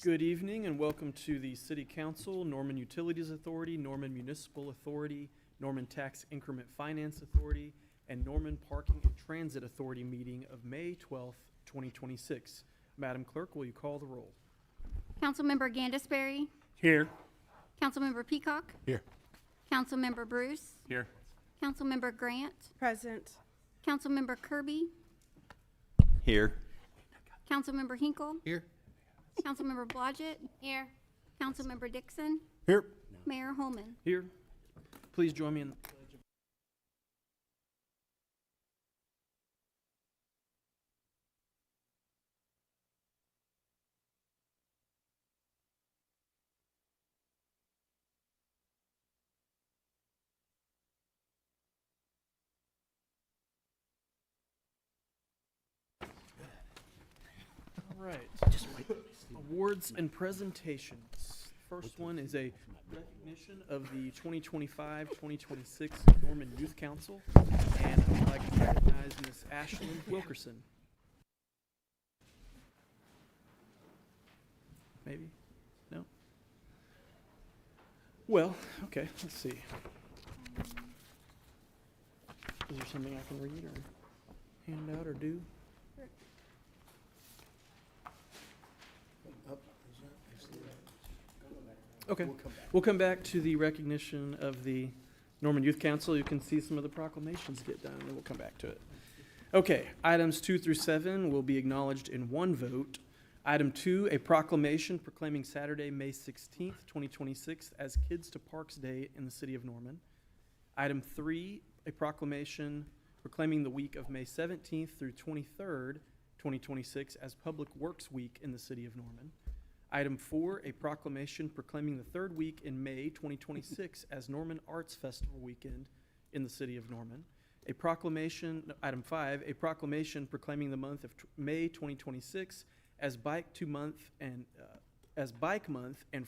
Good evening and welcome to the City Council, Norman Utilities Authority, Norman Municipal Authority, Norman Tax Increment Finance Authority, and Norman Parking and Transit Authority meeting of May 12th, 2026. Madam Clerk, will you call the roll? Councilmember Gandisberry. Here. Councilmember Peacock. Here. Councilmember Bruce. Here. Councilmember Grant. Present. Councilmember Kirby. Here. Councilmember Hinkle. Here. Councilmember Blodgett. Here. Councilmember Dixon. Here. Mayor Holman. Here. Please join me in the pledge of All right. Awards and presentations. First one is a recognition of the 2025-2026 Norman Youth Council, and I would like to recognize Ms. Ashlyn Wilkerson. Maybe? No? Well, okay, let's see. Is there something I can read or hand out or do? Okay, we'll come back to the recognition of the Norman Youth Council. You can see some of the proclamations get done, and then we'll come back to it. Okay, items 2 through 7 will be acknowledged in one vote. Item 2, a proclamation proclaiming Saturday, May 16th, 2026 as Kids to Parks Day in the city of Norman. Item 3, a proclamation proclaiming the week of May 17th through 23rd, 2026 as Public Works Week in the city of Norman. Item 4, a proclamation proclaiming the third week in May 2026 as Norman Arts Festival Weekend in the city of Norman. Item 5, a proclamation proclaiming the month of May 2026 as Bike Month and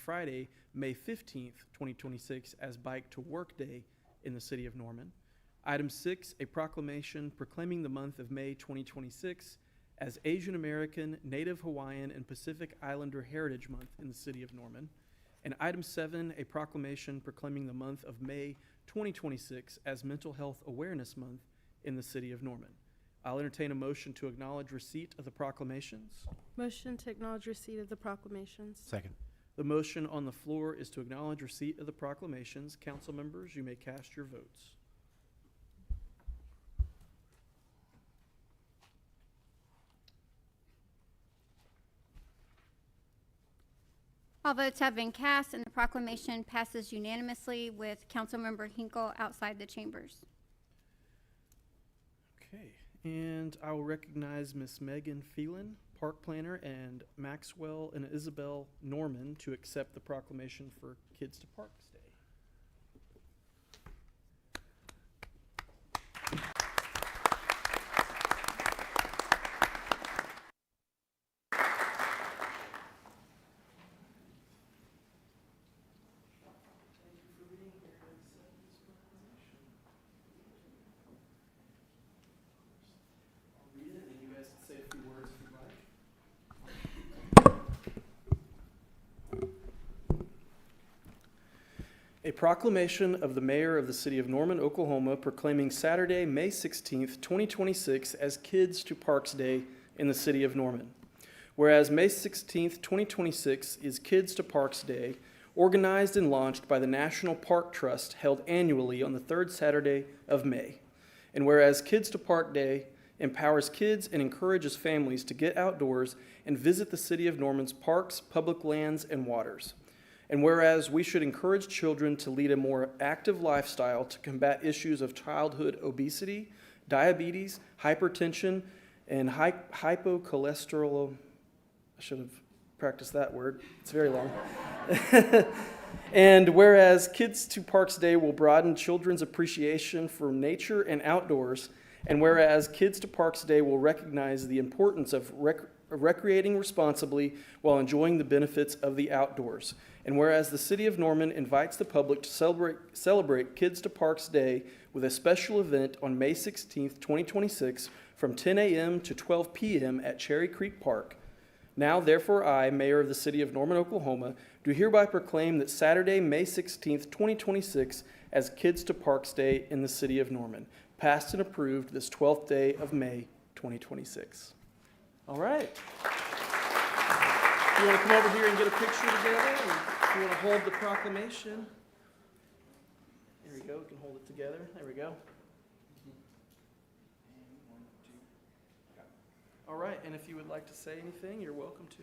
Friday, May 15th, 2026 as Bike to Work Day in the city of Norman. Item 6, a proclamation proclaiming the month of May 2026 as Asian American, Native Hawaiian, and Pacific Islander Heritage Month in the city of Norman. And item 7, a proclamation proclaiming the month of May 2026 as Mental Health Awareness Month in the city of Norman. I'll entertain a motion to acknowledge receipt of the proclamations. Motion to acknowledge receipt of the proclamations. Second. The motion on the floor is to acknowledge receipt of the proclamations. Council members, you may cast your votes. All votes have been cast and the proclamation passes unanimously with Councilmember Hinkle outside the chambers. Okay, and I will recognize Miss Megan Phelan, Park Planner, and Maxwell and Isabel Norman to accept the proclamation for Kids to Parks Day. A proclamation of the mayor of the city of Norman, Oklahoma, proclaiming Saturday, May 16th, 2026 as Kids to Parks Day in the city of Norman. Whereas May 16th, 2026 is Kids to Parks Day, organized and launched by the National Park Trust, held annually on the third Saturday of May. And whereas Kids to Park Day empowers kids and encourages families to get outdoors and visit the city of Norman's parks, public lands, and waters. And whereas we should encourage children to lead a more active lifestyle to combat issues of childhood obesity, diabetes, hypertension, and hypocholesterol. I should have practiced that word. It's very long. And whereas Kids to Parks Day will broaden children's appreciation for nature and outdoors, and whereas Kids to Parks Day will recognize the importance of recreating responsibly while enjoying the benefits of the outdoors. And whereas the city of Norman invites the public to celebrate Kids to Parks Day with a special event on May 16th, 2026 from 10 a.m. to 12 p.m. at Cherry Creek Park. Now, therefore, I, Mayor of the City of Norman, Oklahoma, do hereby proclaim that Saturday, May 16th, 2026, as Kids to Parks Day in the City of Norman, passed and approved this 12th day of May, 2026. All right. You want to come over here and get a picture together? And if you want to hold the proclamation. There we go. We can hold it together. There we go. All right. And if you would like to say anything, you're welcome to.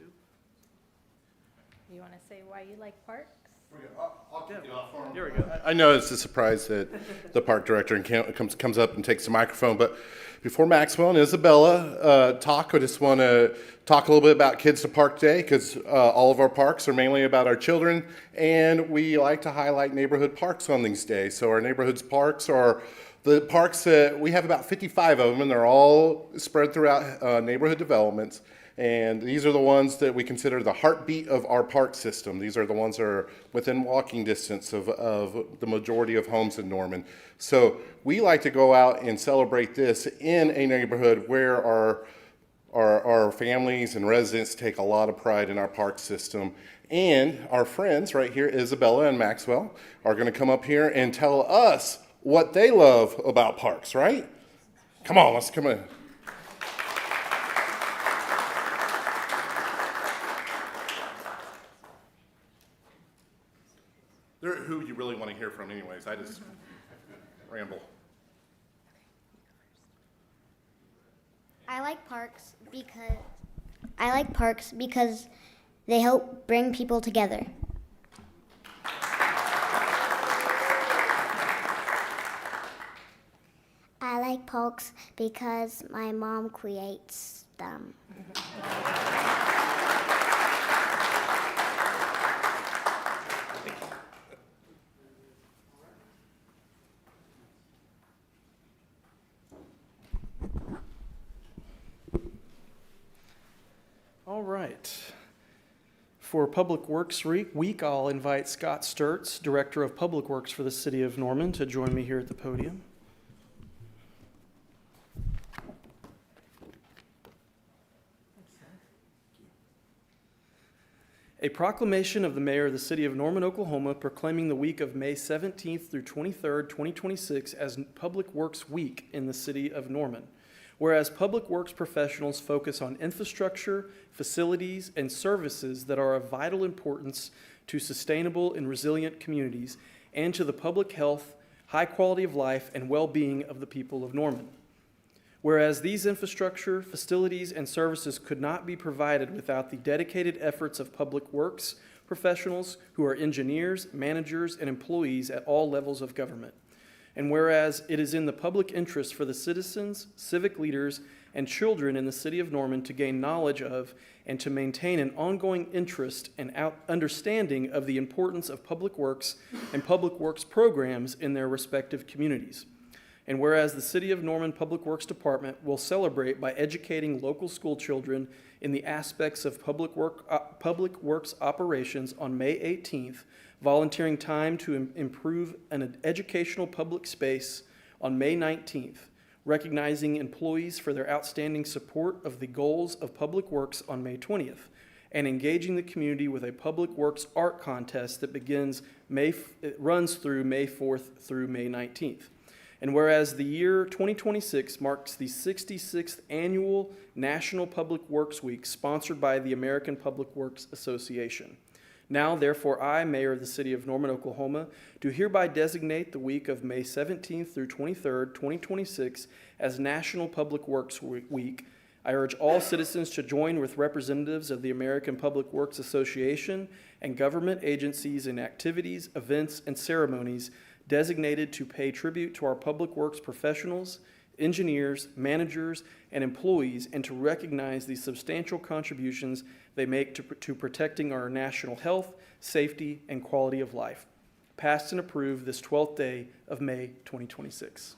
You want to say why you like parks? I'll kick it off for him. There we go. I know it's a surprise that the park director comes up and takes the microphone, but before Maxwell and Isabella talk, I just want to talk a little bit about Kids to Park Day, because all of our parks are mainly about our children, and we like to highlight neighborhood parks on these days. So our neighborhoods parks are the parks that we have about 55 of them, and they're all spread throughout neighborhood developments. And these are the ones that we consider the heartbeat of our park system. These are the ones that are within walking distance of the majority of homes in Norman. So we like to go out and celebrate this in a neighborhood where our families and residents take a lot of pride in our park system. And our friends right here, Isabella and Maxwell, are going to come up here and tell us what they love about parks, right? Come on, let's come in. They're who you really want to hear from anyways. I just ramble. I like parks because they help bring people together. I like parks because my mom creates them. All right. For Public Works Week, I'll invite Scott Sturts, Director of Public Works for the City of Norman, to join me here at the podium. A proclamation of the Mayor of the City of Norman, Oklahoma, proclaiming the week of May 17th through 23rd, 2026 as Public Works Week in the City of Norman. Whereas public works professionals focus on infrastructure, facilities, and services that are of vital importance to sustainable and resilient communities and to the public health, high quality of life, and well-being of the people of Norman. Whereas these infrastructure, facilities, and services could not be provided without the dedicated efforts of public works professionals who are engineers, managers, and employees at all levels of government. And whereas it is in the public interest for the citizens, civic leaders, and children in the city of Norman to gain knowledge of and to maintain an ongoing interest and understanding of the importance of public works and public works programs in their respective communities. And whereas the City of Norman Public Works Department will celebrate by educating local school children in the aspects of public works operations on May 18th, volunteering time to improve an educational public space on May 19th, recognizing employees for their outstanding support of the goals of public works on May 20th, and engaging the community with a public works art contest that runs through May 4th through May 19th. And whereas the year 2026 marks the 66th annual National Public Works Week sponsored by the American Public Works Association. Now, therefore, I, Mayor of the City of Norman, Oklahoma, do hereby designate the week of May 17th through 23rd, 2026 as National Public Works Week. I urge all citizens to join with representatives of the American Public Works Association and government agencies in activities, events, and ceremonies designated to pay tribute to our public works professionals, engineers, managers, and employees, and to recognize the substantial contributions they make to protecting our national health, safety, and quality of life. Passed and approved this 12th day of May 2026.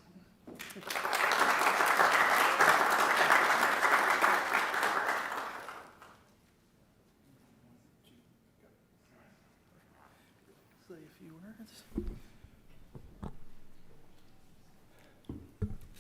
Say a few words.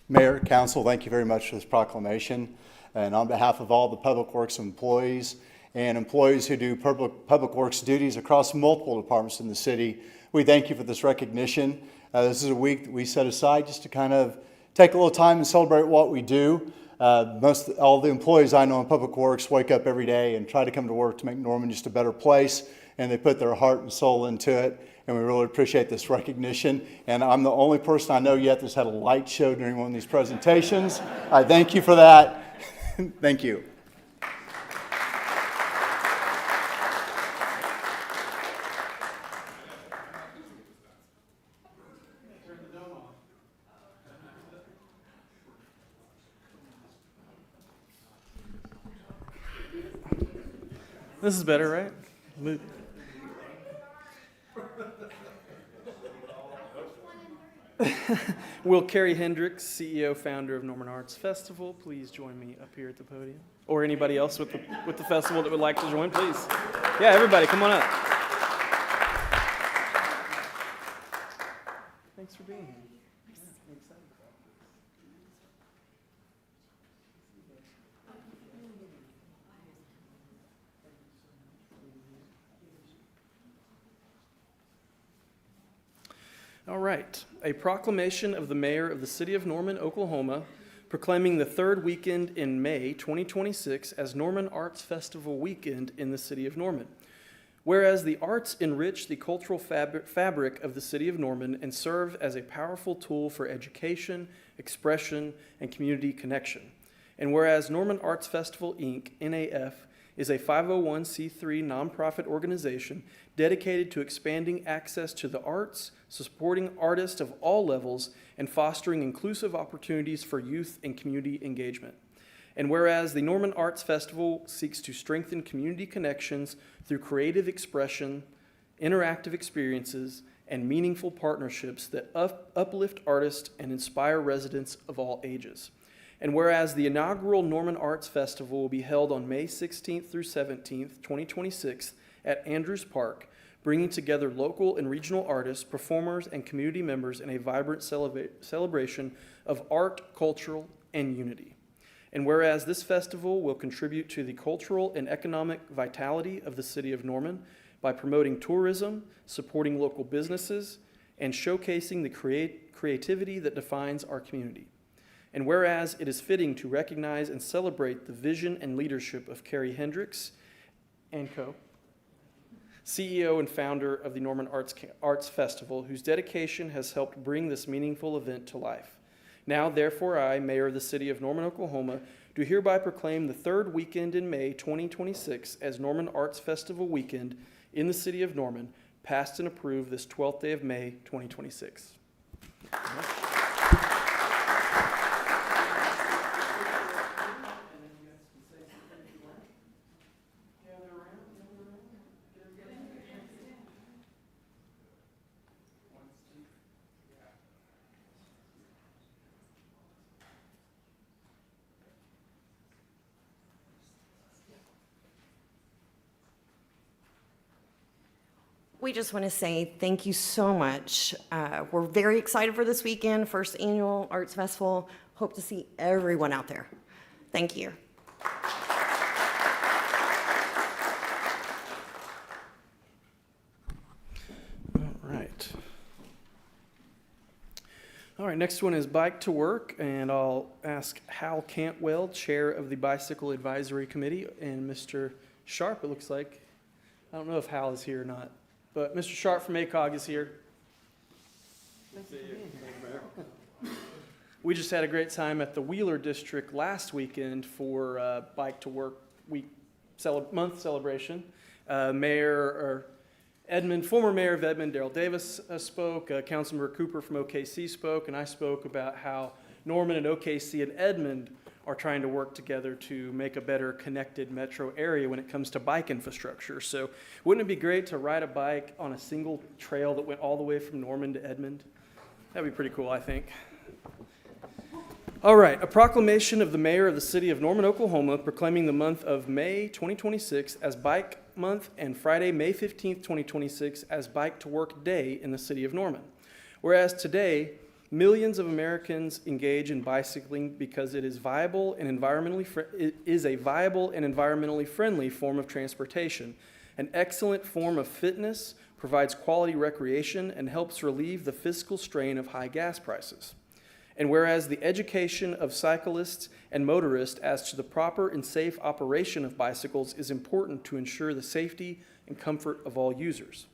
Mayor, Council, thank you very much for this proclamation. And on behalf of all the Public Works employees and employees who do public works duties across multiple departments in the city, we thank you for this recognition. This is a week that we set aside just to kind of take a little time and celebrate what we do. All the employees I know in Public Works wake up every day and try to come to work to make Norman just a better place, and they put their heart and soul into it, and we really appreciate this recognition. And I'm the only person I know yet that's had a light show during one of these presentations. I thank you for that. Thank you. This is better, right? Move. Will Carrie Hendricks, CEO, founder of Norman Arts Festival, please join me up here at the podium? Or anybody else with the festival that would like to join, please. Yeah, everybody, come on up. Thanks for being here. I'm excited. All right, a proclamation of the mayor of the city of Norman, Oklahoma, proclaiming the third weekend in May 2026 as Norman Arts Festival weekend in the city of Norman. Whereas the arts enrich the cultural fabric of the city of Norman and serve as a powerful tool for education, expression, and community connection. And whereas Norman Arts Festival, Inc., NAF, is a 501c3 nonprofit organization dedicated to expanding access to the arts, supporting artists of all levels, and fostering inclusive opportunities for youth and community engagement. And whereas the Norman Arts Festival seeks to strengthen community connections through creative expression, interactive experiences, and meaningful partnerships that uplift artists and inspire residents of all ages. And whereas the inaugural Norman Arts Festival will be held on May 16th through 17th, 2026 at Andrews Park, bringing together local and regional artists, performers, and community members in a vibrant celebration of art, culture, and unity. And whereas this festival will contribute to the cultural and economic vitality of the city of Norman by promoting tourism, supporting local businesses, and showcasing the creativity that defines our community. And whereas it is fitting to recognize and celebrate the vision and leadership of Carrie Hendricks and Co., CEO and founder of the Norman Arts Festival, whose dedication has helped bring this meaningful event to life. Now, therefore, I, Mayor of the City of Norman, Oklahoma, do hereby proclaim the third weekend in May 2026 as Norman Arts Festival weekend in the City of Norman, passed and approved this 12th day of May 2026. We just want to say thank you so much. We're very excited for this weekend, first annual Arts Festival. Hope to see everyone out there. Thank you. All right, next one is Bike to Work, and I'll ask Hal Cantwell, Chair of the Bicycle Advisory Committee, and Mr. Sharp, it looks like. I don't know if Hal is here or not, but Mr. Sharp from ACOG is here. We just had a great time at the Wheeler District last weekend for Bike to Work week month celebration. Former Mayor of Edmond, Darrell Davis spoke, Councilmember Cooper from OKC spoke, and I spoke about how Norman and OKC and Edmond are trying to work together to make a better connected metro area when it comes to bike infrastructure. So wouldn't it be great to ride a bike on a single trail that went all the way from Norman to Edmond? That'd be pretty cool, I think. All right, a proclamation of the mayor of the city of Norman, Oklahoma, proclaiming the month of May 2026 as Bike Month and Friday, May 15th, 2026 as Bike to Work Day in the city of Norman. Whereas today Millions of Americans engage in bicycling because it is a viable and environmentally friendly form of transportation, an excellent form of fitness, provides quality recreation, and helps relieve the fiscal strain of high gas prices. And whereas the education of cyclists and motorists as to the proper and safe operation of bicycles is important to ensure the safety and comfort of all users.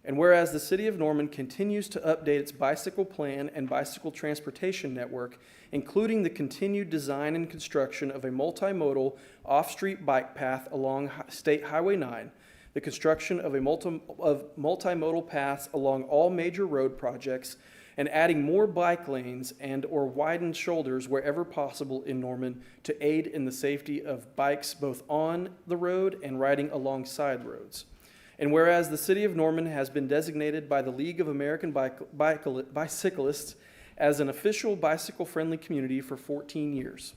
And whereas the City of Norman continues to update its bicycle plan and bicycle transportation network, including the continued design and construction of a multimodal off-street bike path along State Highway 9, the construction of multimodal paths along all major road projects, and adding more bike lanes and/or widened shoulders wherever possible in Norman to aid in the safety of bikes both on the road and riding alongside roads. And whereas the City of Norman has been designated by the League of American Bicyclists as an official bicycle-friendly community for 14 years.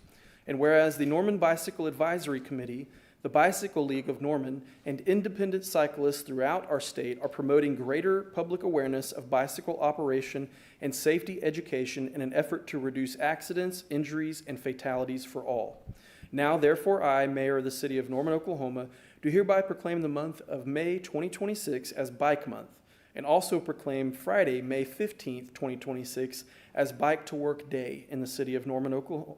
And whereas the Norman Bicycle Advisory Committee, the Bicycle League of Norman, and independent cyclists throughout our state are promoting greater public awareness of bicycle operation and safety education in an effort to reduce accidents, injuries, and fatalities for all. Now, therefore, I, Mayor of the City of Norman, Oklahoma, do hereby proclaim the month of May 2026 as Bike Month, and also proclaim Friday, May 15th, 2026 as Bike to Work Day in the City of Norman, Oklahoma,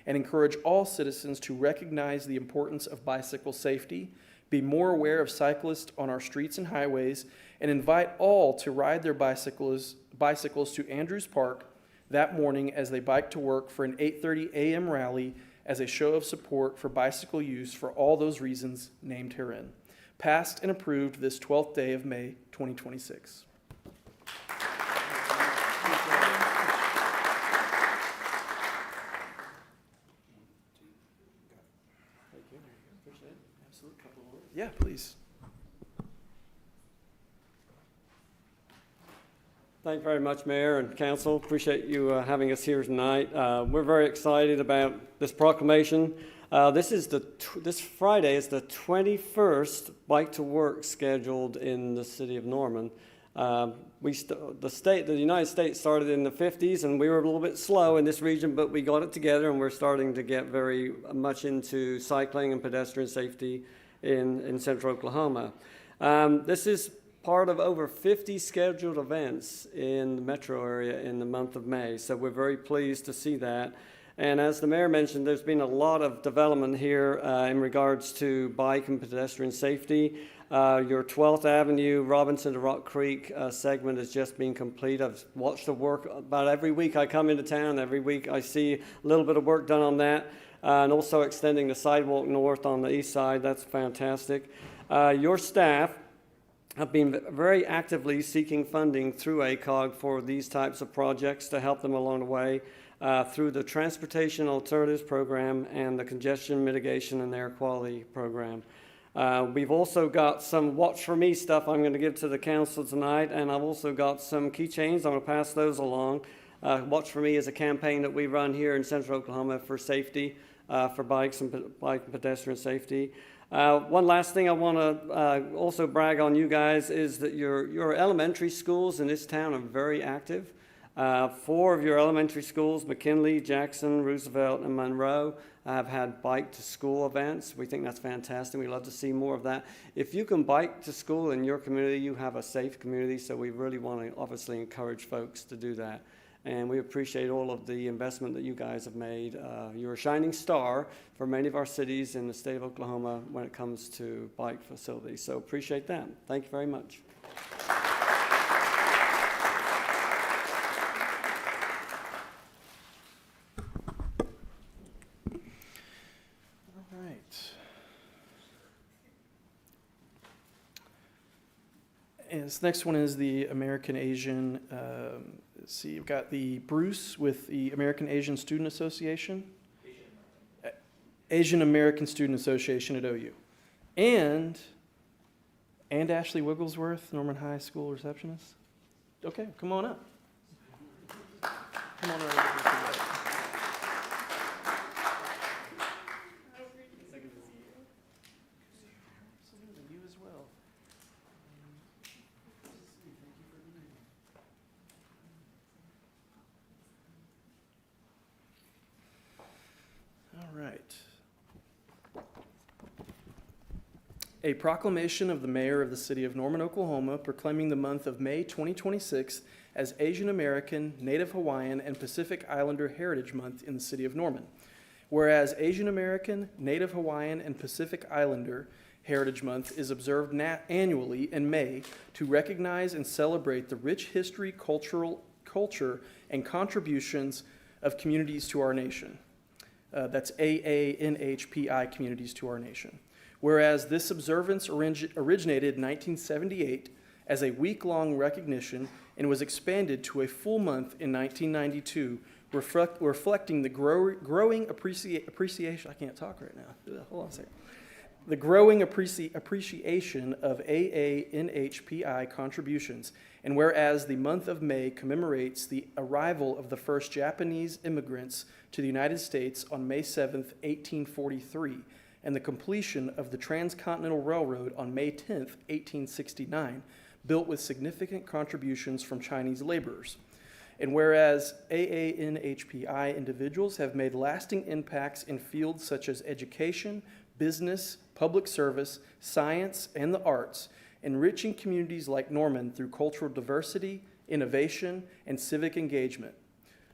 and encourage all citizens to recognize the importance of bicycle safety, be more aware of cyclists on our streets and highways, and invite all to ride their bicycles to Andrews Park that morning as they bike to work for an 8:30 a.m. rally as a show of support for bicycle use for all those reasons named herein. Passed and approved this 12th day of May, 2026. Yeah, please. Thank you very much, Mayor and Council. Appreciate you having us here tonight. We're very excited about this proclamation. This Friday is the 21st Bike to Work scheduled in the City of Norman. The United States started in the 50s, and we were a little bit slow in this region, but we got it together, and we're starting to get very much into cycling and pedestrian safety in central Oklahoma. This is part of over 50 scheduled events in the metro area in the month of May, so we're very pleased to see that. And as the mayor mentioned, there's been a lot of development here in regards to bike and pedestrian safety. Your 12th Avenue, Robinson to Rock Creek segment has just been complete. I've watched the work about every week I come into town. Every week I see a little bit of work done on that. And also extending the sidewalk north on the east side. That's fantastic. Your staff have been very actively seeking funding through ACOG for these types of projects to help them along the way through the Transportation Alternatives Program and the Congestion Mitigation and Air Quality Program. We've also got some Watch For Me stuff I'm going to give to the council tonight, and I've also got some keychains. I'm going to pass those along. Watch For Me is a campaign that we run here in central Oklahoma for safety, for bike and pedestrian safety. One last thing I want to also brag on you guys is that your elementary schools in this town are very active. 4 of your elementary schools, McKinley, Jackson, Roosevelt, and Monroe, have had bike to school events. We think that's fantastic. We love to see more of that. If you can bike to school in your community, you have a safe community, so we really want to obviously encourage folks to do that. And we appreciate all of the investment that you guys have made. You're a shining star for many of our cities in the state of Oklahoma when it comes to bike facilities. So appreciate that. Thank you very much. All right. And this next one is the American Asian. Let's see, you've got the Bruce with the American Asian Student Association. Asian American Student Association at OU. And Ashley Wigglesworth, Norman High School receptionist. Okay, come on up. Come on right over here. Absolutely, you as well. A proclamation of the mayor of the city of Norman, Oklahoma, proclaiming the month of May 2026 as Asian American, Native Hawaiian, and Pacific Islander Heritage Month in the city of Norman. Whereas Asian American, Native Hawaiian, and Pacific Islander Heritage Month is observed annually in May to recognize and celebrate the rich history, culture, and contributions of communities to our nation. That's AANHPI communities to our nation. Whereas this observance originated in 1978 as a week-long recognition and was expanded to a full month in 1992, reflecting the growing appreciation. I can't talk right now. Hold on a second. The growing appreciation of AANHPI contributions, and whereas the month of May commemorates the arrival of the first Japanese immigrants to the United States on May 7th, 1843, and the completion of the Transcontinental Railroad on May 10th, 1869, built with significant contributions from Chinese laborers. And whereas AANHPI individuals have made lasting impacts in fields such as education, business, public service, science, and the arts, enriching communities like Norman through cultural diversity, innovation, and civic engagement.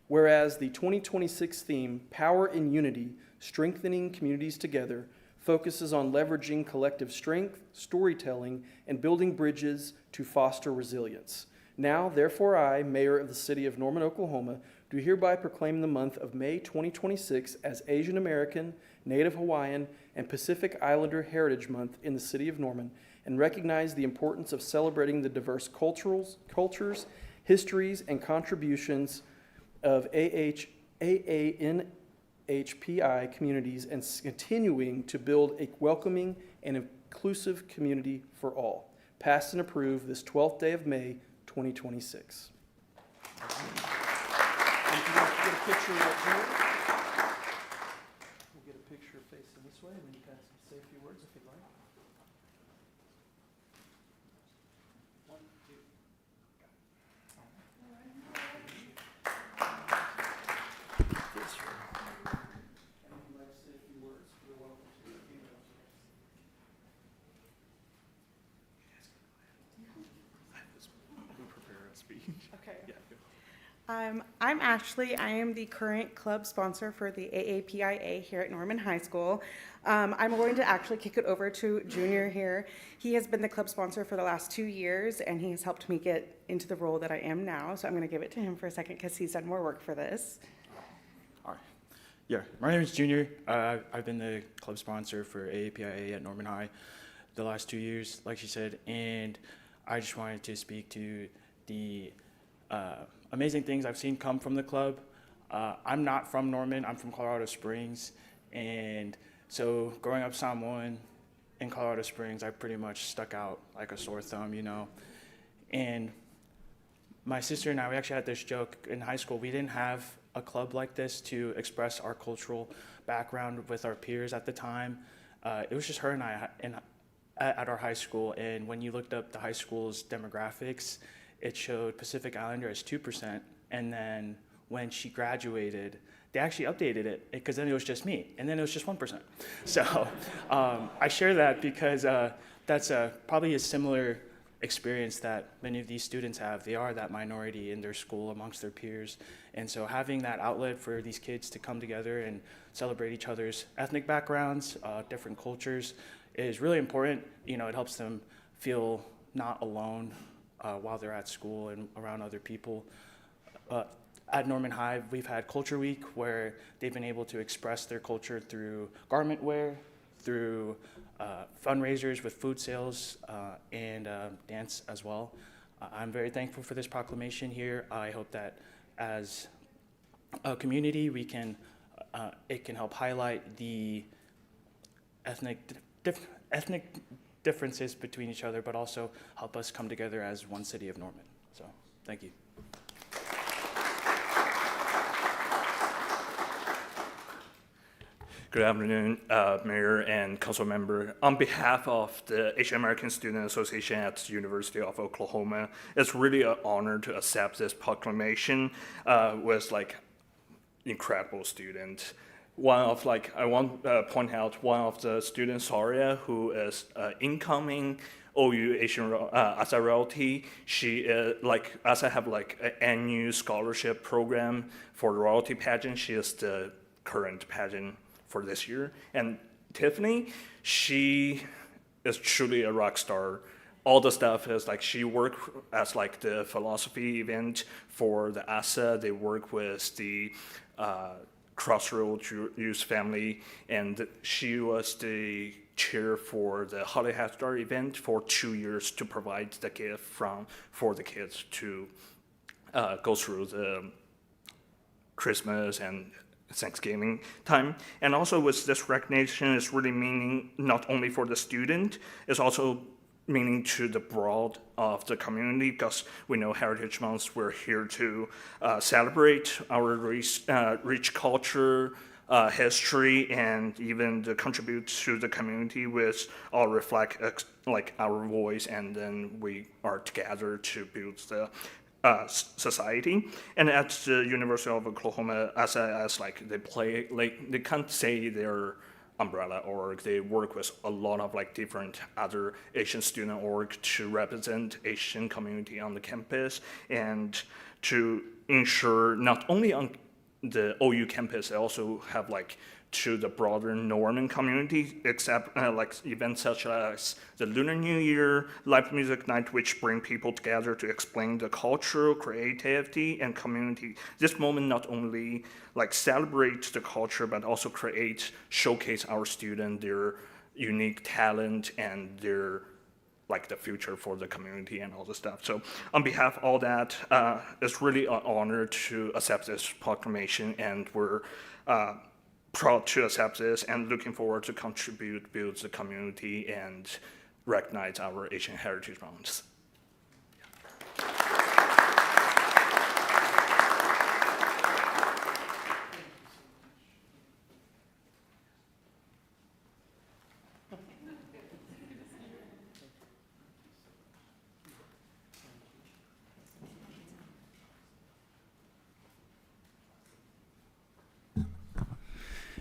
Whereas the 2026 theme, Power in Unity, Strengthening Communities Together, focuses on leveraging collective strength, storytelling, and building bridges to foster resilience. Now, therefore, I, Mayor of the City of Norman, Oklahoma, do hereby proclaim the month of May 2026 as Asian American, Native Hawaiian, and Pacific Islander Heritage Month in the City of Norman, and recognize the importance of celebrating the diverse cultures, histories, and contributions of AANHPI communities, and continuing to build a welcoming and inclusive community for all. Passed and approved this 12th day of May, 2026. If you want to get a picture right here, we'll get a picture facing this way, and then you guys can say a few words if you'd like. One, two. This here. And if you'd like to say a few words, you're welcome to. Okay. I'm Ashley. I am the current club sponsor for the AAPIA here at Norman High School. I'm going to actually kick it over to Junior here. He has been the club sponsor for the last 2 years, and he has helped me get into the role that I am now. So I'm going to give it to him for a second because he's done more work for this. All right. Yeah, my name is Junior. I've been the club sponsor for AAPIA at Norman High the last 2 years, like she said, and I just wanted to speak to the amazing things I've seen come from the club. I'm not from Norman, I'm from Colorado Springs, and so growing up Samoan in Colorado Springs, I pretty much stuck out like a sore thumb, you know. And my sister and I, we actually had this joke in high school. We didn't have a club like this to express our cultural background with our peers at the time. It was just her and I at our high school, and when you looked up the high school's demographics, it showed Pacific Islander as 2%, and then when she graduated, they actually updated it because then it was just me, and then it was just 1%. So I share that because that's probably a similar experience that many of these students have. They are that minority in their school amongst their peers, and so having that outlet for these kids to come together and celebrate each other's ethnic backgrounds, different cultures, is really important. You know, it helps them feel not alone while they're at school and around other people. At Norman High, we've had Culture Week where they've been able to express their culture through garment wear, through fundraisers with food sales, and dance as well. I'm very thankful for this proclamation here. I hope that as a community, we can, it can help highlight the ethnic differences between each other, but also help us come together as one city of Norman. So, thank you. Good afternoon, Mayor and Council Member. On behalf of the Asian American Student Association at the University of Oklahoma, it's really an honor to accept this proclamation with like incredible students. I want to point out one of the students, Aria, who is incoming OU Asian as a royalty. She as I have an annual scholarship program for the royalty pageant. She is the current pageant for this year. And Tiffany, she is truly a rock star. All the stuff is she worked as the philosophy event for the ASA. They work with the Crossroads Youth Family, and she was the chair for the Holly Head Start event for 2 years to provide the gift for the kids to go through the Christmas and Thanksgiving time. And also with this recognition, it's really meaning not only for the student, it's also meaning to the broad of the community, because we know Heritage Month, we're here to celebrate our rich culture, history, and even to contribute to the community with all reflect our voice, and then we are together to build the society. And at the University of Oklahoma, as they can't say they're umbrella org. They work with a lot of different other Asian student org to represent Asian community on the campus, and to ensure not only on the OU campus, they also have to the broader Norman community, except events such as the Lunar New Year, live music night, which bring people together to explain the cultural creativity and community. This moment not only celebrate the culture, but also showcase our students, their unique talent, and their the future for the community and all the stuff. So on behalf of all that, it's really an honor to accept this proclamation, and we're proud to accept this and looking forward to build the community and recognize our Asian Heritage Month.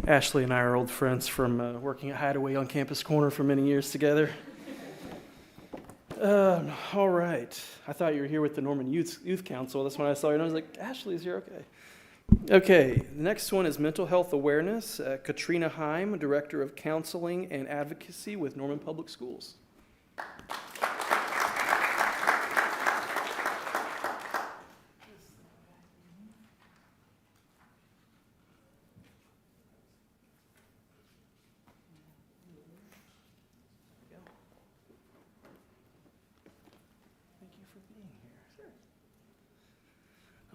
Ashley and I are old friends from working at Hideaway on Campus Corner for many years together. All right. I thought you were here with the Norman Youth Council. That's when I saw you, and I was like, Ashley's here, okay. Okay, the next one is mental health awareness. Katrina Heim, Director of Counseling and Advocacy with Norman Public Schools.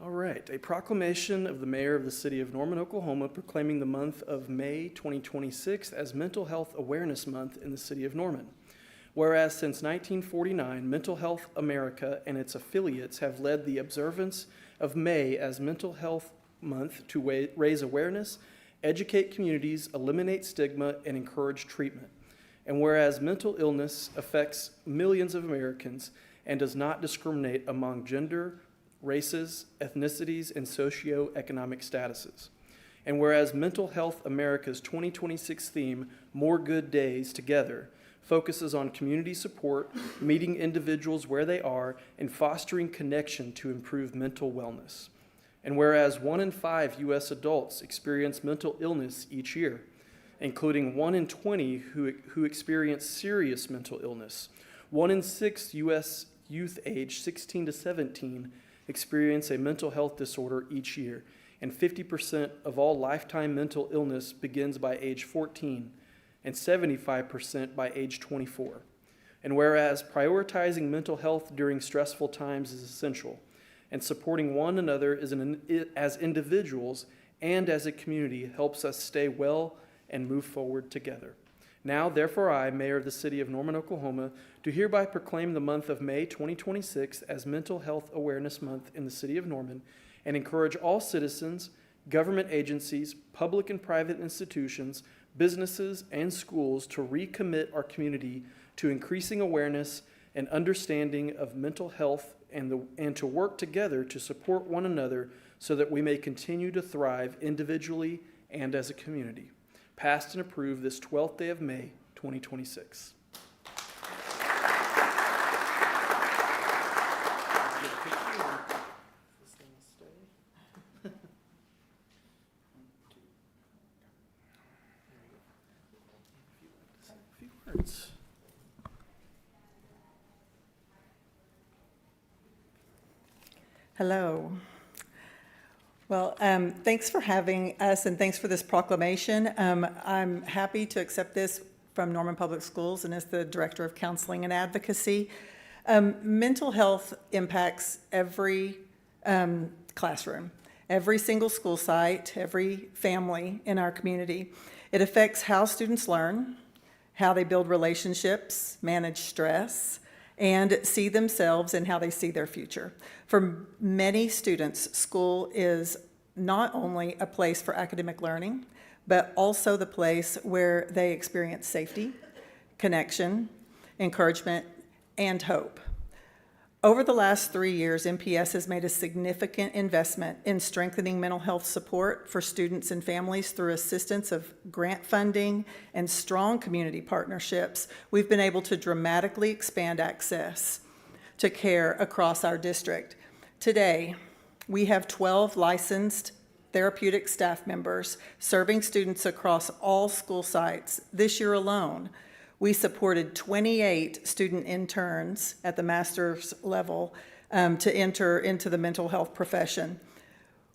All right, a proclamation of the mayor of the city of Norman, Oklahoma, proclaiming the month of May 2026 as Mental Health Awareness Month in the city of Norman. Whereas since 1949, Mental Health America and its affiliates have led the observance of May as Mental Health Month to raise awareness, educate communities, eliminate stigma, and encourage treatment. And whereas mental illness affects millions of Americans and does not discriminate among gender, races, ethnicities, and socioeconomic statuses. And whereas Mental Health America's 2026 theme, More Good Days Together, focuses on community support, meeting individuals where they are, and fostering connection to improve mental wellness. And whereas 1 in 5 U.S. adults experience mental illness each year, including 1 in 20 who experience serious mental illness, 1 in 6 U.S. youth aged 16 to 17 experience a mental health disorder each year, and 50% of all lifetime mental illness begins by age 14, and 75% by age 24. And whereas prioritizing mental health during stressful times is essential, and supporting one another as individuals and as a community helps us stay well and move forward together. Now, therefore, I, Mayor of the City of Norman, Oklahoma, do hereby proclaim the month of May 2026 as Mental Health Awareness Month in the City of Norman, and encourage all citizens, government agencies, public and private institutions, businesses, and schools to recommit our community to increasing awareness and understanding of mental health and to work together to support one another so that we may continue to thrive individually and as a community. Passed and approved this 12th day of May, 2026. Hello. Well, thanks for having us and thanks for this proclamation. I'm happy to accept this from Norman Public Schools and as the Director of Counseling and Advocacy. Mental health impacts every classroom, every single school site, every family in our community. It affects how students learn, how they build relationships, manage stress, and see themselves and how they see their future. For many students, school is not only a place for academic learning, but also the place where they experience safety, connection, encouragement, and hope. Over the last 3 years, MPS has made a significant investment in strengthening mental health support for students and families through assistance of grant funding and strong community partnerships. We've been able to dramatically expand access to care across our district. Today, we have 12 licensed therapeutic staff members serving students across all school sites. This year alone, we supported 28 student interns at the master's level to enter into the mental health profession.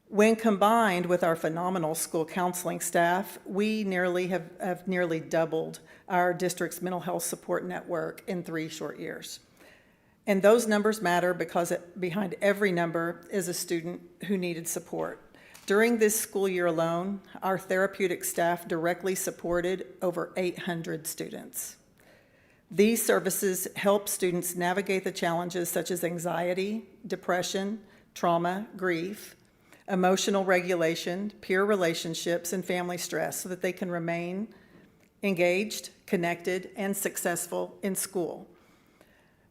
When combined with our phenomenal school counseling staff, we have nearly doubled our district's mental health support network in 3 short years. And those numbers matter because behind every number is a student who needed support. During this school year alone, our therapeutic staff directly supported over 800 students. These services help students navigate the challenges such as anxiety, depression, trauma, grief, emotional regulation, peer relationships, and family stress so that they can remain engaged, connected, and successful in school.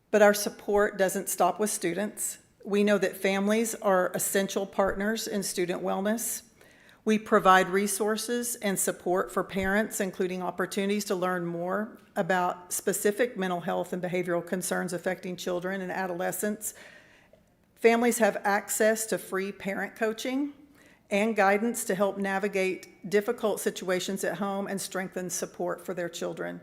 But our support doesn't stop with students. We know that families are essential partners in student wellness. We provide resources and support for parents, including opportunities to learn more about specific mental health and behavioral concerns affecting children and adolescents. Families have access to free parent coaching and guidance to help navigate difficult situations at home and strengthen support for their children.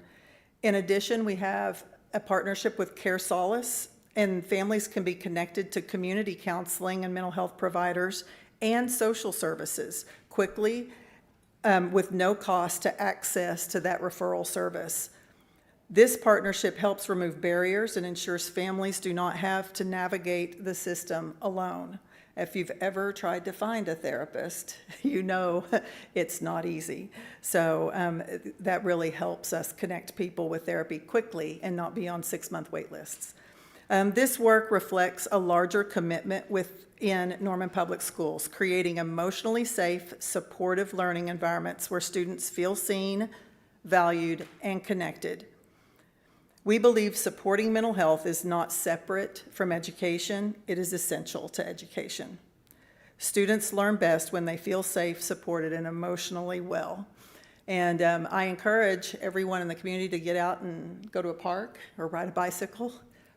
In addition, we have a partnership with Care Solace, and families can be connected to community counseling and mental health providers and social services quickly with no cost to access to that referral service. This partnership helps remove barriers and ensures families do not have to navigate the system alone. If you've ever tried to find a therapist, you know it's not easy. So that really helps us connect people with therapy quickly and not be on 6-month wait lists. This work reflects a larger commitment within Norman Public Schools, creating emotionally safe, supportive learning environments where students feel seen, valued, and connected. We believe supporting mental health is not separate from education. It is essential to education. Students learn best when they feel safe, supported, and emotionally well. And I encourage everyone in the community to get out and go to a park or ride a bicycle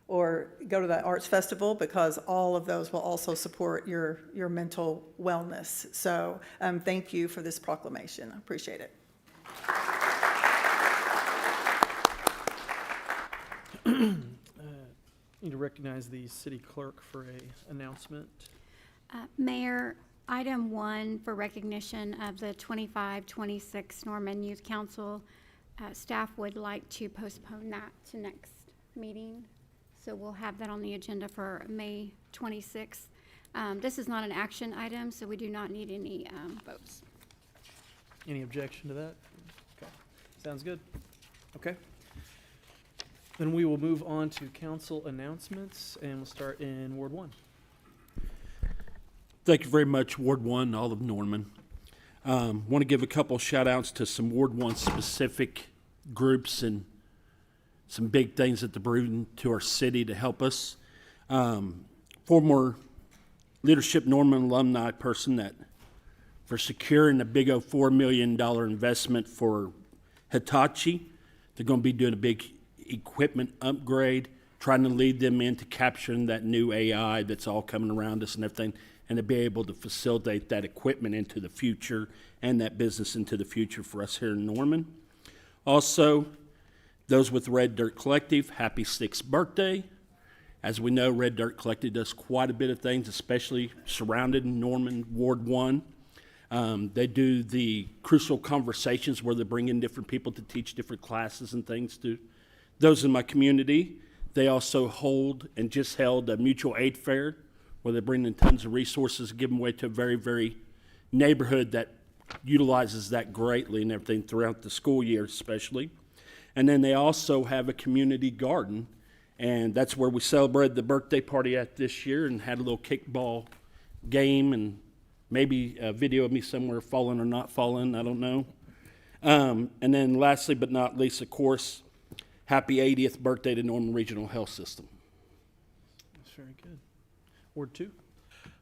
or go to the arts festival, because all of those will also support your mental wellness. So thank you for this proclamation. I appreciate it. Need to recognize the city clerk for a announcement. Mayor, item 1 for recognition of the 25-26 Norman Youth Council. Staff would like to postpone that to next meeting. So we'll have that on the agenda for May 26th. This is not an action item, so we do not need any votes. Any objection to that? Okay, sounds good. Okay. Then we will move on to council announcements, and we'll start in Ward 1. Thank you very much, Ward 1, all of Norman. Want to give a couple shout outs to some Ward 1 specific groups and some big things that they're bringing to our city to help us. Former Leadership Norman alumni person that for securing a big old $4 million investment for Hitachi. They're going to be doing a big equipment upgrade, trying to lead them into capturing that new AI that's all coming around us and everything, and to be able to facilitate that equipment into the future and that business into the future for us here in Norman. Also, those with Red Dirt Collective, happy 6th birthday. As we know, Red Dirt Collective does quite a bit of things, especially surrounded in Norman Ward 1. They do the crucial conversations where they bring in different people to teach different classes and things to those in my community. They also hold and just held a mutual aid fair where they bring in tons of resources, give them away to a very, very neighborhood that utilizes that greatly and everything throughout the school year especially. And then they also have a community garden, and that's where we celebrated the birthday party at this year and had a little kickball game and maybe a video of me somewhere falling or not falling, I don't know. And then lastly but not least, of course, happy 80th birthday to Norman Regional Health System. That's very good. Ward 2.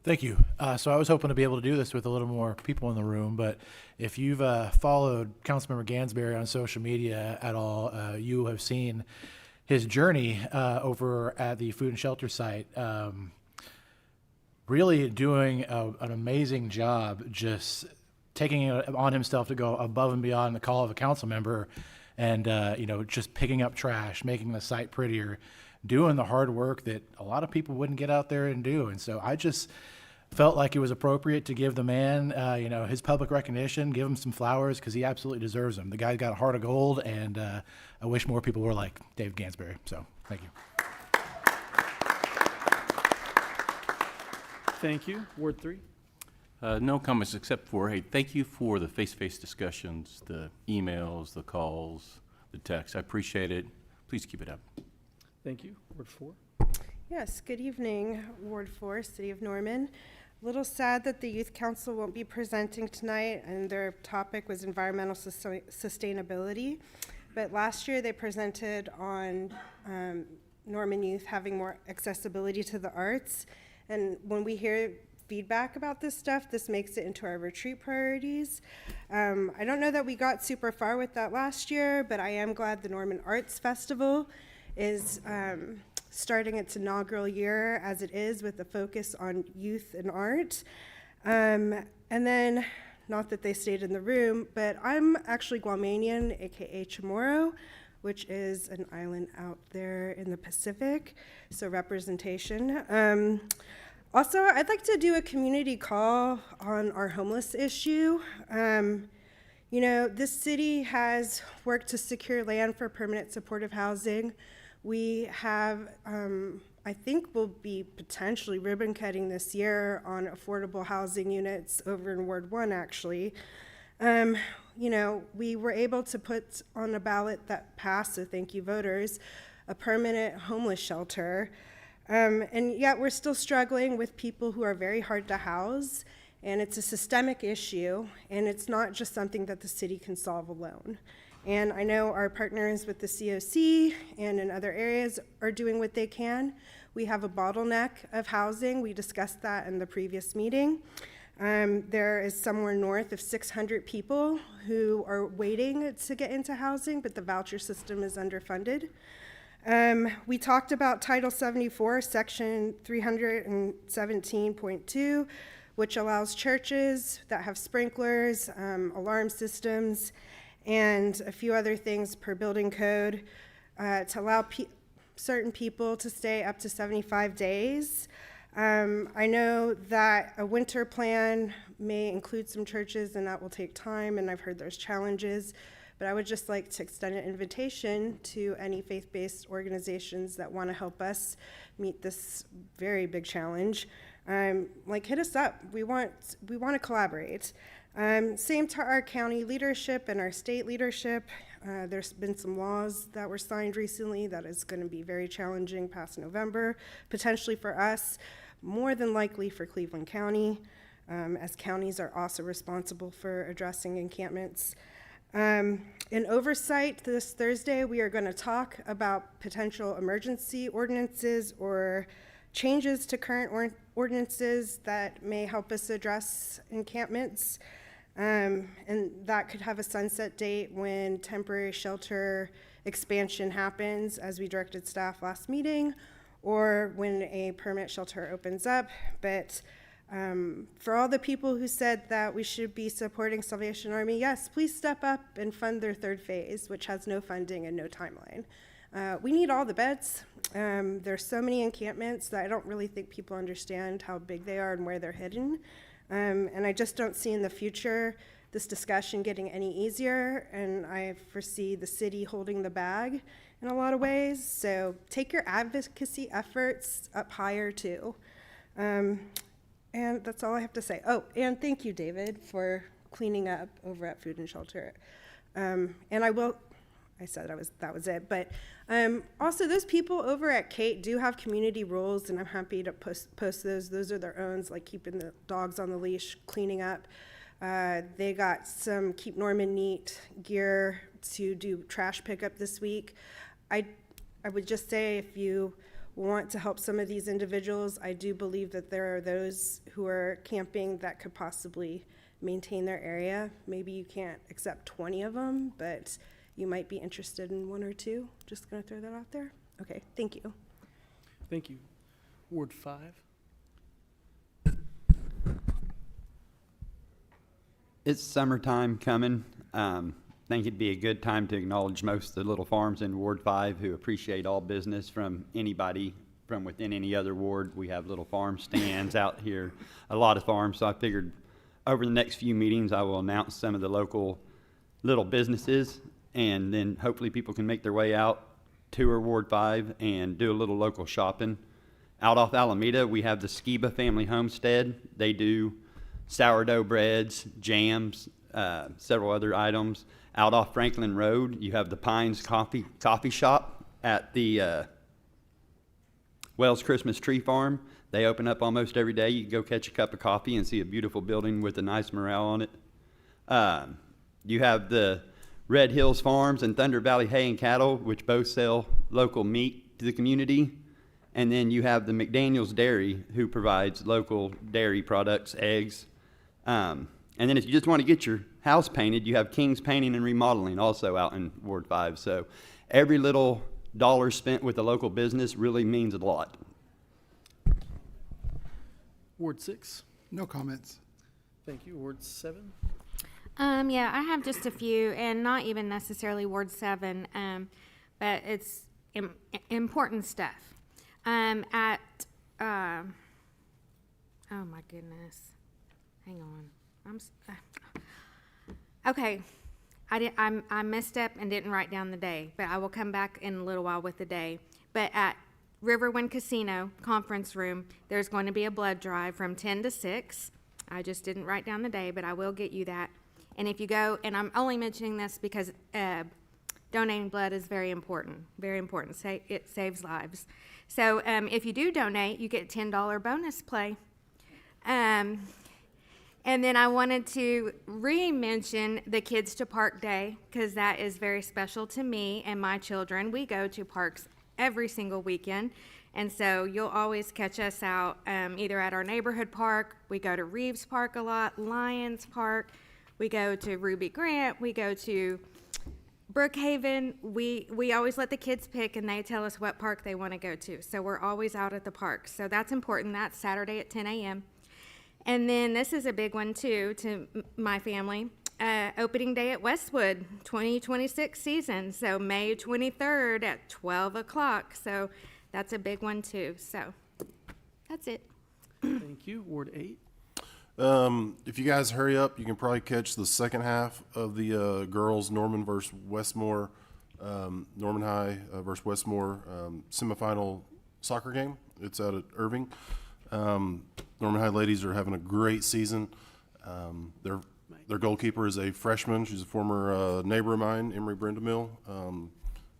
Thank you. So I was hoping to be able to do this with a little more people in the room, but if you've followed Councilmember Gansberry on social media at all, you have seen his journey over at the food and shelter site. Really doing an amazing job, just taking it on himself to go above and beyond the call of a council member, and just picking up trash, making the site prettier, doing the hard work that a lot of people wouldn't get out there and do. And so I just felt like it was appropriate to give the man, his public recognition, give him some flowers, because he absolutely deserves them. The guy's got a heart of gold, and I wish more people were like Dave Gansberry. So thank you. Thank you. Ward 3. No comments except for, hey, thank you for the face-to-face discussions, the emails, the calls, the texts. I appreciate it. Please keep it up. Thank you. Ward 4. Yes, good evening, Ward 4, City of Norman. A little sad that the Youth Council won't be presenting tonight, and their topic was environmental sustainability. But last year they presented on Norman youth having more accessibility to the arts. And when we hear feedback about this stuff, this makes it into our retreat priorities. I don't know that we got super far with that last year, but I am glad the Norman Arts Festival is starting its inaugural year as it is, with a focus on youth and art. And then, not that they stayed in the room, but I'm actually Guamanian, aka Chamorro, which is an island out there in the Pacific, so representation. Also, I'd like to do a community call on our homeless issue. This city has worked to secure land for permanent supportive housing. We have, I think we'll be potentially ribbon cutting this year on affordable housing units over in Ward 1, actually. We were able to put on a ballot that passed, so thank you, voters, a permanent homeless shelter. And yet we're still struggling with people who are very hard to house, and it's a systemic issue, and it's not just something that the city can solve alone. And I know our partners with the COC and in other areas are doing what they can. We have a bottleneck of housing. We discussed that in the previous meeting. There is somewhere north of 600 people who are waiting to get into housing, but the voucher system is underfunded. We talked about Title 74, Section 317.2, which allows churches that have sprinklers, alarm systems, and a few other things per building code to allow certain people to stay up to 75 days. I know that a winter plan may include some churches, and that will take time, and I've heard there's challenges. But I would just like to extend an invitation to any faith-based organizations that want to help us meet this very big challenge. Hit us up. We want to collaborate. Same to our county leadership and our state leadership. There's been some laws that were signed recently that is going to be very challenging past November, potentially for us, more than likely for Cleveland County, as counties are also responsible for addressing encampments. In oversight this Thursday, we are going to talk about potential emergency ordinances or changes to current ordinances that may help us address encampments. And that could have a sunset date when temporary shelter expansion happens, as we directed staff last meeting, or when a permanent shelter opens up. But for all the people who said that we should be supporting Salvation Army, yes, please step up and fund their third phase, which has no funding and no timeline. We need all the beds. There's so many encampments that I don't really think people understand how big they are and where they're hidden. And I just don't see in the future this discussion getting any easier, and I foresee the city holding the bag in a lot of ways. So take your advocacy efforts up higher too. And that's all I have to say. Oh, and thank you, David, for cleaning up over at Food and Shelter. And I said that was it. But also, those people over at Kate do have community rules, and I'm happy to post those. Those are their own, like keeping the dogs on the leash, cleaning up. They got some Keep Norman Neat gear to do trash pickup this week. I would just say, if you want to help some of these individuals, I do believe that there are those who are camping that could possibly maintain their area. Maybe you can't accept 20 of them, but you might be interested in one or two. Just gonna throw that out there. Okay, thank you. Thank you. Ward 5. It's summertime coming. I think it'd be a good time to acknowledge most of the little farms in Ward 5 who appreciate all business from anybody from within any other ward. We have little farm stands out here, a lot of farms. So I figured over the next few meetings, I will announce some of the local little businesses, and then hopefully people can make their way out, tour Ward 5, and do a little local shopping. Out off Alameda, we have the Skiba Family Homestead. They do sourdough breads, jams, several other items. Out off Franklin Road, you have the Pines Coffee Shop at the Wells Christmas Tree Farm. They open up almost every day. You can go catch a cup of coffee and see a beautiful building with a nice mural on it. You have the Red Hills Farms and Thunder Valley Hay and Cattle, which both sell local meat to the community. And then you have the McDaniel's Dairy, who provides local dairy products, eggs. And then if you just want to get your house painted, you have King's Painting and Remodeling also out in Ward 5. So every little dollar spent with a local business really means a lot. Ward 6. No comments. Thank you. Ward 7. Yeah, I have just a few, and not even necessarily Ward 7, but it's important stuff. Oh my goodness. Hang on. Okay. I messed up and didn't write down the day, but I will come back in a little while with the day. But at Riverwind Casino Conference Room, there's going to be a blood drive from 10 to 6. I just didn't write down the day, but I will get you that. And if you go, and I'm only mentioning this because donating blood is very important, very important. It saves lives. So if you do donate, you get a $10 bonus play. And then I wanted to re-mention the Kids to Park Day, because that is very special to me and my children. We go to parks every single weekend, and so you'll always catch us out either at our neighborhood park. We go to Reeves Park a lot, Lions Park. We go to Ruby Grant. We go to Brookhaven. We always let the kids pick, and they tell us what park they want to go to. So we're always out at the park. So that's important. That's Saturday at 10 a.m. And then this is a big one, too, to my family. Opening day at Westwood, 2026 season. So May 23rd at 12 o'clock. So that's a big one, too. So that's it. Thank you. Ward 8. If you guys hurry up, you can probably catch the second half of the girls Norman versus Westmore, Norman High versus Westmore semifinal soccer game. It's out at Irving. Norman High ladies are having a great season. Their goalkeeper is a freshman. She's a former neighbor of mine, Emery Brendamill.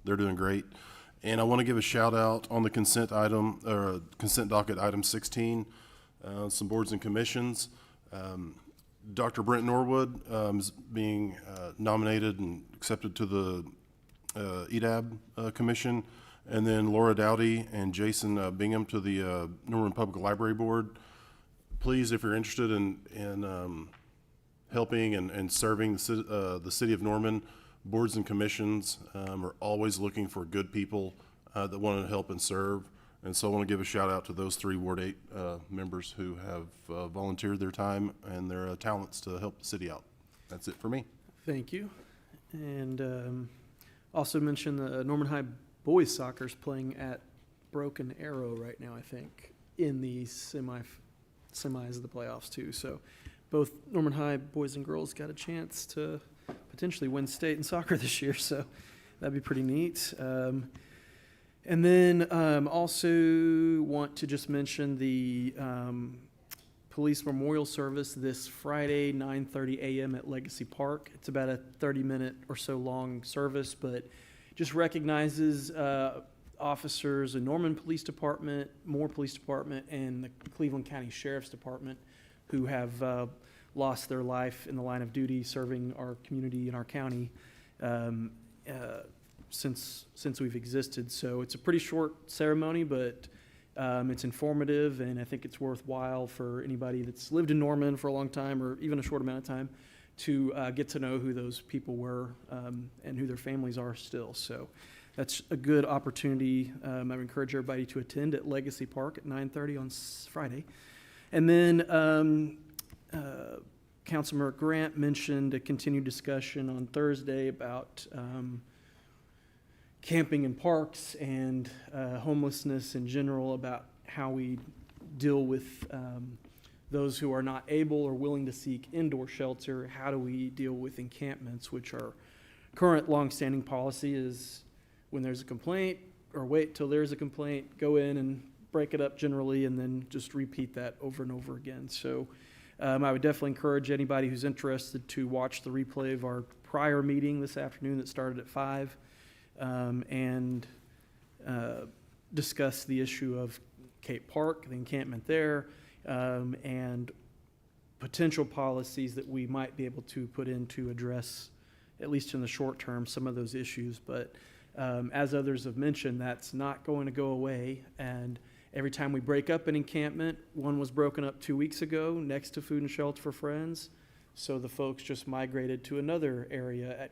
They're doing great. And I want to give a shout out on the consent docket item 16, some boards and commissions. Dr. Brent Norwood is being nominated and accepted to the EDAB commission, And then Laura Dowdy and Jason Bingham to the Norman Public Library Board. Please, if you're interested in helping and serving the city of Norman, boards and commissions are always looking for good people that want to help and serve. And so I want to give a shout out to those 3 Ward 8 members who have volunteered their time and their talents to help the city out. That's it for me. Thank you. And also mention the Norman High boys soccer is playing at Broken Arrow right now, I think, in the semis of the playoffs too. So both Norman High boys and girls got a chance to potentially win state in soccer this year, so that'd be pretty neat. And then also want to just mention the police memorial service this Friday, 9:30 a.m. at Legacy Park. It's about a 30-minute or so long service, but just recognizes officers in Norman Police Department, Moore Police Department, and the Cleveland County Sheriff's Department who have lost their life in the line of duty serving our community and our county since we've existed. So it's a pretty short ceremony, but it's informative, and I think it's worthwhile for anybody that's lived in Norman for a long time or even a short amount of time to get to know who those people were and who their families are still. So that's a good opportunity. I would encourage everybody to attend at Legacy Park at 9:30 on Friday. And then Councilmember Grant mentioned a continued discussion on Thursday about camping in parks and homelessness in general, about how we deal with those who are not able or willing to seek indoor shelter. How do we deal with encampments, which our current longstanding policy is when there's a complaint, or wait till there's a complaint, go in and break it up generally, and then just repeat that over and over again. So I would definitely encourage anybody who's interested to watch the replay of our prior meeting this afternoon that started at 5 and discuss the issue of Cape Park, the encampment there, and potential policies that we might be able to put in to address, at least in the short term, some of those issues. But as others have mentioned, that's not going to go away. And every time we break up an encampment, one was broken up 2 weeks ago next to Food and Shelter for Friends. So the folks just migrated to another area at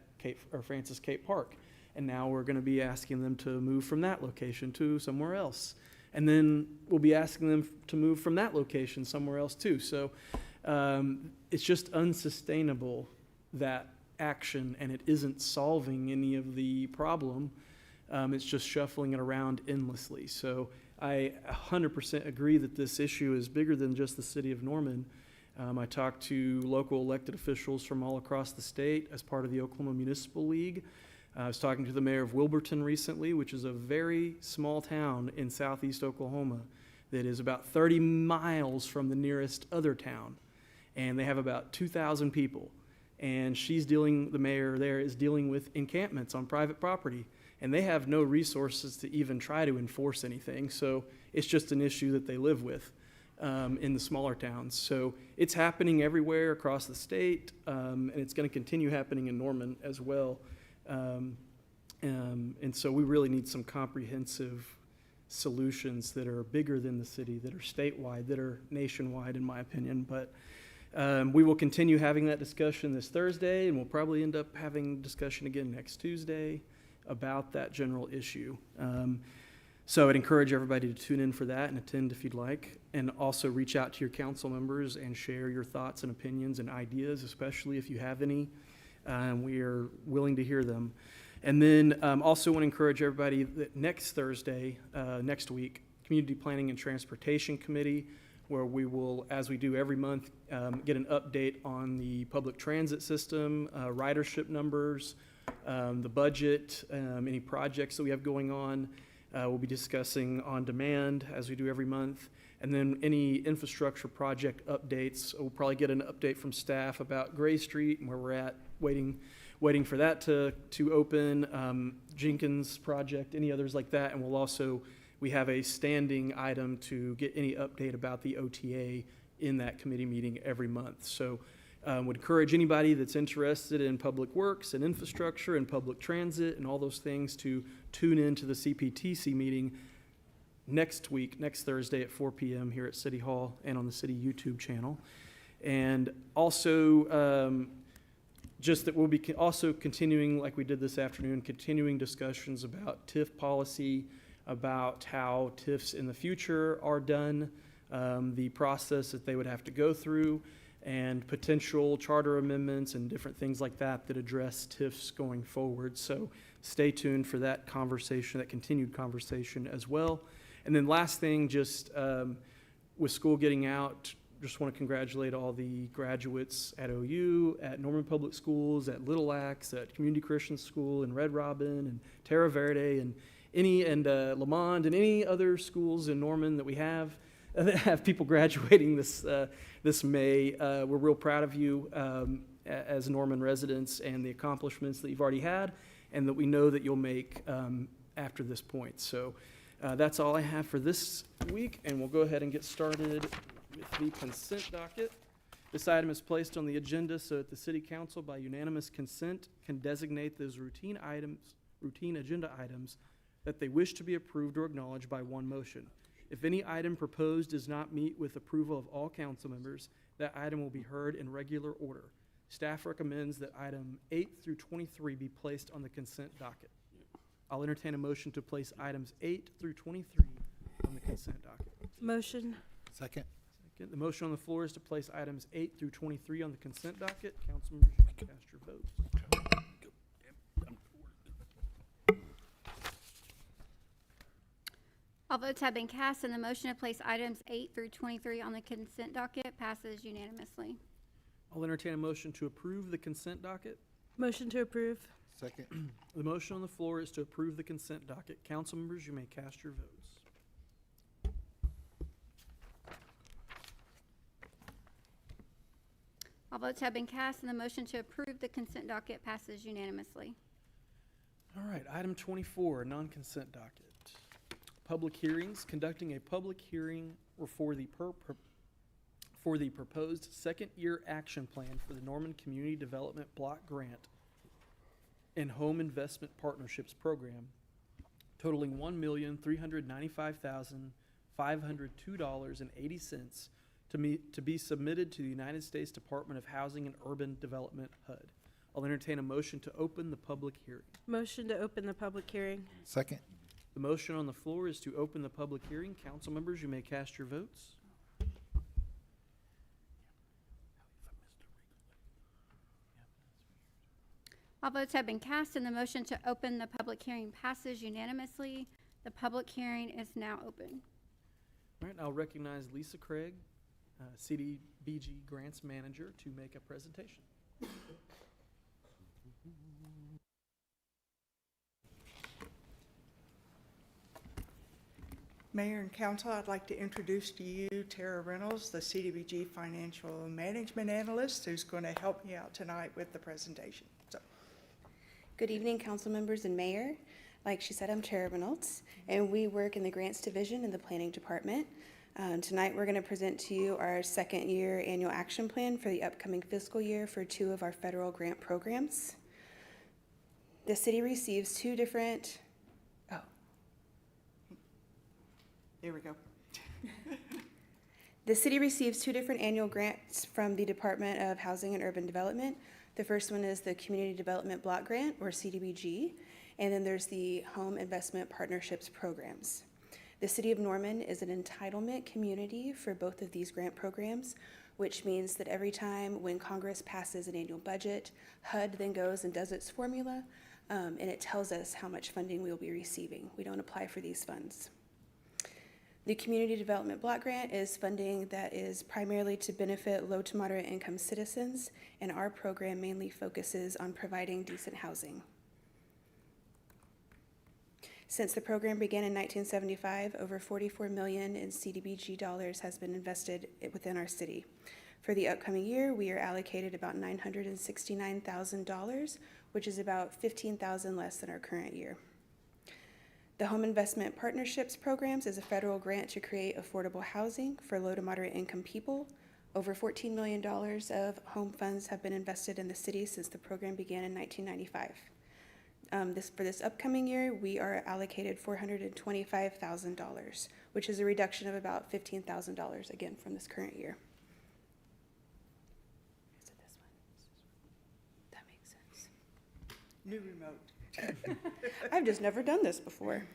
Francis Cape Park. And now we're going to be asking them to move from that location to somewhere else. And then we'll be asking them to move from that location somewhere else too. So it's just unsustainable, that action, and it isn't solving any of the problem. It's just shuffling it around endlessly. So I 100% agree that this issue is bigger than just the city of Norman. I talked to local elected officials from all across the state as part of the Oklahoma Municipal League. I was talking to the mayor of Wilburton recently, which is a very small town in southeast Oklahoma that is about 30 miles from the nearest other town. And they have about 2,000 people. And the mayor there is dealing with encampments on private property. And they have no resources to even try to enforce anything. So it's just an issue that they live with in the smaller towns. So it's happening everywhere across the state, and it's going to continue happening in Norman as well. And so we really need some comprehensive solutions that are bigger than the city, that are statewide, that are nationwide, in my opinion. But we will continue having that discussion this Thursday, and we'll probably end up having discussion again next Tuesday about that general issue. So I'd encourage everybody to tune in for that and attend if you'd like, and also reach out to your council members and share your thoughts and opinions and ideas, especially if you have any. We are willing to hear them. And then also want to encourage everybody that next Thursday, next week, Community Planning and Transportation Committee, where we will, as we do every month, get an update on the public transit system, ridership numbers, the budget, any projects that we have going on. We'll be discussing on demand, as we do every month. And then any infrastructure project updates. We'll probably get an update from staff about Gray Street and where we're at, waiting for that to open, Jenkins project, any others like that. And we have a standing item to get any update about the OTA in that committee meeting every month. So Would encourage anybody that's interested in public works and infrastructure and public transit and all those things to tune into the CPTC meeting next week, next Thursday at 4 p.m. here at City Hall and on the city YouTube channel. And also, just that we'll be also continuing, like we did this afternoon, continuing discussions about TIF policy, about how TIFs in the future are done, the process that they would have to go through, and potential charter amendments and different things like that that address TIFs going forward. So stay tuned for that conversation, that continued conversation as well. And then last thing, just with school getting out, just want to congratulate all the graduates at OU, at Norman Public Schools, at Little Axe, at Community Christian School, and Red Robin, and Terra Verde, and Lamond, and any other schools in Norman that we have that have people graduating this May. We're real proud of you as Norman residents and the accomplishments that you've already had, and that we know that you'll make after this point. So that's all I have for this week, and we'll go ahead and get started with the consent docket. This item is placed on the agenda so that the City Council, by unanimous consent, can designate those routine agenda items that they wish to be approved or acknowledged by one motion. If any item proposed does not meet with approval of all council members, that item will be heard in regular order. Staff recommends that item 8 through 23 be placed on the consent docket. I'll entertain a motion to place items 8 through 23 on the consent docket. Motion. Second. The motion on the floor is to place items 8 through 23 on the consent docket. Council members, you may cast your votes. All votes have been cast, and the motion to place items 8 through 23 on the consent docket passes unanimously. I'll entertain a motion to approve the consent docket. Motion to approve. Second. The motion on the floor is to approve the consent docket. Council members, you may cast your votes. All votes have been cast, and the motion to approve the consent docket passes unanimously. All right, item 24, non-consent docket. Public hearings. Conducting a public hearing for the proposed second-year action plan for the Norman Community Development Block Grant and Home Investment Partnerships Program, totaling $1,395,502.80 to be submitted to the United States Department of Housing and Urban Development, HUD. I'll entertain a motion to open the public hearing. Motion to open the public hearing. Second. The motion on the floor is to open the public hearing. Council members, you may cast your votes. All votes have been cast, and the motion to open the public hearing passes unanimously. The public hearing is now open. All right, I'll recognize Lisa Craig, CDBG Grants Manager, to make a presentation. Mayor and Council, I'd like to introduce to you Tara Reynolds, the CDBG Financial Management Analyst, who's going to help me out tonight with the presentation. So, good evening, council members and mayor. Like she said, I'm Tara Reynolds, and we work in the Grants Division in the Planning Department. Tonight, we're going to present to you our second-year annual action plan for the upcoming fiscal year for 2 of our federal grant programs. The city receives 2 different... There we go. The city receives 2 different annual grants from the Department of Housing and Urban Development. The first one is the Community Development Block Grant, or CDBG, and then there's the Home Investment Partnerships Programs. The City of Norman is an entitlement community for both of these grant programs, which means that every time when Congress passes an annual budget, HUD then goes and does its formula, and it tells us how much funding we will be receiving. We don't apply for these funds. The Community Development Block Grant is funding that is primarily to benefit low to moderate income citizens, and our program mainly focuses on providing decent housing. Since the program began in 1975, over $44 million in CDBG dollars has been invested within our city. For the upcoming year, we are allocated about $969,000, which is about $15,000 less than our current year. The Home Investment Partnerships Programs is a federal grant to create affordable housing for low to moderate income people. Over $14 million of home funds have been invested in the city since the program began in 1995. For this upcoming year, we are allocated $425,000, which is a reduction of about $15,000 again from this current year. Is it this one? That makes sense. New remote. I've just never done this before.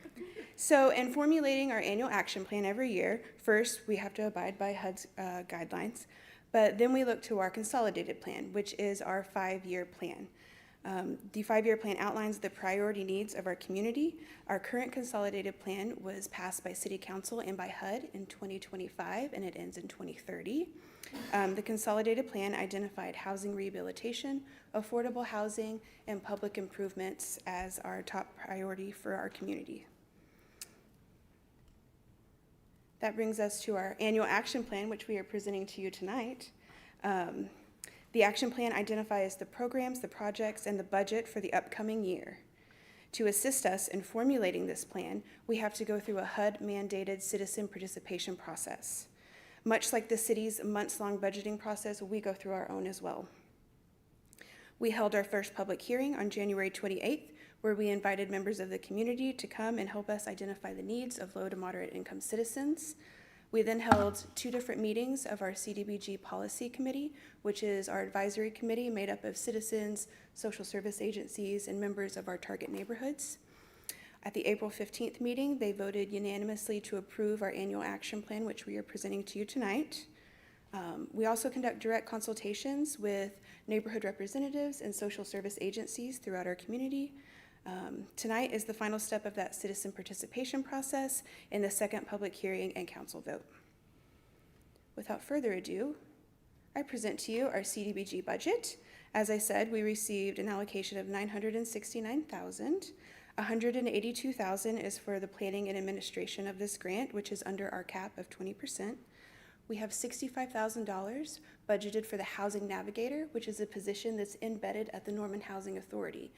So in formulating our annual action plan every year, first we have to abide by HUD's guidelines, but then we look to our consolidated plan, which is our 5-year plan. The 5-year plan outlines the priority needs of our community. Our current consolidated plan was passed by City Council and by HUD in 2025, and it ends in 2030. The consolidated plan identified housing rehabilitation, affordable housing, and public improvements as our top priority for our community. That brings us to our annual action plan, which we are presenting to you tonight. The action plan identifies the programs, the projects, and the budget for the upcoming year. To assist us in formulating this plan, we have to go through a HUD-mandated citizen participation process. Much like the city's months-long budgeting process, we go through our own as well. We held our first public hearing on January 28th, where we invited members of the community to come and help us identify the needs of low to moderate income citizens. We then held 2 different meetings of our CDBG Policy Committee, which is our advisory committee made up of citizens, social service agencies, and members of our target neighborhoods. At the April 15th meeting, they voted unanimously to approve our annual action plan, which we are presenting to you tonight. We also conduct direct consultations with neighborhood representatives and social service agencies throughout our community. Tonight is the final step of that citizen participation process in the second public hearing and council vote. Without further ado, I present to you our CDBG budget. As I said, we received an allocation of $969,000. $182,000 is for the planning and administration of this grant, which is under our cap of 20%. We have $65,000 budgeted for the housing navigator, which is a position that's embedded at the Norman Housing Authority.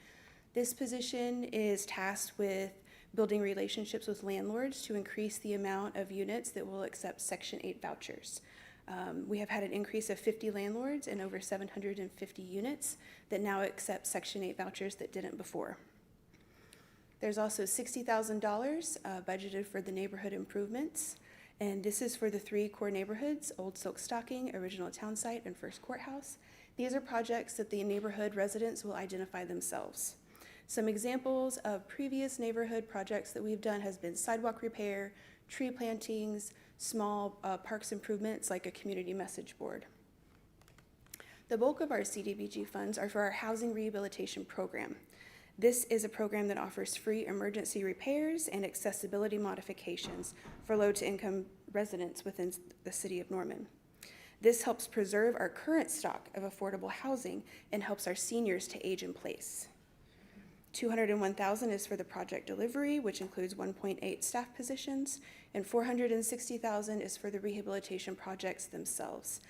This position is tasked with building relationships with landlords to increase the amount of units that will accept Section 8 vouchers. We have had an increase of 50 landlords and over 750 units that now accept Section 8 vouchers that didn't before. There's also $60,000 budgeted for the neighborhood improvements, and this is for the 3 core neighborhoods, Old Silk Stocking, Original Town Site, and First Courthouse. These are projects that the neighborhood residents will identify themselves. Some examples of previous neighborhood projects that we've done has been sidewalk repair, tree plantings, small parks improvements like a community message board. The bulk of our CDBG funds are for our housing rehabilitation program. This is a program that offers free emergency repairs and accessibility modifications for low-to-income residents within the city of Norman. This helps preserve our current stock of affordable housing and helps our seniors to age in place. $201,000 is for the project delivery, which includes 1.8 staff positions, and $460,000 is for the rehabilitation projects themselves.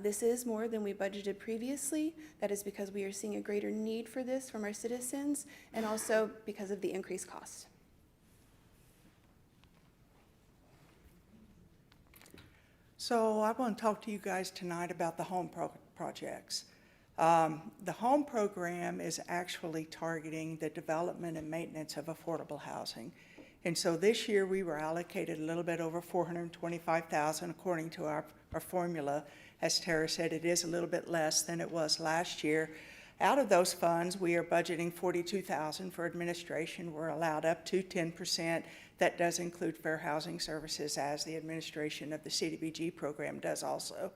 This is more than we budgeted previously. That is because we are seeing a greater need for this from our citizens and also because of the increased cost. So I want to talk to you guys tonight about the home projects. The home program is actually targeting the development and maintenance of affordable housing. And so this year we were allocated a little bit over $425,000 according to our formula. As Tara said, it is a little bit less than it was last year. Out of those funds, we are budgeting $42,000 for administration. We're allowed up to 10%. That does include fair housing services, as the administration of the CDBG program does also.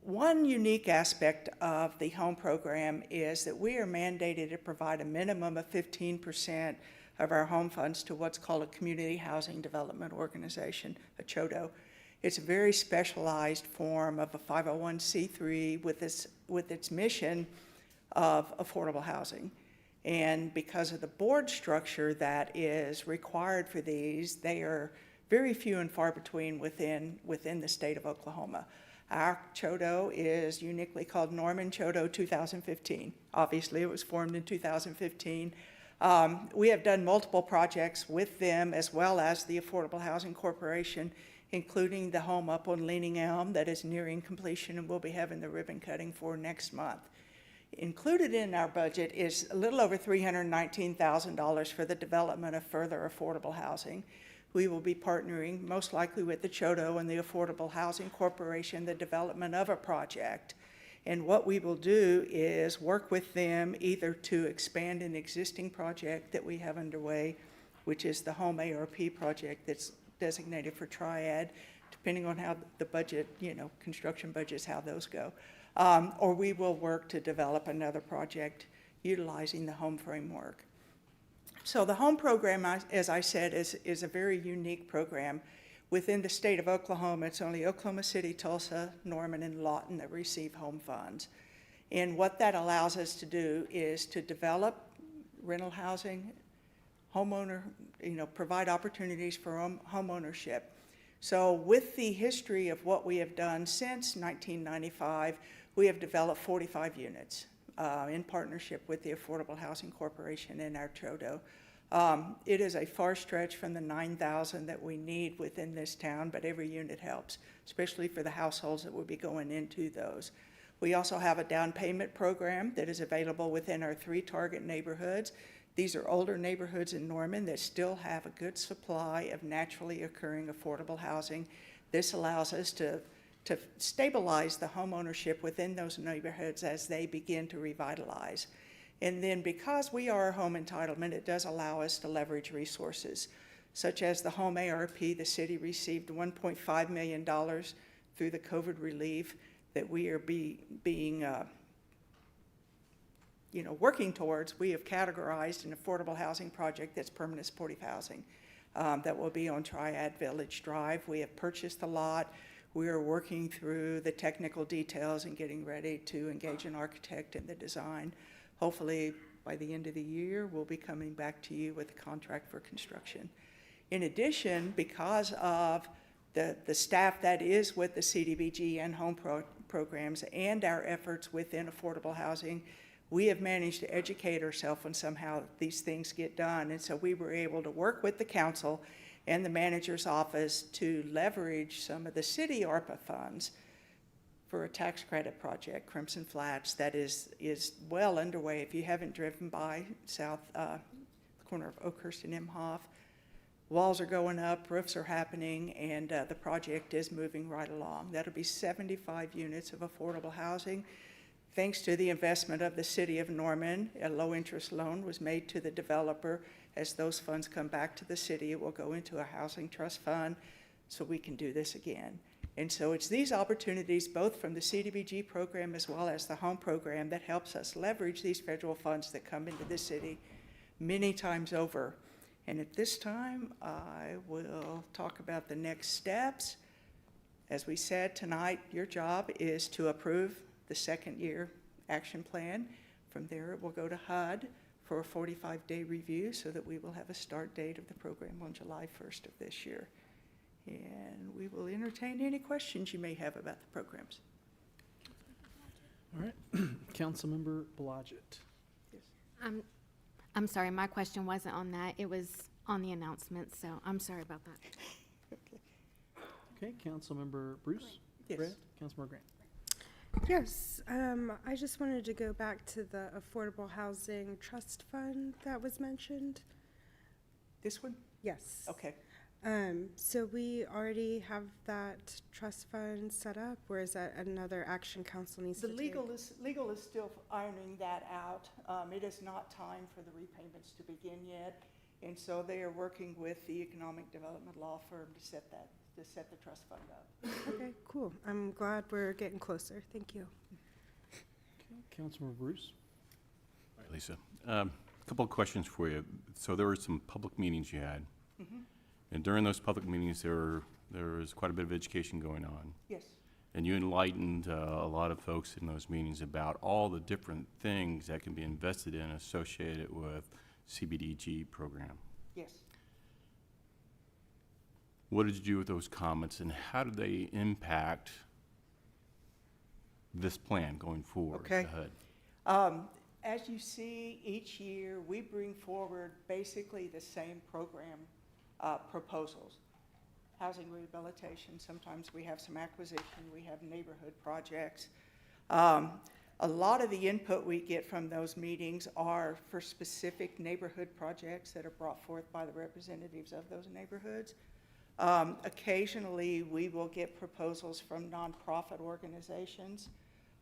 One unique aspect of the home program is that we are mandated to provide a minimum of 15% of our home funds to what's called a community housing development organization, a CHODO. It's a very specialized form of a 501c3 with its mission of affordable housing. And because of the board structure that is required for these, they are very few and far between within the state of Oklahoma. Our CHODO is uniquely called Norman CHODO 2015. Obviously, it was formed in 2015. We have done multiple projects with them as well as the Affordable Housing Corporation including the home up on Leaning Elm that is nearing completion and we'll be having the ribbon cutting for next month. Included in our budget is a little over $319,000 for the development of further affordable housing. We will be partnering most likely with the Chodo and the Affordable Housing Corporation, the development of a project. And what we will do is work with them either to expand an existing project that we have underway, which is the home ARP project that's designated for Triad, depending on how the budget, construction budgets, how those go. Or we will work to develop another project utilizing the home framework. So the home program, as I said, is a very unique program. Within the state of Oklahoma, it's only Oklahoma City, Tulsa, Norman, and Lawton that receive home funds. And what that allows us to do is to develop rental housing, provide opportunities for home ownership. So with the history of what we have done since 1995, we have developed 45 units in partnership with the Affordable Housing Corporation and our Chodo. It is a far stretch from the 9,000 that we need within this town, but every unit helps, especially for the households that will be going into those. We also have a down payment program that is available within our 3 target neighborhoods. These are older neighborhoods in Norman that still have a good supply of naturally occurring affordable housing. This allows us to stabilize the home ownership within those neighborhoods as they begin to revitalize. And then because we are a home entitlement, it does allow us to leverage resources, such as the home ARP. The city received $1.5 million through the COVID relief that we are working towards. We have categorized an affordable housing project that's permanent supportive housing that will be on Triad Village Drive. We have purchased the lot. We are working through the technical details and getting ready to engage an architect in the design. Hopefully, by the end of the year, we'll be coming back to you with a contract for construction. In addition, because of the staff that is with the CDBG and home programs and our efforts within affordable housing, we have managed to educate ourselves on somehow these things get done. And so we were able to work with the council and the manager's office to leverage some of the city ARPA funds for a tax credit project, Crimson Flats, that is well underway. If you haven't driven by south, the corner of Oakhurst and Imhoff, walls are going up, roofs are happening, and the project is moving right along. That'll be 75 units of affordable housing. Thanks to the investment of the city of Norman, a low-interest loan was made to the developer. As those funds come back to the city, it will go into a housing trust fund so we can do this again. And so it's these opportunities, both from the CDBG program as well as the home program, that helps us leverage these federal funds that come into the city many times over. And at this time, I will talk about the next steps. As we said tonight, your job is to approve the second year action plan. From there, it will go to HUD for a 45-day review so that we will have a start date of the program on July 1st of this year. And we will entertain any questions you may have about the programs. All right. Councilmember Blodgett. Yes. I'm sorry, my question wasn't on that. It was on the announcement, so I'm sorry about that. Okay, Councilmember Bruce? Yes. Grant? Councilmember Grant. Yes, I just wanted to go back to the Affordable Housing Trust Fund that was mentioned. This one? Yes. Okay. So we already have that trust fund set up, or is that another action council needs to take? Legal is still ironing that out. It is not time for the repayments to begin yet, and so they are working with the economic development law firm to set the trust fund up. Okay, cool. I'm glad we're getting closer. Thank you. Okay, Councilmember Bruce. All right, Lisa. A couple of questions for you. So there were some public meetings you had. Mm-hmm. And during those public meetings, there was quite a bit of education going on. Yes. And you enlightened a lot of folks in those meetings about all the different things that can be invested in associated with CBDG program. Yes. What did you do with those comments, and how do they impact this plan going forward? Okay. Ahead? As you see, each year we bring forward basically the same program proposals. housing rehabilitation. Sometimes we have some acquisition, we have neighborhood projects. A lot of the input we get from those meetings are for specific neighborhood projects that are brought forth by the representatives of those neighborhoods. Occasionally, we will get proposals from nonprofit organizations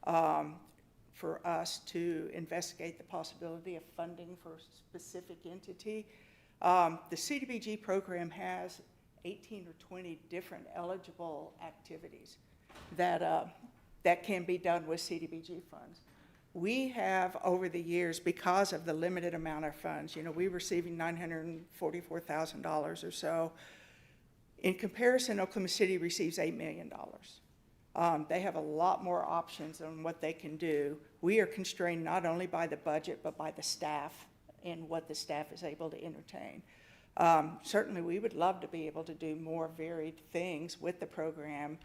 for us to investigate the possibility of funding for a specific entity. The CDBG program has 18 or 20 different eligible activities that can be done with CDBG funds. We have, over the years, because of the limited amount of funds, we're receiving $944,000 or so. In comparison, Oklahoma City receives $8 million. They have a lot more options on what they can do. We are constrained not only by the budget, but by the staff and what the staff is able to entertain. Certainly, we would love to be able to do more varied things with the program.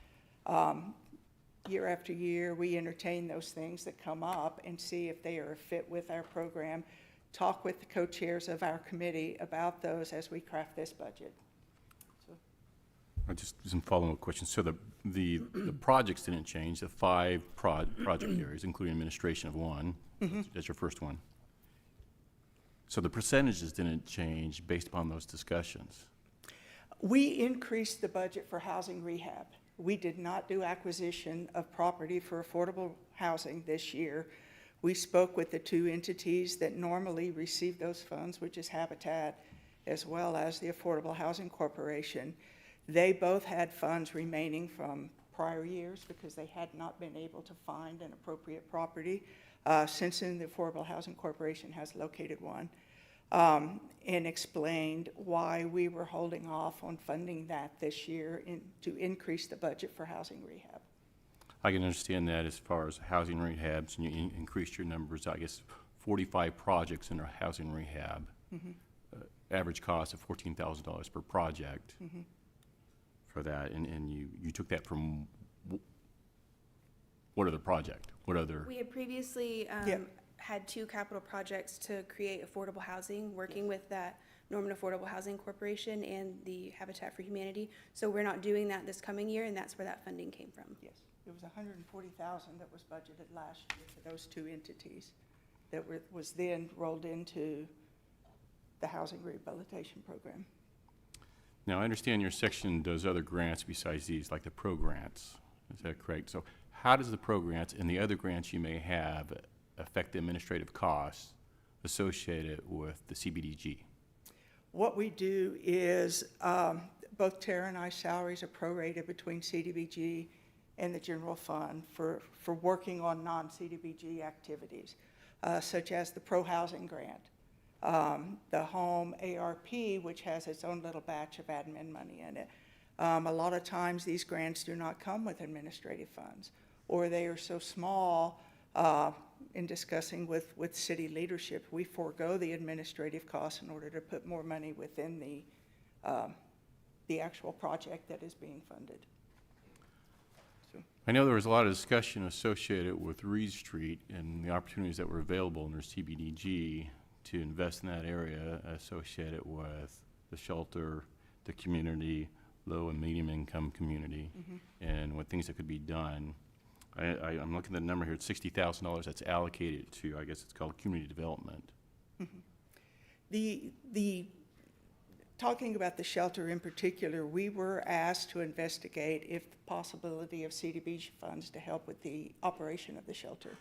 Year after year, we entertain those things that come up and see if they are a fit with our program. Talk with the co-chairs of our committee about those as we craft this budget. I just some follow-up questions. So the projects didn't change. The 5 project areas, including administration of one. That's your first one. So the percentages didn't change based upon those discussions. We increased the budget for housing rehab. We did not do acquisition of property for affordable housing this year. We spoke with the 2 entities that normally receive those funds, which is Habitat, as well as the Affordable Housing Corporation. They both had funds remaining from prior years because they had not been able to find an appropriate property. Since then, the Affordable Housing Corporation has located one, and explained why we were holding off on funding that this year to increase the budget for housing rehab. I can understand that as far as housing rehabs, and you increased your numbers, I guess, 45 projects in our housing rehab. Average cost of $14,000 per project for that, and you took that from what other project? What other? We had previously had 2 capital projects to create affordable housing, working with that Norman Affordable Housing Corporation and the Habitat for Humanity. So we're not doing that this coming year, and that's where that funding came from. Yes, it was $140,000 that was budgeted last year for those 2 entities that was then rolled into the housing rehabilitation program. Now, I understand your section does other grants besides these, like the pro grants. Is that correct? So how does the pro grants and the other grants you may have affect the administrative costs associated with the CBDG? What we do is both Tara and I's salaries are prorated between CDBG and the general fund for working on non-CDBG activities, such as the pro housing grant, the home ARP, which has its own little batch of admin money in it. A lot of times these grants do not come with administrative funds, or they are so small. In discussing with city leadership, we forego the administrative costs in order to put more money within the actual project that is being funded. So. I know there was a lot of discussion associated with Reed Street and the opportunities that were available under CBDG to invest in that area associated with the shelter, the community, low and medium income community, and what things that could be done. I'm looking at the number here, it's $60,000 that's allocated to, I guess it's called community development. Talking about the shelter in particular, we were asked to investigate if the possibility of CDBG funds to help with the operation of the shelter.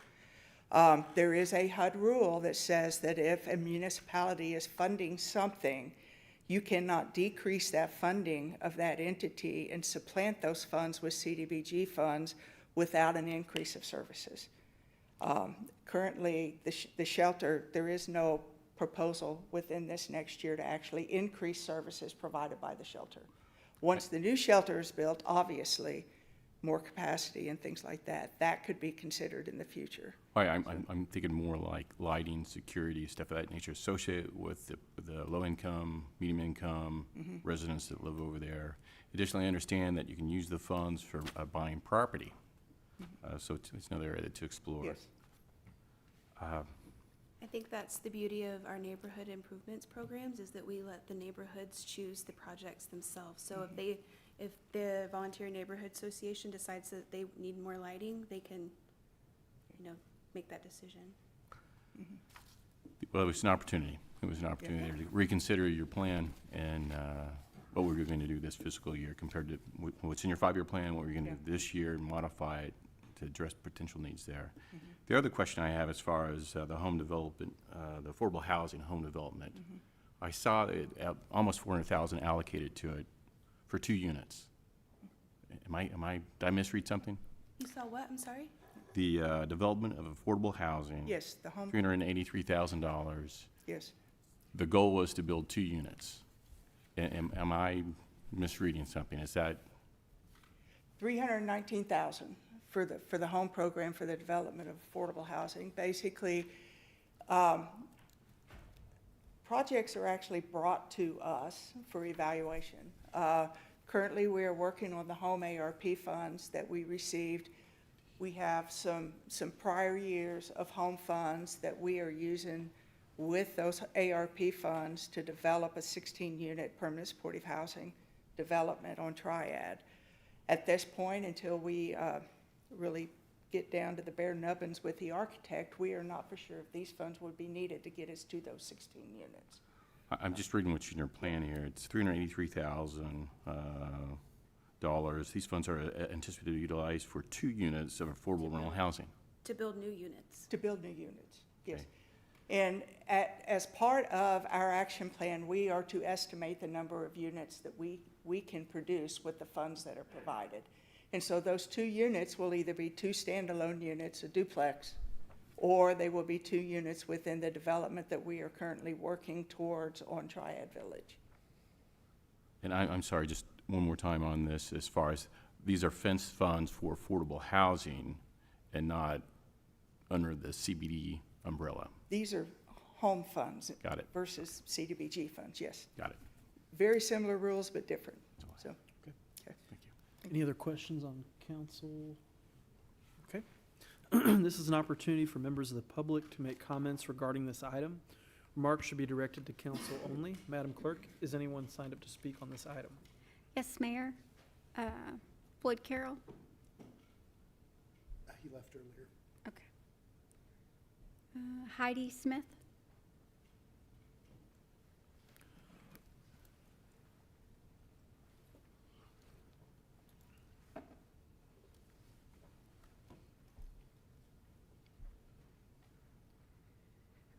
There is a HUD rule that says that if a municipality is funding something, you cannot decrease that funding of that entity and supplant those funds with CDBG funds without an increase of services. Currently, the shelter, there is no proposal within this next year to actually increase services provided by the shelter. Once the new shelter is built, obviously, more capacity and things like that, that could be considered in the future. I'm thinking more like lighting, security, stuff of that nature associated with the low income, medium income residents that live over there. Additionally, I understand that you can use the funds for buying property. So it's another area to explore. Yes. I think that's the beauty of our neighborhood improvements programs, is that we let the neighborhoods choose the projects themselves. So If the Volunteer Neighborhood Association decides that they need more lighting, they can, make that decision. Well, it was an opportunity. It was an opportunity to reconsider your plan and what we were going to do this fiscal year compared to what's in your 5-year plan, what we're going to do this year, and modify it to address potential needs there. The other question I have as far as the home development, the affordable housing home development, I saw it almost $400,000 allocated to it for 2 units. Did I misread something? You saw what? I'm sorry? The development of affordable housing. Yes, the home. $383,000. Yes. The goal was to build 2 units. Am I misreading something? Is that? $319,000 for the home program for the development of affordable housing. Basically, projects are actually brought to us for evaluation. Currently, we are working on the home ARP funds that we received. We have some prior years of home funds that we are using with those ARP funds to develop a 16-unit permanent supportive housing development on Triad. At this point, until we really get down to the bare nubbins with the architect, we are not for sure if these funds would be needed to get us to those 16 units. I'm just reading what's in your plan here. It's $383,000. These funds are anticipated to be utilized for 2 units of affordable rental housing. To build new units. To build new units, yes. Okay. And as part of our action plan, we are to estimate the number of units that we can produce with the funds that are provided. And so those 2 units will either be 2 standalone units, a duplex, or they will be 2 units within the development that we are currently working towards on Triad Village. And I'm sorry, just one more time on this, as far as these are fence funds for affordable housing and not under the CBD umbrella. These are home funds. Got it. Versus CDBG funds, yes. Got it. Very similar rules, but different, so. Okay. Okay. Thank you. Any other questions on council? Okay. This is an opportunity for members of the public to make comments regarding this item. Remarks should be directed to council only. Madam Clerk, is anyone signed up to speak on this item? Yes, Mayor. Floyd Carroll. He left earlier. Okay. Heidi Smith.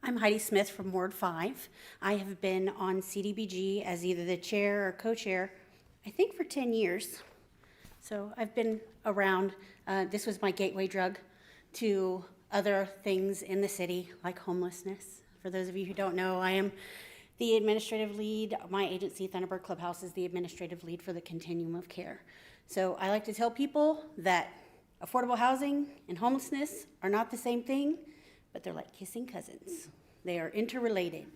I'm Heidi Smith from Ward 5. I have been on CDBG as either the chair or co-chair, I think for 10 years. So I've been around. This was my gateway drug to other things in the city, like homelessness. For those of you who don't know, I am the administrative lead. My agency, Thunderbird Clubhouse, is the administrative lead for the continuum of care. So I like to tell people that affordable housing and homelessness are not the same thing, but they're like kissing cousins. They are interrelated.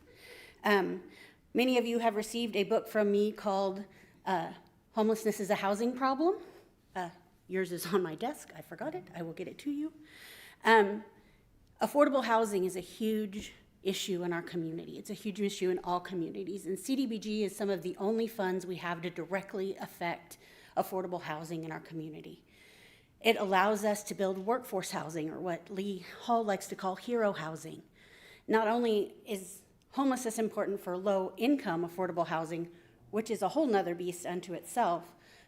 Many of you have received a book from me called Homelessness is a Housing Problem. Yours is on my desk. I forgot it. I will get it to you. Affordable housing is a huge issue in our community. It's a huge issue in all communities. And CDBG is some of the only funds we have to directly affect affordable housing in our community. It allows us to build workforce housing, or what Lee Hall likes to call hero housing. Not only is homelessness important for low-income affordable housing, which is a whole nother beast unto itself,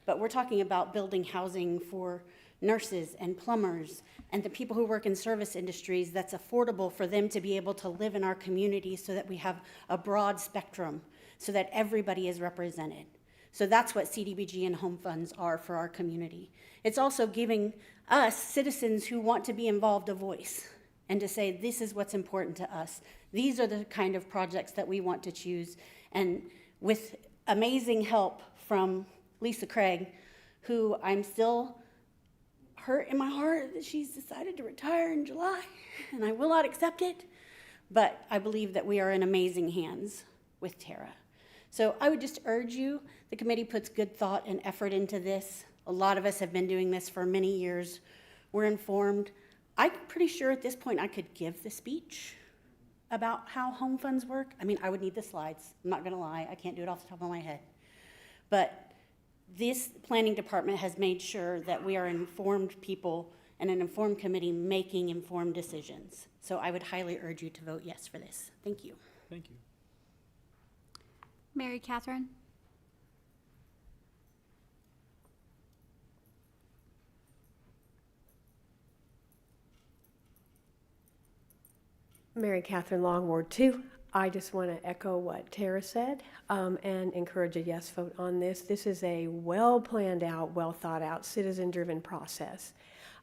but we're talking about building housing for nurses and plumbers and the people who work in service industries that's affordable for them to be able to live in our community so that we have a broad spectrum, so that everybody is represented. So that's what CDBG and home funds are for our community. It's also giving us, citizens who want to be involved, a voice and to say, this is what's important to us. These are the kind of projects that we want to choose. And with amazing help from Lisa Craig, who I'm still hurt in my heart that she's decided to retire in July, and I will not accept it, but I believe that we are in amazing hands with Tara. So I would just urge you, the committee puts good thought and effort into this. A lot of us have been doing this for many years. We're informed. I'm pretty sure at this point I could give the speech about how home funds work. I mean, I would need the slides. I'm not gonna lie, I can't do it off the top of my head. But this planning department has made sure that we are informed people and an informed committee making informed decisions. So I would highly urge you to vote yes for this. Thank you. Thank you. Mary Catherine? Mary Catherine Long, Ward 2. I just want to echo what Tara said and encourage a yes vote on this. This is a well planned out, well thought out, citizen driven process.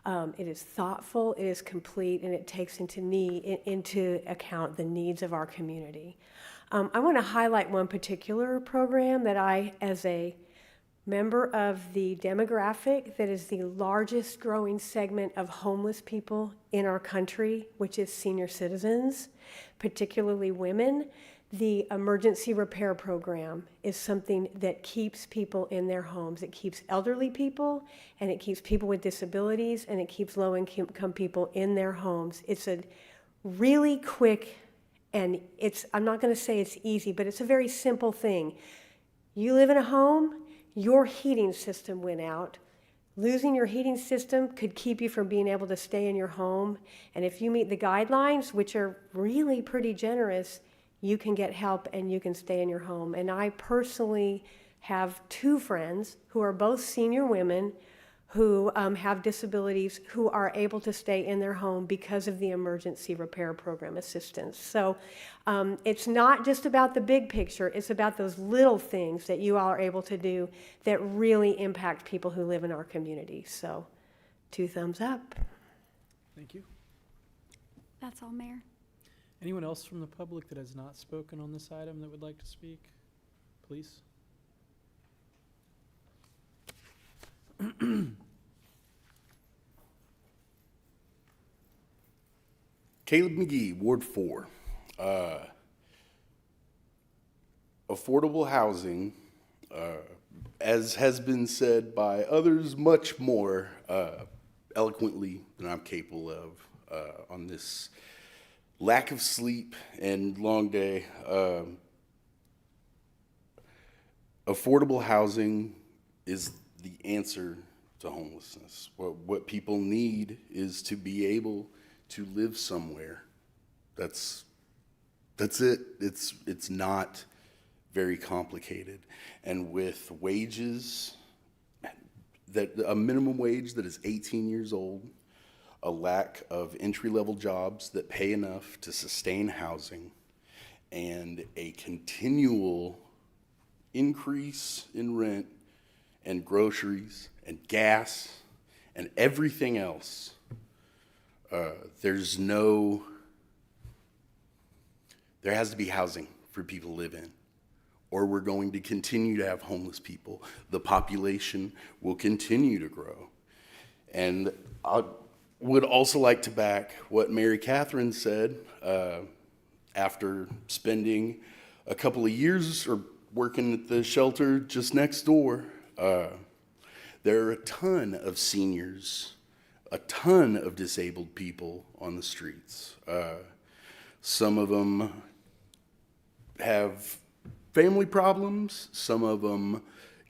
It is thoughtful, it is complete, and it takes into account the needs of our community. I want to highlight one particular program that I, as a member of the demographic that is the largest growing segment of homeless people in our country, which is senior citizens, particularly women. The emergency repair program is something that keeps people in their homes. It keeps elderly people, and it keeps people with disabilities, and it keeps low-income people in their homes. It's a really quick, and I'm not going to say it's easy, but it's a very simple thing. You live in a home, your heating system went out. Losing your heating system could keep you from being able to stay in your home. And if you meet the guidelines, which are really pretty generous, you can get help and you can stay in your home. And I personally have 2 friends who are both senior women who have disabilities who are able to stay in their home because of the emergency repair program assistance. So it's not just about the big picture, it's about those little things that you all are able to do that really impact people who live in our community. So 2 thumbs up. Thank you. That's all, Mayor. Anyone else from the public that has not spoken on this item that would like to speak? Please. Caleb McGee, Ward 4. Affordable housing, as has been said by others much more eloquently than I'm capable of on this lack of sleep and long day. Affordable housing is the answer to homelessness. What people need is to be able to live somewhere. That's it. It's not very complicated. And with wages, a minimum wage that is 18 years old, a lack of entry-level jobs that pay enough to sustain housing, and a continual increase in rent and groceries and gas and everything else, there has to be housing for people to live in, or we're going to continue to have homeless people. The population will continue to grow. And I would also like to back what Mary Catherine said after spending a couple of years or working at the shelter just next door. There are a ton of seniors, a ton of disabled people on the streets. Some of them have family problems, some of them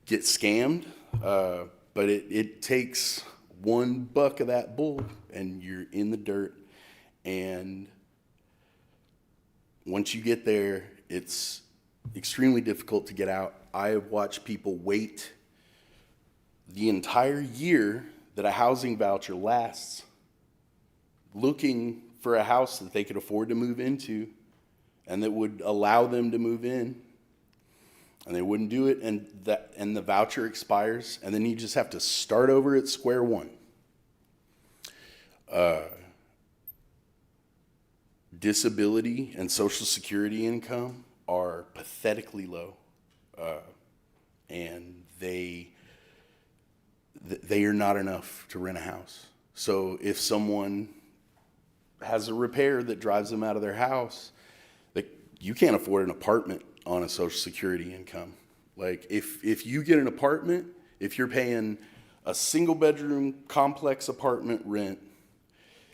get scammed, but it takes one buck of that bull and you're in the dirt. And once you get there, it's extremely difficult to get out. I have watched people wait the entire year that a housing voucher lasts, looking for a house that they could afford to move into and that would allow them to move in. And they wouldn't do it, and the voucher expires, and then you just have to start over at square one. Disability and Social Security income are pathetically low, and they are not enough to rent a house. So if someone has a repair that drives them out of their house, you can't afford an apartment on a Social Security income. Like if you get an apartment, if you're paying a single bedroom complex apartment rent,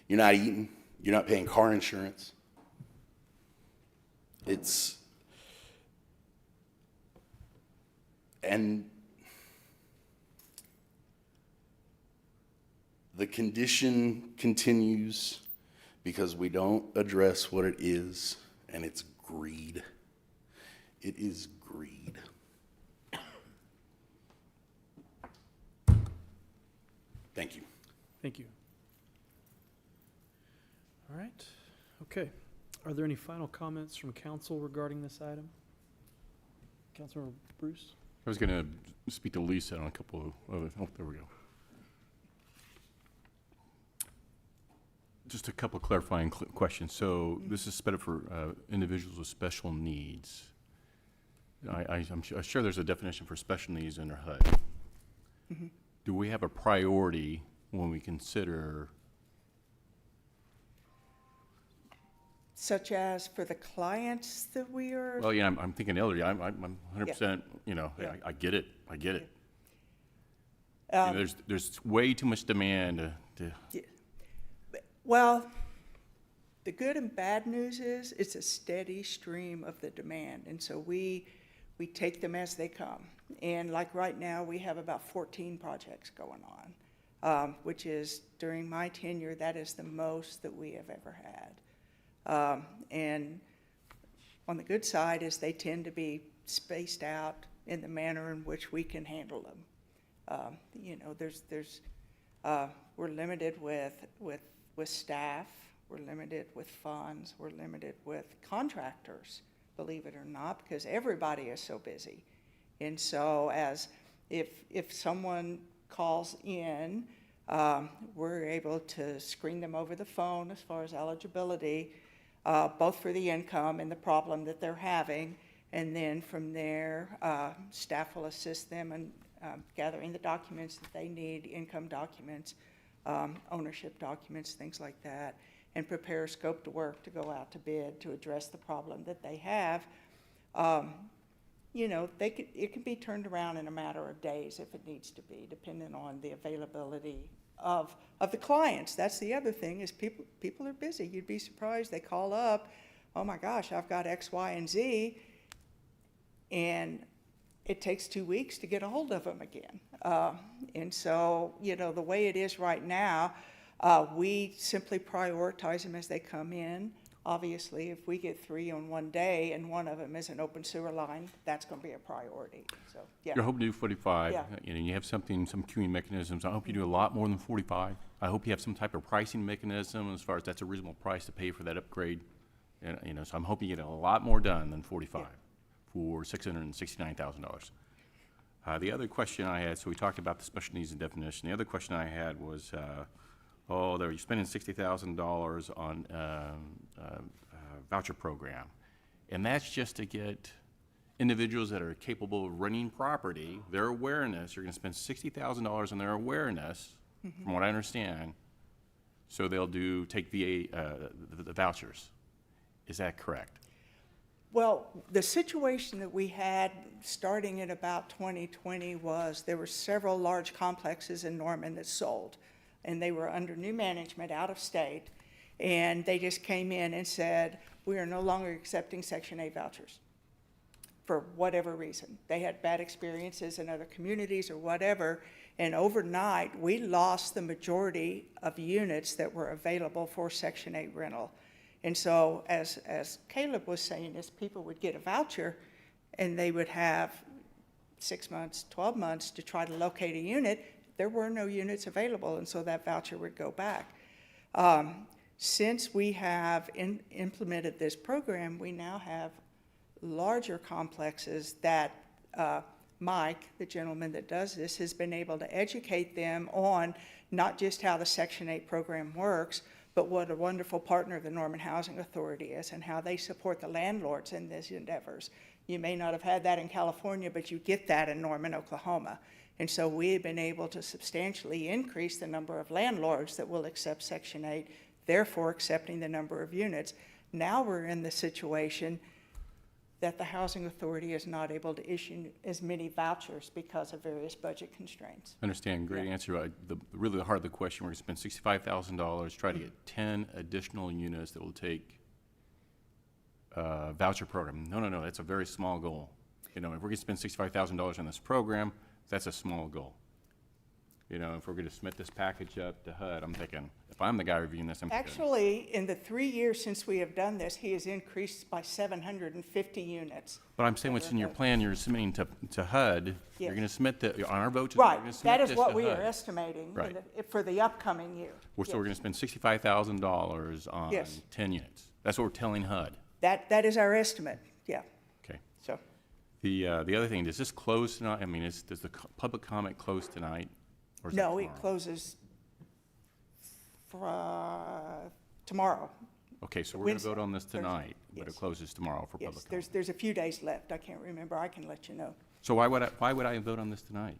you're not eating, you're not paying car insurance. And The condition continues because we don't address what it is, and it's greed. It is greed. Thank you. Thank you. All right, okay. Are there any final comments from council regarding this item? Councilmember Bruce? I was going to speak to Lisa on a couple of other, oh, there we go. Just a couple of clarifying questions. So this is sped up for individuals with special needs. I'm sure there's a definition for special needs under HUD. Mm-hmm. Do we have a priority when we consider? Such as for the clients that we are? Well, yeah, I'm thinking elderly. I'm 100%, you know, Yeah. I get it. I get it. Um, You know, there's way too much demand to Well, the good and bad news is it's a steady stream of the demand. And so we take them as they come. And like right now, we have about 14 projects going on, which is, during my tenure, that is the most that we have ever had. And on the good side is they tend to be spaced out in the manner in which we can handle them. You know, we're limited with staff, we're limited with funds, we're limited with contractors, believe it or not, because everybody is so busy. And so if someone calls in, we're able to screen them over the phone as far as eligibility, both for the income and the problem that they're having. And then from there, staff will assist them in gathering the documents that they need, income documents, ownership documents, things like that, and prepare a scope to work to go out to bid to address the problem that they have. You know, it can be turned around in a matter of days if it needs to be, depending on the availability of the clients. That's the other thing, is people are busy. You'd be surprised. They call up, oh my gosh, I've got X, Y, and Z, and it takes 2 weeks to get a hold of them again. And so, you know, the way it is right now, we simply prioritize them as they come in. Obviously, if we get 3 on one day and one of them is an open sewer line, that's going to be a priority. So, yeah. You're hoping to do 45, Yeah. you know, you have some queuing mechanisms. I hope you do a lot more than 45. I hope you have some type of pricing mechanism as far as that's a reasonable price to pay for that upgrade. And, you know, so I'm hoping you get a lot more done than 45 for $669,000. The other question I had, so we talked about the special needs and definition. The other question I had was, you're spending $60,000 on voucher program, and that's just to get individuals that are capable of running property, their awareness. You're going to spend $60,000 on their awareness, from what I understand, so they'll take the vouchers. Is that correct? Well, the situation that we had starting in about 2020 was there were several large complexes in Norman that sold, and they were under new management out of state, and they just came in and said, we are no longer accepting Section 8 vouchers for whatever reason. They had bad experiences in other communities or whatever, and overnight we lost the majority of units that were available for Section 8 rental. And so as Caleb was saying, is people would get a voucher and they would have 6 months, 12 months to try to locate a unit. There were no units available, and so that voucher would go back. Since we have implemented this program, we now have larger complexes that Mike, the gentleman that does this, has been able to educate them on not just how the Section 8 program works, but what a wonderful partner the Norman Housing Authority is and how they support the landlords in these endeavors. You may not have had that in California, but you get that in Norman, Oklahoma. And so we have been able to substantially increase the number of landlords that will accept Section 8, therefore accepting the number of units. Now we're in the situation that the Housing Authority is not able to issue as many vouchers because of various budget constraints. Understand, great answer. Really the heart of the question, we're going to spend $65,000, try to get 10 additional units that will take voucher program. No, that's a very small goal. You know, if we're going to spend $65,000 on this program, that's a small goal. You know, if we're gonna submit this package up to HUD, I'm thinking, if I'm the guy reviewing this, I'm thinking, Actually, in the 3 years since we have done this, he has increased by 750 units. but I'm saying what's in your plan, you're submitting to HUD, you're Yes. gonna submit the, on our vote, Right, you're gonna submit that is this what to we are HUD. estimating in Right. for the upcoming year. So we're Yes. gonna spend $65,000 on Yes. 10 units. That's what we're telling HUD. That is our estimate, yeah. Okay. So, The other thing, does this close tonight? I mean, does the public comment close tonight? Or is that no, it tomorrow? closes tomorrow. Okay, so we're gonna Wednesday, vote on this Thursday. tonight, but it Yes. closes tomorrow for public Yes, comment. there's a few days left. I can't remember. I can let you know. So why would I vote on this tonight?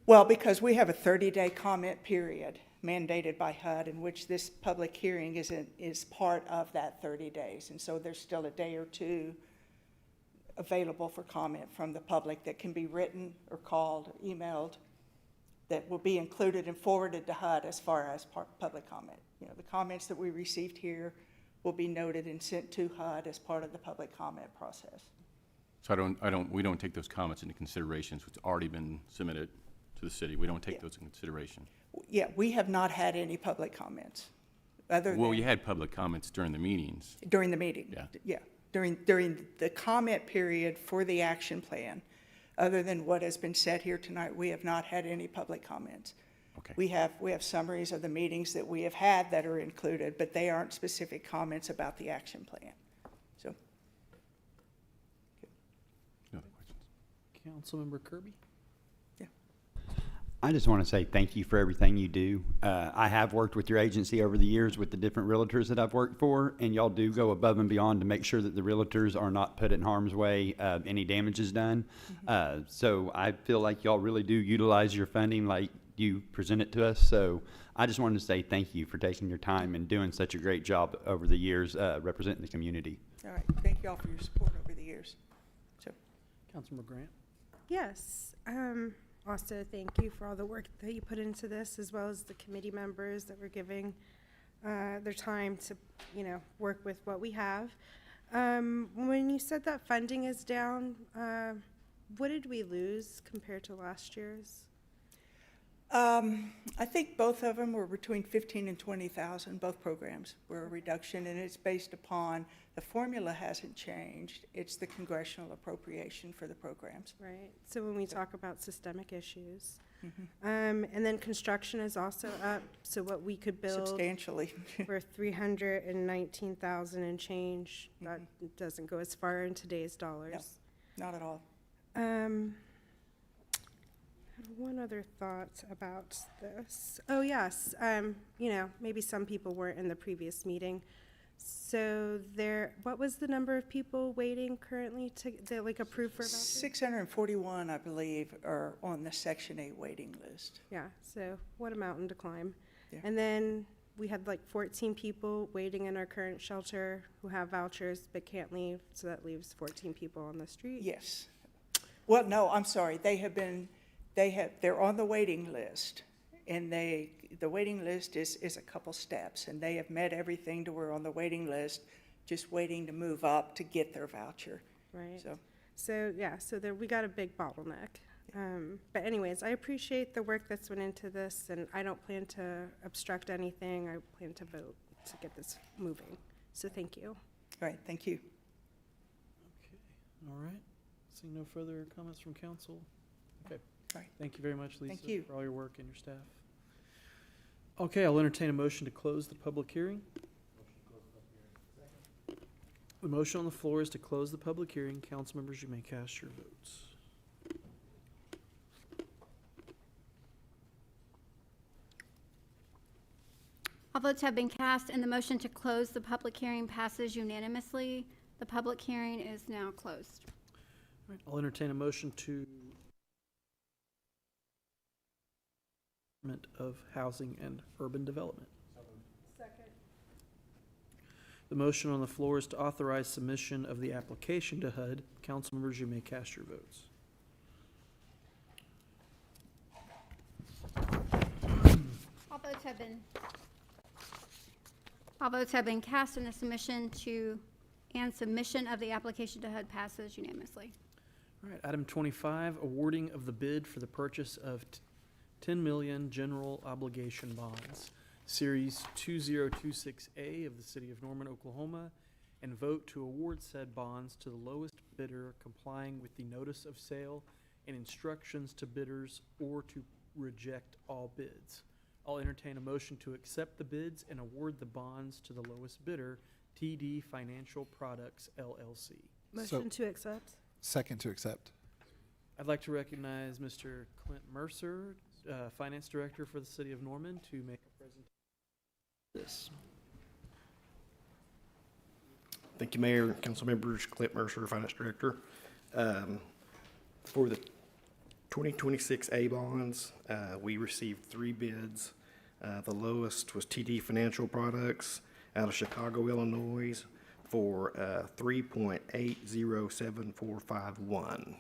Well, because we have a 30-day comment period mandated by HUD in which this public hearing is part of that 30 days. And so there's still a day or two available for comment from the public that can be written or called, or emailed, that will be included and forwarded to HUD as far as public comment. You know, the comments that we received here will be noted and sent to HUD as part of the public comment process. So we don't take those comments into consideration, so it's already been submitted to the city. We don't take those in consideration. Yeah, we have not had any public comments, other Well, than you had public comments during the meetings. during the meeting. Yeah. Yeah, during the comment period for the action plan. Other than what has been said here tonight, we have not had any public comments. Okay. We have summaries of the meetings that we have had that are included, but they aren't specific comments about the action plan. So, No other questions? Councilmember Kirby? I just want to say thank you for everything you do. I have worked with your agency over the years with the different realtors that I've worked for, and y'all do go above and beyond to make sure that the realtors are not put in harm's way, any damage is done. So I feel like y'all really do utilize your funding like you present it to us. So I just wanted to say thank you for taking your time and doing such a great job over the years representing the community. all right, thank you all for your support over the years. So, Councilmember Grant? Yes. Also, thank you for all the work that you put into this, as well as the committee members that were giving their time to, work with what we have. When you said that funding is down, what did we lose compared to last year's? I think both of them were between 15 and 20,000. Both programs were a reduction, and it's based upon, the formula hasn't changed. It's the congressional appropriation for the programs. Right. So when we talk about systemic issues, and then construction is also up. So what we could build Substantially. for 319,000 and change, that doesn't go as far in today's dollars. Not at all. One other thought about this. Oh, yes. Maybe some people weren't in the previous meeting. So what was the number of people waiting currently to approve for a voucher? 641, I believe, are on the Section 8 waiting list. Yeah, so what a mountain to climb. Yeah. And then we had 14 people waiting in our current shelter who have vouchers but can't leave, so that leaves 14 people on the street. Yes. Well, no, I'm sorry. They're on the waiting list, and the waiting list is a couple steps, and they have met everything to where on the waiting list, just waiting to move up to get their voucher. Right. So, So there we got a big bottleneck. But anyways, I appreciate the work that's went into this, and I don't plan to obstruct anything. I plan to vote to get this moving. So thank you. all right, thank you. Okay, all right. Seeing no further comments from council? Okay. All right. Thank you very much, Lisa. Thank you. For all your work and your staff. Okay, I'll entertain a motion to close the public hearing. The motion on the floor is to close the public hearing. Council members, you may cast your votes. All votes have been cast, and the motion to close the public hearing passes unanimously. The public hearing is now closed. All right, I'll entertain a motion to of Housing and Urban Development. Second. The motion on the floor is to authorize submission of the application to HUD. Council members, you may cast your votes. All votes have been cast, and the submission of the application to HUD passes unanimously. All right, item 25, awarding of the bid for the purchase of 10 million general obligation bonds, Series 2026A of the City of Norman, Oklahoma, and vote to award said bonds to the lowest bidder complying with the notice of sale and instructions to bidders, or to reject all bids. I'll entertain a motion to accept the bids and award the bonds to the lowest bidder, TD Financial Products, LLC. Motion to accept? Second to accept. I'd like to recognize Mr. Clint Mercer, Finance Director for the City of Norman, to make a presentation. This. Thank you, Mayor, council members. Clint Mercer, Finance Director. For the 2026 A bonds, we received 3 bids. The lowest was TD Financial Products out of Chicago, Illinois, for 3.807451,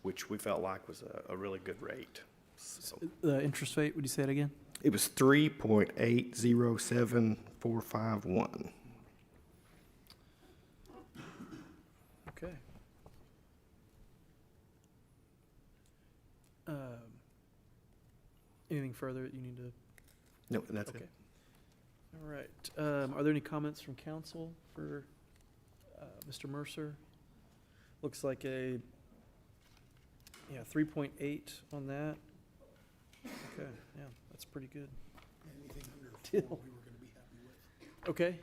which we felt like was a really good rate. So The interest rate, would you say it again? it was 3.807451. Okay. Anything further that you need to? No, that's Okay. it. All right. Are there any comments from council for Mr. Mercer? Looks like a 3.8 on that. Okay, yeah, that's pretty good. Anything under 4 Deal. we were going to be happy with. Okay,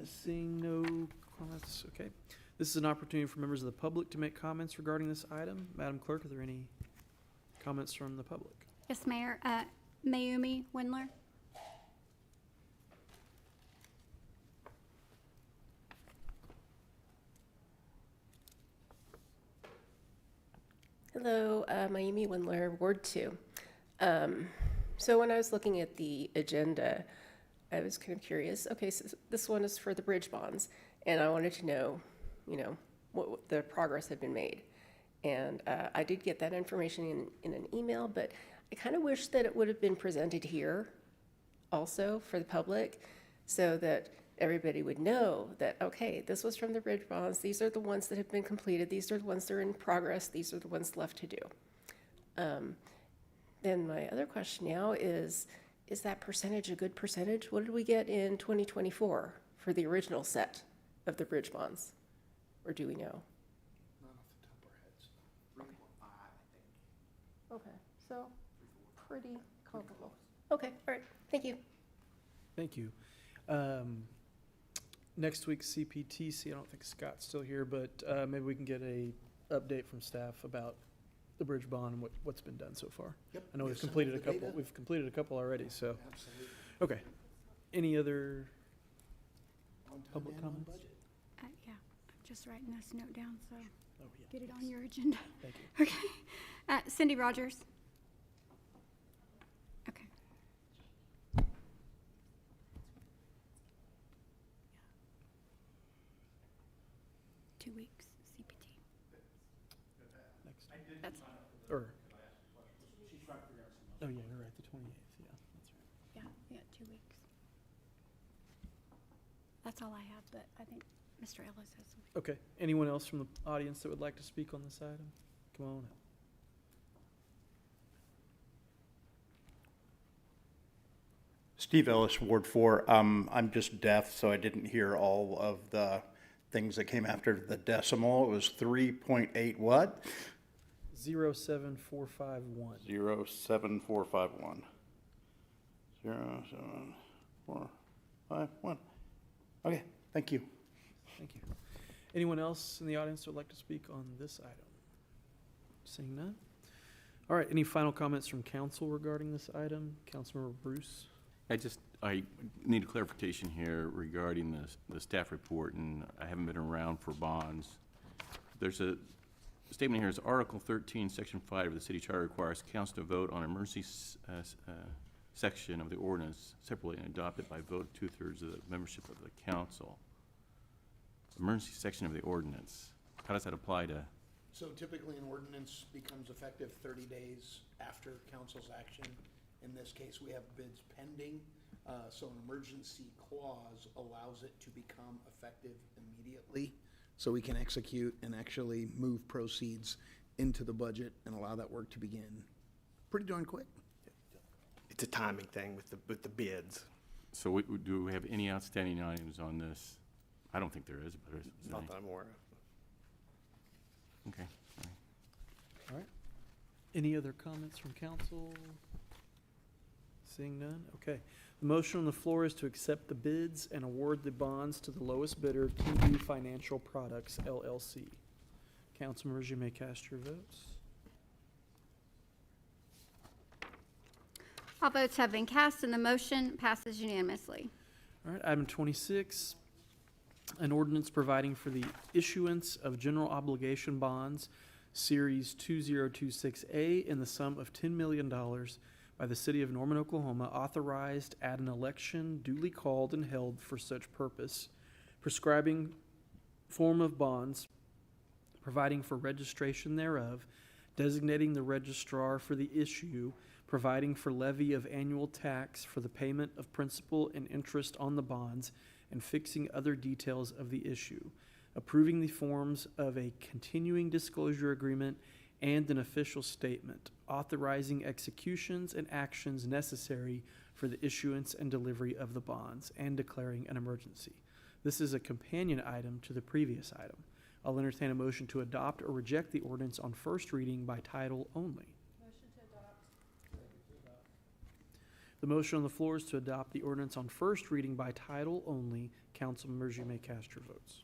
seeing no comments, okay. This is an opportunity for members of the public to make comments regarding this item. Madam Clerk, are there any comments from the public? Yes, Mayor. Mayumi Windler? Hello, Mayumi Windler, Ward 2. So when I was looking at the agenda, I was kind of curious. Okay, so this one is for the bridge bonds, and I wanted to know, what the progress had been made. And I did get that information in an email, but I kind of wish that it would have been presented here also for the public, so that everybody would know that, okay, this was from the bridge bonds, these are the ones that have been completed, these are the ones that are in progress, these are the ones left to do. Then my other question now is that percentage a good percentage? What did we get in 2024 for the original set of the bridge bonds? Or do we know? Not off the top of our heads. 3.5, I think. Okay, so pretty comparable. Okay, all right, thank you. Thank you. Next week's CPTC, I don't think Scott's still here, but maybe we can get a update from staff about the bridge bond and what's been done so far. Yep, I know we've we've sent completed the a couple. data. We've completed a couple already. So, Absolutely. okay. Any other public And on comments? budget. Yeah, I'm just writing this note down, so Oh, yeah. get it on your agenda. Thank you. Okay. Cindy Rogers? Okay. 2 weeks, CPT. Next. That's, Or. Oh, yeah, you're right, the 28th, yeah, that's right. yeah, 2 weeks. That's all I have, but I think Mr. Ellis has something. Okay, anyone else from the audience that would like to speak on this item? Come on up. Steve Ellis, Ward 4. I'm just deaf, so I didn't hear all of the things that came after the decimal. It was 3.8 what? 07451. 07451. 07451. Okay, thank you. Thank you. Anyone else in the audience that would like to speak on this item? Seeing none. All right, any final comments from council regarding this item? Councilmember Bruce? I need a clarification here regarding the staff report, and I haven't been around for bonds. There's a statement here, is Article 13, Section 5 of the City Charter requires council to vote on emergency section of the ordinance separately and adopt it by vote of 2/3 of the membership of the council. Emergency section of the ordinance, how does that apply to? So typically an ordinance becomes effective 30 days after council's action. In this case, we have bids pending, so an emergency clause allows it to become effective immediately. So we can execute and actually move proceeds into the budget and allow that work to begin pretty darn quick. It's a timing thing with the bids. So do we have any outstanding items on this? I don't think there is, but is there Not any? that I'm aware of. Okay. All right. Any other comments from council? Seeing none? Okay. The motion on the floor is to accept the bids and award the bonds to the lowest bidder, TD Financial Products, LLC. Council members, you may cast your votes. All votes have been cast and the motion passes unanimously. All right, item 26, an ordinance providing for the issuance of general obligation bonds, Series 2026A, in the sum of $10 million by the city of Norman, Oklahoma, authorized at an election duly called and held for such purpose, prescribing form of bonds, providing for registration thereof, designating the registrar for the issue, providing for levy of annual tax for the payment of principal and interest on the bonds, and fixing other details of the issue, approving the forms of a continuing disclosure agreement and an official statement, authorizing executions and actions necessary for the issuance and delivery of the bonds, and declaring an emergency. This is a companion item to the previous item. I'll entertain a motion to adopt or reject the ordinance on first reading by title only. The motion on the floor is to adopt the ordinance on first reading by title only. Council members, you may cast your votes.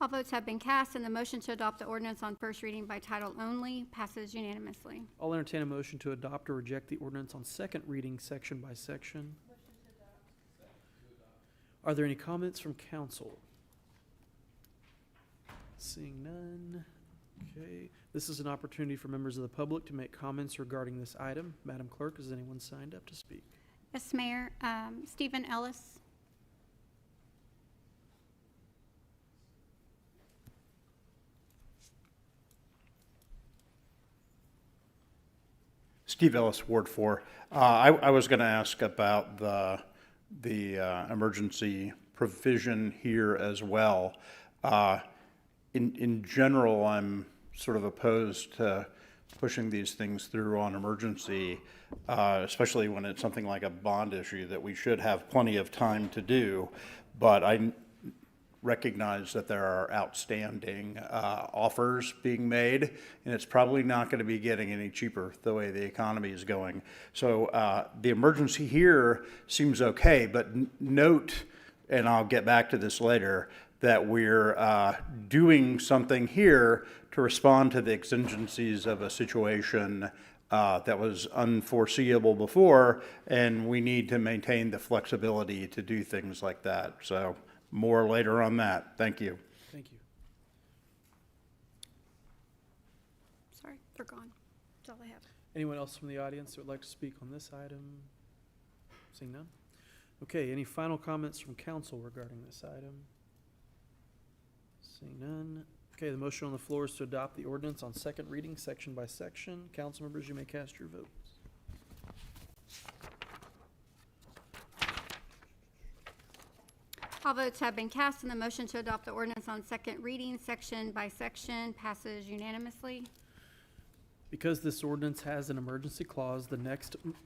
All votes have been cast and the motion to adopt the ordinance on first reading by title only passes unanimously. I'll entertain a motion to adopt or reject the ordinance on second reading, section by section. Are there any comments from council? Seeing none. Okay, this is an opportunity for members of the public to make comments regarding this item. Madam Clerk, is anyone signed up to speak? Yes, Mayor. Stephen Ellis. Steve Ellis, Ward 4. I was going to ask about the emergency provision here as well. In general, I'm sort of opposed to pushing these things through on emergency, especially when it's something like a bond issue that we should have plenty of time to do. But I recognize that there are outstanding offers being made, and it's probably not going to be getting any cheaper the way the economy is going. So the emergency here seems okay, but note, and I'll get back to this later, that we're doing something here to respond to the exigencies of a situation that was unforeseeable before, and we need to maintain the flexibility to do things like that. So more later on that. Thank you. Thank you. Sorry, they're gone. That's all I have. Anyone else from the audience that would like to speak on this item? Seeing none? Okay, any final comments from council regarding this item? Seeing none. Okay, the motion on the floor is to adopt the ordinance on second reading, section by section. Council members, you may cast your votes. All votes have been cast and the motion to adopt the ordinance on second reading, section by section, passes unanimously. Because this ordinance has an emergency clause,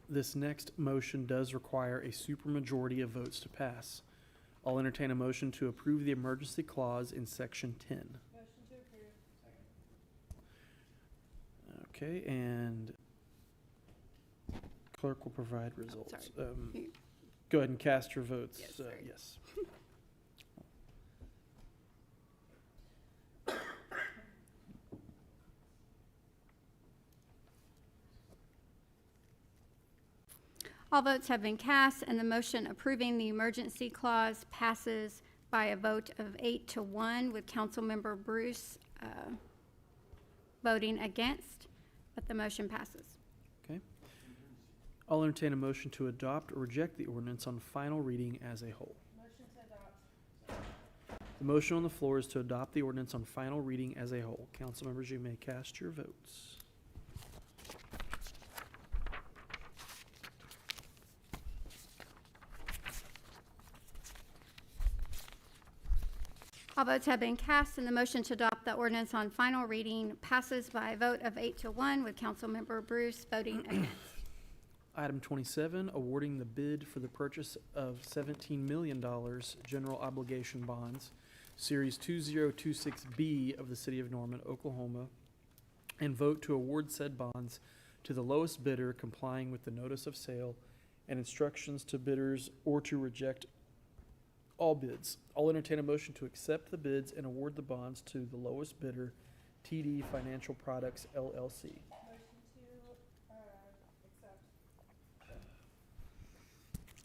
this next motion does require a supermajority of votes to pass. I'll entertain a motion to approve the emergency clause in section 10. Motion to approve. Okay, and clerk will provide results. Go ahead and cast your votes. Yes, sorry. Yes. All votes have been cast and the motion approving the emergency clause passes by a vote of 8-1 with Councilmember Bruce voting against, but the motion passes. Okay. I'll entertain a motion to adopt or reject the ordinance on final reading as a whole. Motion to adopt. The motion on the floor is to adopt the ordinance on final reading as a whole. Council members, you may cast your votes. All votes have been cast, and the motion to adopt the ordinance on final reading passes by a vote of 8-1, with Councilmember Bruce voting against. Item 27, awarding the bid for the purchase of $17 million general obligation bonds, Series 2026B of the City of Norman, Oklahoma, and vote to award said bonds to the lowest bidder complying with the notice of sale and instructions to bidders, or to reject all bids. I'll entertain a motion to accept the bids and award the bonds to the lowest bidder, TD Financial Products, LLC.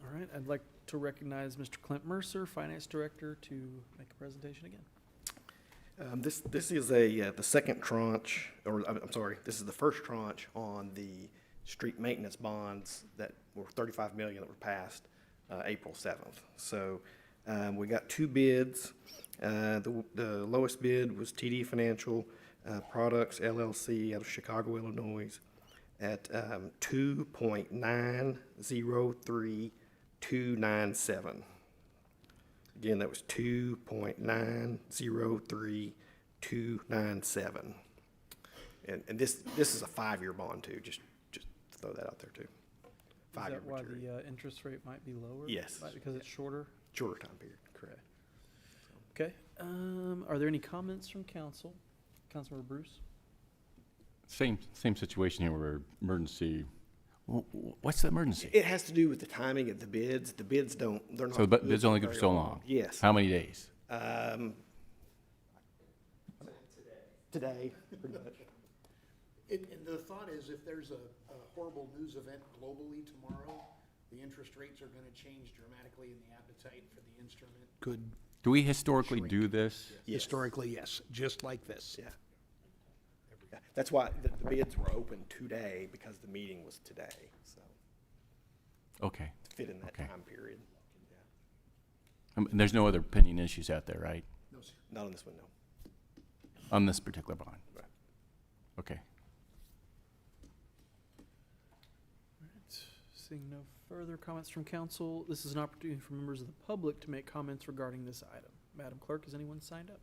All right, I'd like to recognize Mr. Clint Mercer, Finance Director, to make a presentation again. This is the second tranche, or I'm sorry, this is the first tranche on the street maintenance bonds that were 35 million that were passed April 7th. So we got two bids. The lowest bid was TD Financial Products LLC out of Chicago, Illinois, at 2.903297. Again, that was 2.903297. And this is a 5-year bond too. Just to throw that out there too. Is 5-year that why maturity. the interest rate might be lower? Yes. Because it's shorter? Shorter time period, correct. Okay. Are there any comments from council? Councilmember Bruce? Same situation here where emergency, what's the emergency? It has to do with the timing of the bids. The bids they're not. So the good bids only for good for very so long? Yes. How many days? Today, pretty much. And the thought is, if there's a horrible news event globally tomorrow, the interest rates are gonna change dramatically and the appetite for the instrument could. Do we historically do this? Yes. Historically, yes, just like this. Yeah. Yeah. That's why the bids were open today, because the meeting was today, so Okay. to fit in that Okay. time period. And there's no other pending issues out there, right? No, sir. Not on this one, no. On this particular bond? Right. Okay. Seeing no further comments from council, this is an opportunity for members of the public to make comments regarding this item. Madam Clerk, has anyone signed up?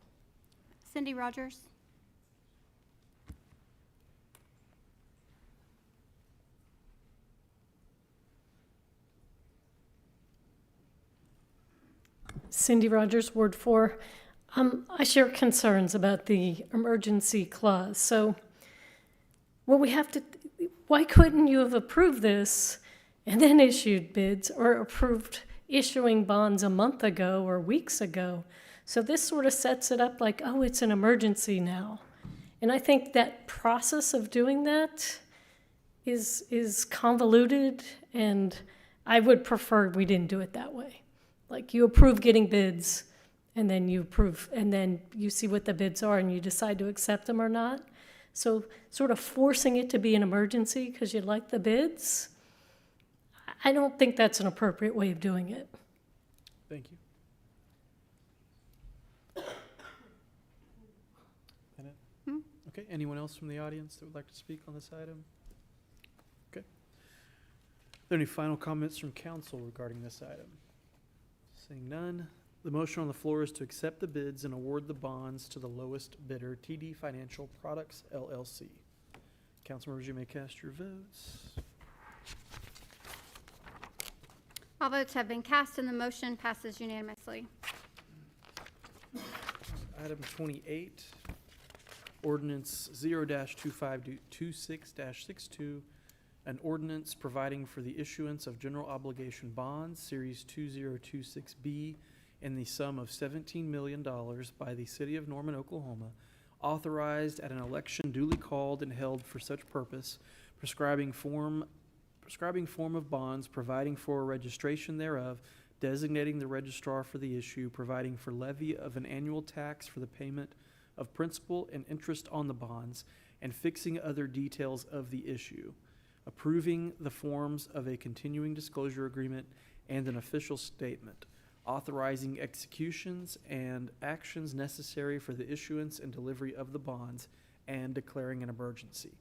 Cindy Rogers? Cindy Rogers, Ward 4. I share concerns about the emergency clause. So, why couldn't you have approved this and then issued bids, or approved issuing bonds a month ago or weeks ago? So this sort of sets it up like, oh, it's an emergency now. And I think that process of doing that is convoluted, and I would prefer we didn't do it that way. Like, you approve getting bids, and then you approve, and then you see what the bids are, and you decide to accept them or not. So sort of forcing it to be an emergency because you like the bids, I don't think that's an appropriate way of doing it. Thank you. Bennett? Okay, anyone else from the audience that would like to speak on this item? Okay. Are there any final comments from council regarding this item? Seeing none, the motion on the floor is to accept the bids and award the bonds to the lowest bidder, TD Financial Products, LLC. Council members, you may cast your votes. All votes have been cast, and the motion passes unanimously. Item 28, ordinance 0-2526-62, an ordinance providing for the issuance of general obligation bonds, Series 2026B, in the sum of $17 million by the City of Norman, Oklahoma, authorized at an election duly called and held for such purpose, prescribing form of bonds, providing for registration thereof, designating the registrar for the issue, providing for levy of an annual tax for the payment of principal and interest on the bonds, and fixing other details of the issue, approving the forms of a continuing disclosure agreement and an official statement, authorizing executions and actions necessary for the issuance and delivery of the bonds, and declaring an emergency.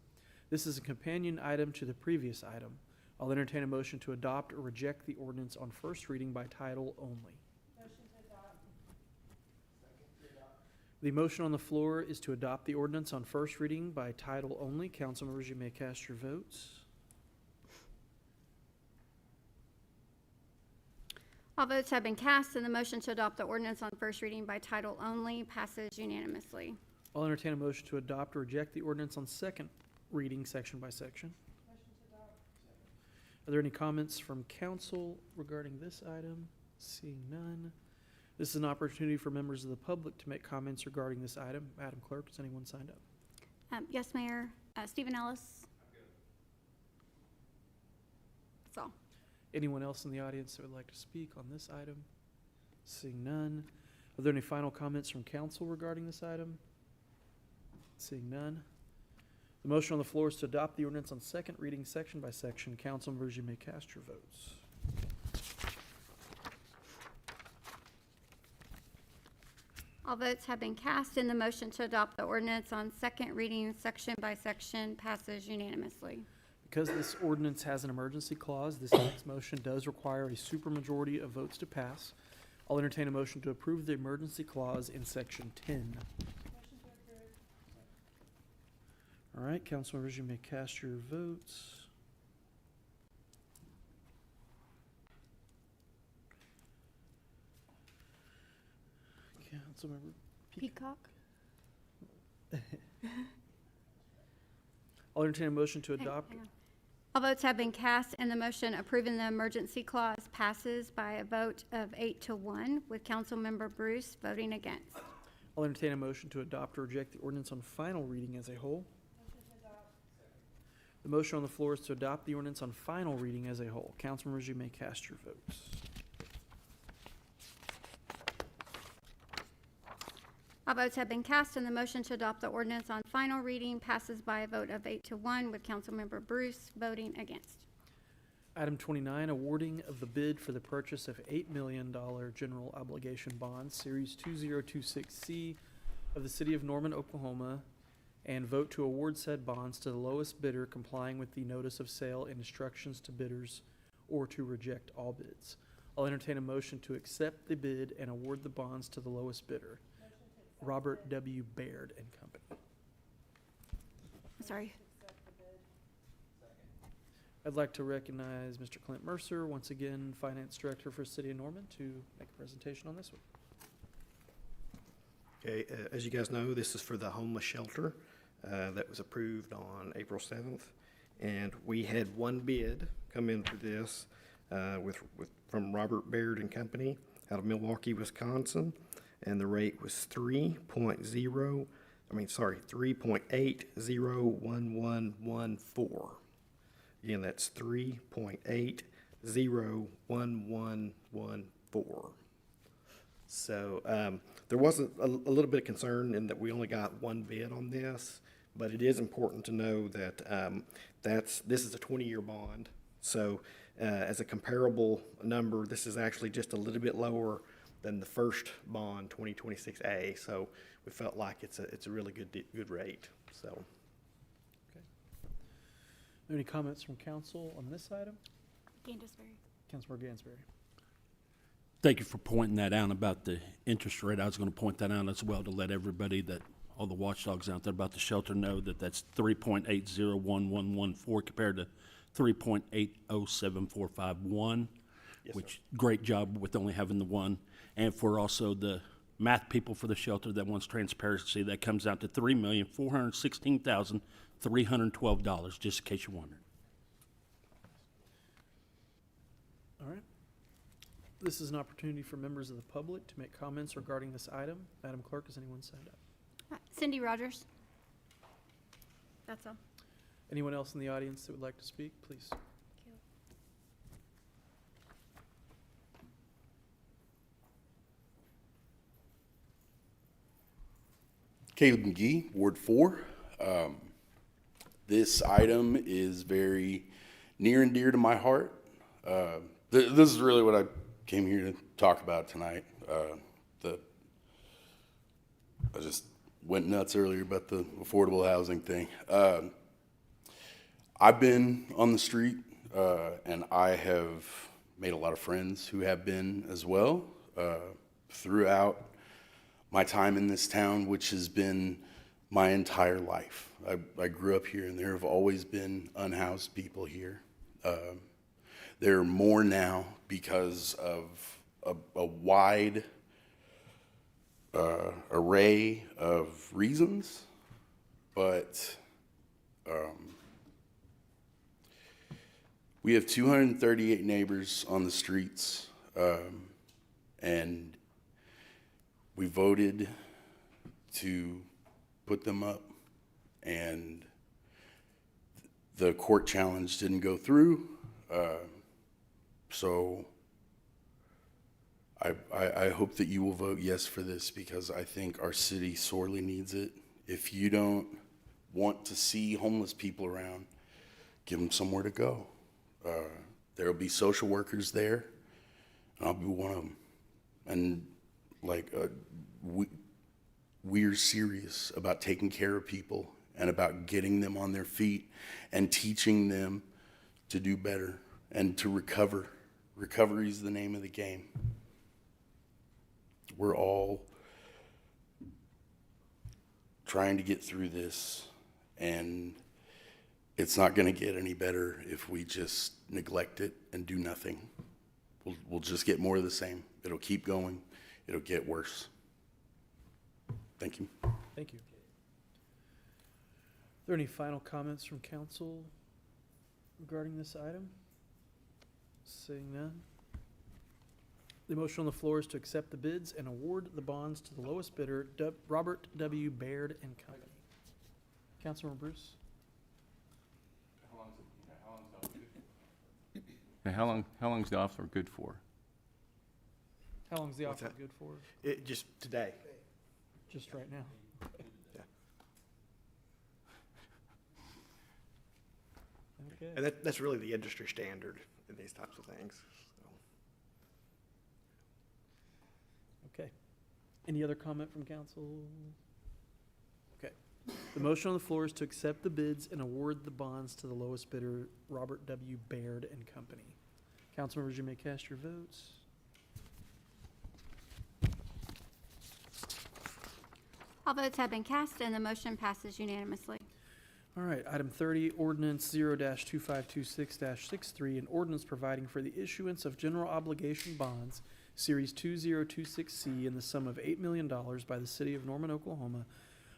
This is a companion item to the previous item. I'll entertain a motion to adopt or reject the ordinance on first reading by title only. Motion to adopt. The motion on the floor is to adopt the ordinance on first reading by title only. Council members, you may cast your votes. All votes have been cast, and the motion to adopt the ordinance on first reading by title only passes unanimously. I'll entertain a motion to adopt or reject the ordinance on second reading, section by section. Are there any comments from council regarding this item? Seeing none. This is an opportunity for members of the public to make comments regarding this item. Madam Clerk, is anyone signed up? Yes, Mayor. Stephen Ellis. That's all. Anyone else in the audience that would like to speak on this item? Seeing none. Are there any final comments from council regarding this item? Seeing none. The motion on the floor is to adopt the ordinance on second reading, section by section. Council members, you may cast your votes. All votes have been cast, and the motion to adopt the ordinance on second reading, section by section, passes unanimously. Because this ordinance has an emergency clause, this next motion does require a supermajority of votes to pass. I'll entertain a motion to approve the emergency clause in section 10. All right, council members, you may cast your votes. Councilmember Peacock. I'll entertain a motion to adopt. Hang on. All votes have been cast, and the motion approving the emergency clause passes by a vote of 8-1, with Councilmember Bruce voting against. I'll entertain a motion to adopt or reject the ordinance on final reading as a whole. The motion on the floor is to adopt the ordinance on final reading as a whole. Council members, you may cast your votes. All votes have been cast, and the motion to adopt the ordinance on final reading passes by a vote of 8-1, with Councilmember Bruce voting against. Item 29, awarding of the bid for the purchase of $8 million general obligation bonds, Series 2026C of the City of Norman, Oklahoma, and vote to award said bonds to the lowest bidder complying with the notice of sale and instructions to bidders, or to reject all bids. I'll entertain a motion to accept the bid and award the bonds to the lowest bidder. Robert W. Baird and Company. Sorry. I'd like to recognize Mr. Clint Mercer, once again, Finance Director for City of Norman, to make a presentation on this one. Okay, as you guys know, this is for the homeless shelter that was approved on April 7th. And we had one bid come in for this from Robert Baird and Company out of Milwaukee, Wisconsin. And the rate was 3.801114. Again, that's 3.801114. So there wasn't a little bit of concern in that we only got one bid on this, but it is important to know that this is a 20-year bond. So as a comparable number, this is actually just a little bit lower than the first bond, 2026A. So we felt like it's a really good rate. So. Okay. Are there any comments from council on this item? Gandisbury. Councilmember Gansberry. Thank you for pointing that out about the interest rate. I was going to point that out as well to let everybody all the watchdogs out there about the shelter know that that's 3.801114 compared to 3.807451, which great job with only having the one. And for also the math people for the shelter that wants transparency, that comes out to $3,416,312, just in case you wondered. All right. This is an opportunity for members of the public to make comments regarding this item. Madam Clerk, has anyone signed up? Cindy Rogers. That's all. Anyone else in the audience that would like to speak, please? Caleb McGee, Ward 4. This item is very near and dear to my heart. This is really what I came here to talk about tonight. I just went nuts earlier about the affordable housing thing. I've been on the street, and I have made a lot of friends who have been as well throughout my time in this town, which has been my entire life. I grew up here, and there have always been unhoused people here. There are more now because of a wide array of reasons, but we have 238 neighbors on the streets, and we voted to put them up, and the court challenge didn't go through. So I hope that you will vote yes for this, because I think our city sorely needs it. If you don't want to see homeless people around, give them somewhere to go. There will be social workers there, and I'll be one of them. And we're serious about taking care of people and about getting them on their feet and teaching them to do better and to recover. Recovery is the name of the game. We're all trying to get through this, and it's not going to get any better if we just neglect it and do nothing. We'll just get more of the same. It'll keep going. It'll get worse. Thank you. Thank you. Are there any final comments from council regarding this item? Seeing none. The motion on the floor is to accept the bids and award the bonds to the lowest bidder, Robert W. Baird and Company. Councilmember Bruce? How long is the offer good for? How long is the What's offer that? good for? It just today. Just right now. Yeah. Okay. And that's really the industry standard in these types of things. So. Okay. Any other comment from council? Okay. The motion on the floor is to accept the bids and award the bonds to the lowest bidder, Robert W. Baird and Company. Council members, you may cast your votes. All votes have been cast, and the motion passes unanimously. All right, item 30, ordinance 0-2526-63, an ordinance providing for the issuance of general obligation bonds, Series 2026C, in the sum of $8 million by the city of Norman, Oklahoma,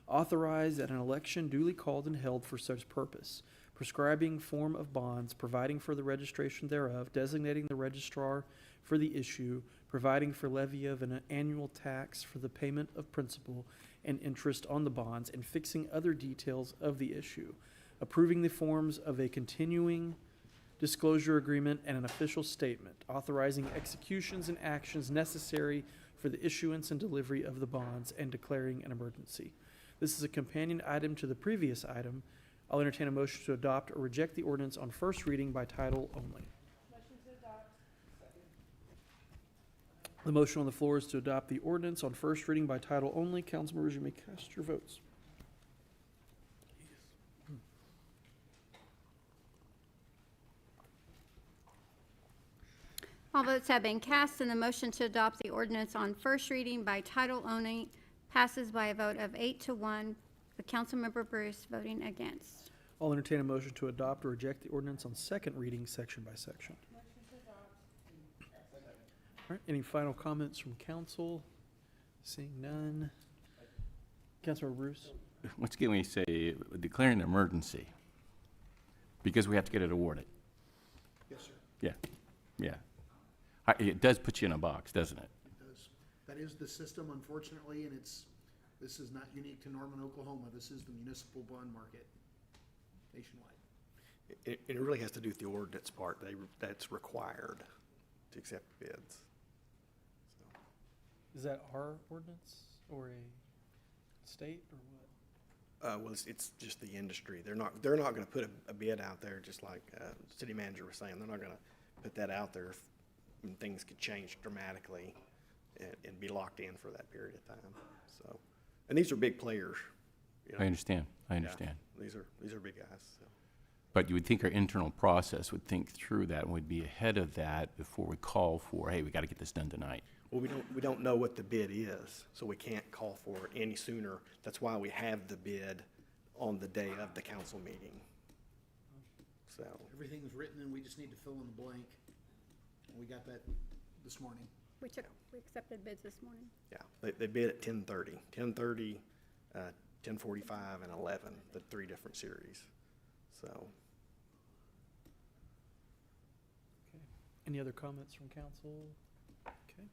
authorized at an election duly called and held for such purpose, prescribing form of bonds, providing for the registration thereof, designating the registrar for the issue, providing for levy of an annual tax for the payment of principal and interest on the bonds, and fixing other details of the issue, approving the forms of a continuing disclosure agreement and an official statement, authorizing executions and actions necessary for the issuance and delivery of the bonds, and declaring an emergency. This is a companion item to the previous item. I'll entertain a motion to adopt or reject the ordinance on first reading by title only. The motion on the floor is to adopt the ordinance on first reading by title only. Council members, you may cast your votes. All votes have been cast, and the motion to adopt the ordinance on first reading by title only passes by a vote of 8-1, with Councilmember Bruce voting against. I'll entertain a motion to adopt or reject the ordinance on second reading, section by section. All right, any final comments from council? Seeing none. Councilmember Bruce? Once again, we say declaring an emergency because we have to get it awarded. Yes, sir. Yeah, yeah. It does put you in a box, doesn't it? It does. That is the system, unfortunately, and this is not unique to Norman, Oklahoma. This is the municipal bond market nationwide. It really has to do with the ordinance part. That's required to accept bids. Is that our ordinance or a state or what? Well, it's just the industry. They're not going to put a bid out there, just like city manager was saying. They're not going to put that out there when things could change dramatically and be locked in for that period of time. So, and these are big players. You know? I understand. Yeah, these are big guys. So. But you would think our internal process would think through that and would be ahead of that before we call for, hey, we got to get this done tonight. Well, we don't know what the bid is, so we can't call for it any sooner. That's why we have the bid on the day of the council meeting. So, Everything's written and we just need to fill in the blank. We got that this morning. We accepted bids this morning. yeah, they bid at 10:30, 10:45, and 11, the 3 different series. So, Okay. Any other comments from council? Okay.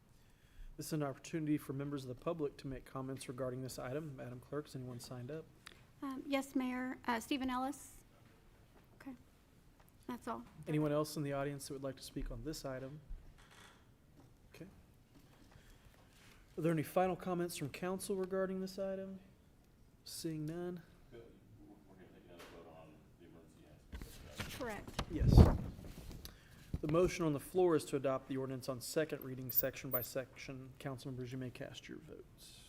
This is an opportunity for members of the public to make comments regarding this item. Madam Clerk, has anyone signed up? Yes, Mayor. Stephen Ellis? Okay. That's all. Anyone else in the audience that would like to speak on this item? Okay. Are there any final comments from council regarding this item? Seeing none? Correct. Yes. The motion on the floor is to adopt the ordinance on second reading, section by section. Council members, you may cast your votes.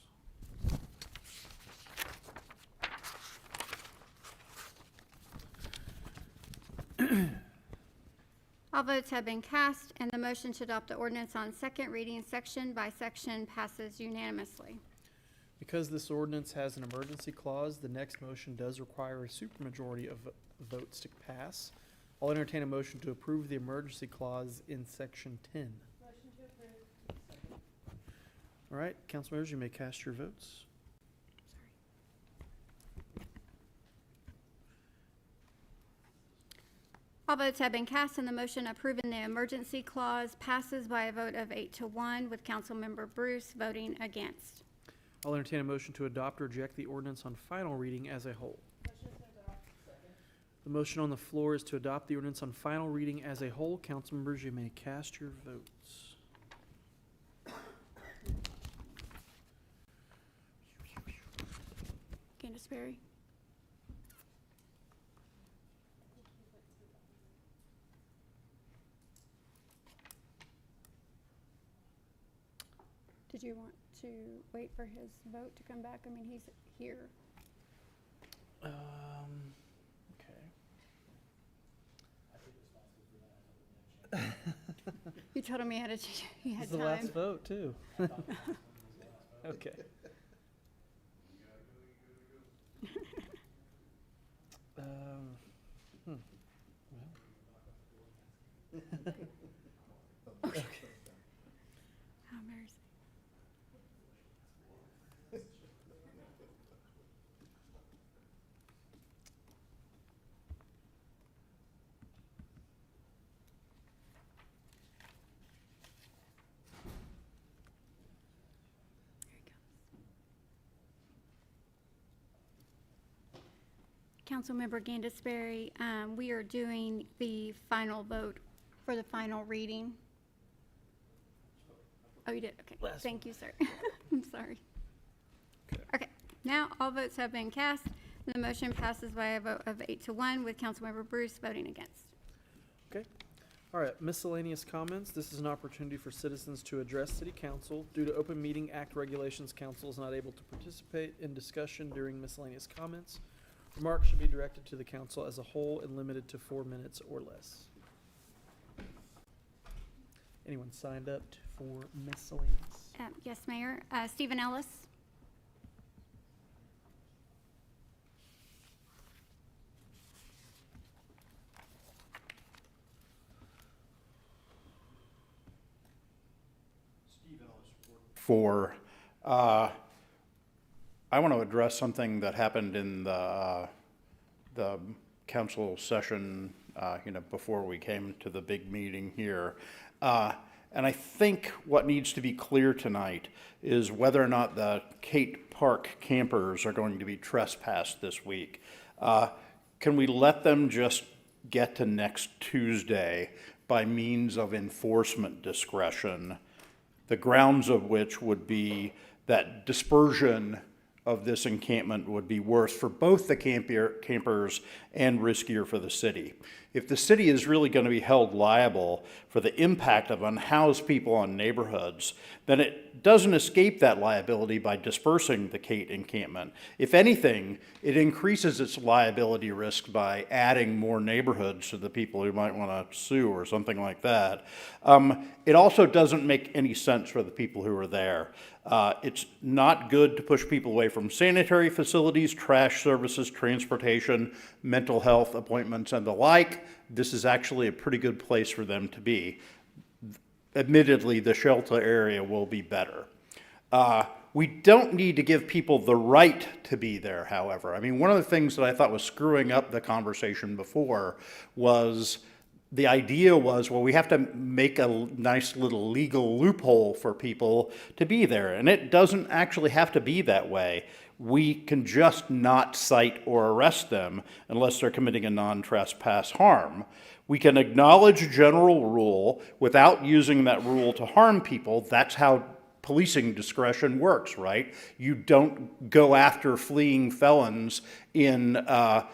All votes have been cast, and the motion to adopt the ordinance on second reading, section by section, passes unanimously. Because this ordinance has an emergency clause, the next motion does require a supermajority of votes to pass. I'll entertain a motion to approve the emergency clause in section 10. Motion to approve. All right, council members, you may cast your votes. All votes have been cast, and the motion approving the emergency clause passes by a vote of 8-1, with Councilmember Bruce voting against. I'll entertain a motion to adopt or reject the ordinance on final reading as a whole. The motion on the floor is to adopt the ordinance on final reading as a whole. Council members, you may cast your votes. Candace Berry? Did you want to wait for his vote to come back? I mean, he's here. Okay. You told him he had This is the time. last vote, too. Okay. Okay. How embarrassing. Councilmember Gandisberry, we are doing the final vote for the final reading. Oh, you did? Okay. Thank you, sir. I'm sorry. Okay. Now, all votes have been cast. The motion passes by a vote of 8-1, with Councilmember Bruce voting against. Okay. All right, miscellaneous comments. This is an opportunity for citizens to address City Council. Due to Open Meeting Act regulations, council is not able to participate in discussion during miscellaneous comments. Remarks should be directed to the council as a whole and limited to 4 minutes or less. Anyone signed up for miscellaneous? Yes, Mayor. Stephen Ellis? I want to address something that happened in the council session, before we came to the big meeting here. And I think what needs to be clear tonight is whether or not the Kate Park campers are going to be trespassed this week. Can we let them just get to next Tuesday by means of enforcement discretion, the grounds of which would be that dispersion of this encampment would be worse for both the campers and riskier for the city. If the city is really going to be held liable for the impact of unhoused people on neighborhoods, then it doesn't escape that liability by dispersing the Kate encampment. If anything, it increases its liability risk by adding more neighborhoods to the people who might want to sue or something like that. It also doesn't make any sense for the people who are there. It's not good to push people away from sanitary facilities, trash services, transportation, mental health appointments, and the like. This is actually a pretty good place for them to be. Admittedly, the shelter area will be better. We don't need to give people the right to be there, however. I mean, one of the things that I thought was screwing up the conversation before was the idea was, well, we have to make a nice little legal loophole for people to be there. And it doesn't actually have to be that way. We can just not cite or arrest them unless they're committing a non-trespass harm. We can acknowledge a general rule without using that rule to harm people. That's how policing discretion works, right? You don't go after fleeing felons in a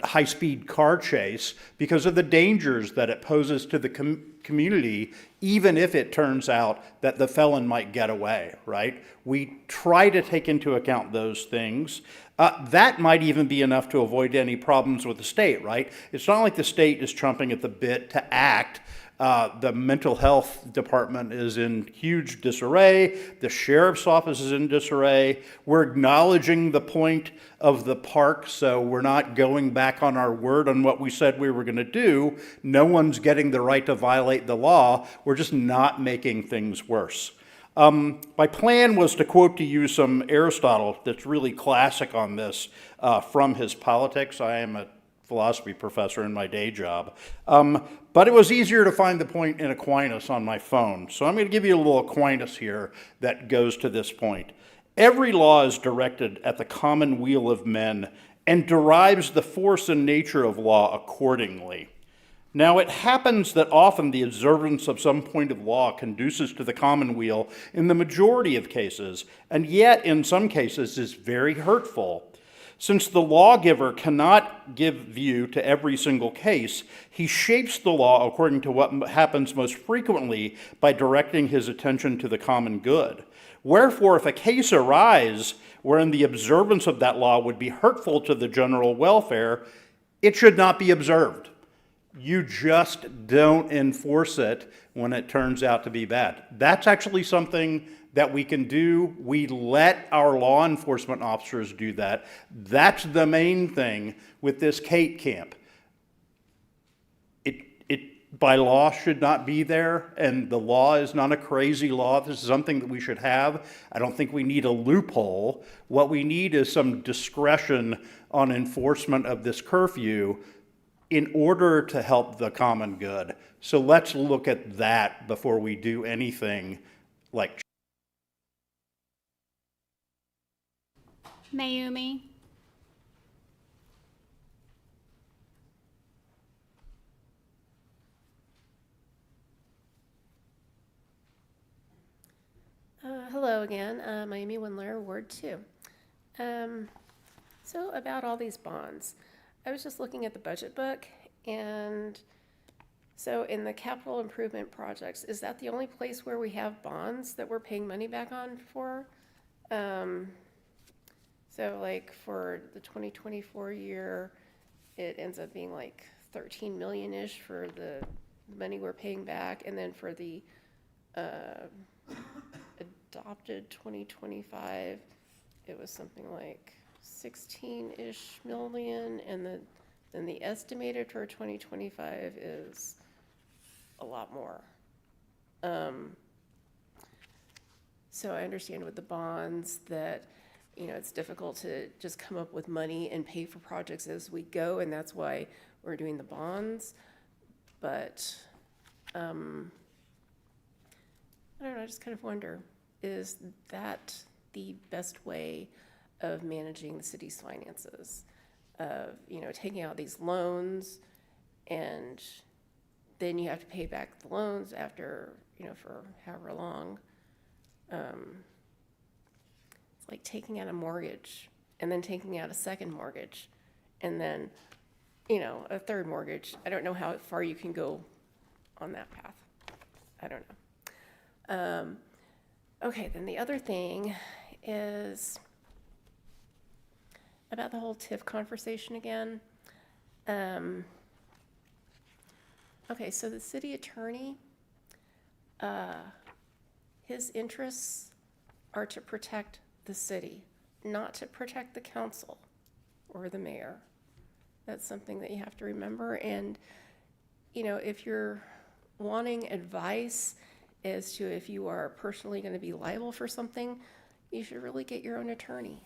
high-speed car chase because of the dangers that it poses to the community, even if it turns out that the felon might get away, right? We try to take into account those things. That might even be enough to avoid any problems with the state, right? It's not like the state is chomping at the bit to act. The mental health department is in huge disarray. The sheriff's office is in disarray. We're acknowledging the point of the park, so we're not going back on our word on what we said we were going to do. No one's getting the right to violate the law. We're just not making things worse. My plan was to quote to you some Aristotle that's really classic on this from his Politics. I am a philosophy professor in my day job. But it was easier to find the point in Aquinas on my phone. So I'm going to give you a little Aquinas here that goes to this point. Every law is directed at the common weal of men and derives the force and nature of law accordingly. Now, it happens that often the observance of some point of law conduces to the commonweal in the majority of cases, and yet in some cases is very hurtful. Since the lawgiver cannot give view to every single case, he shapes the law according to what happens most frequently by directing his attention to the common good. Wherefore, if a case arise wherein the observance of that law would be hurtful to the general welfare, it should not be observed. You just don't enforce it when it turns out to be bad. That's actually something that we can do. We let our law enforcement officers do that. That's the main thing with this Kate camp. It by law should not be there, and the law is not a crazy law. This is something that we should have. I don't think we need a loophole. What we need is some discretion on enforcement of this curfew in order to help the common good. So let's look at that before we do anything like. Mayumi. Hello again, I'm Amy Windler, Ward 2. So about all these bonds, I was just looking at the budget book, and so in the capital improvement projects, is that the only place where we have bonds that we're paying money back on for? So like for the 2024 year, it ends up being like 13 million-ish for the money we're paying back, and then for the adopted 2025, it was something like 16-ish million, and then the estimated for 2025 is a lot more. So I understand with the bonds that, you know, it's difficult to just come up with money and pay for projects as we go, and that's why we're doing the bonds. But I don't know, I just kind of wonder, is that the best way of managing the city's finances? Of, you know, taking out these loans, and then you have to pay back the loans after, you know, for however long. It's like taking out a mortgage and then taking out a second mortgage and then you know, a third mortgage. I don't know how far you can go on that path. I don't know. Okay, then the other thing is about the whole TIF conversation again. Okay, so the city attorney, his interests are to protect the city, not to protect the council or the mayor. That's something that you have to remember. And, you know, if you're wanting advice as to if you are personally going to be liable for something, you should really get your own attorney,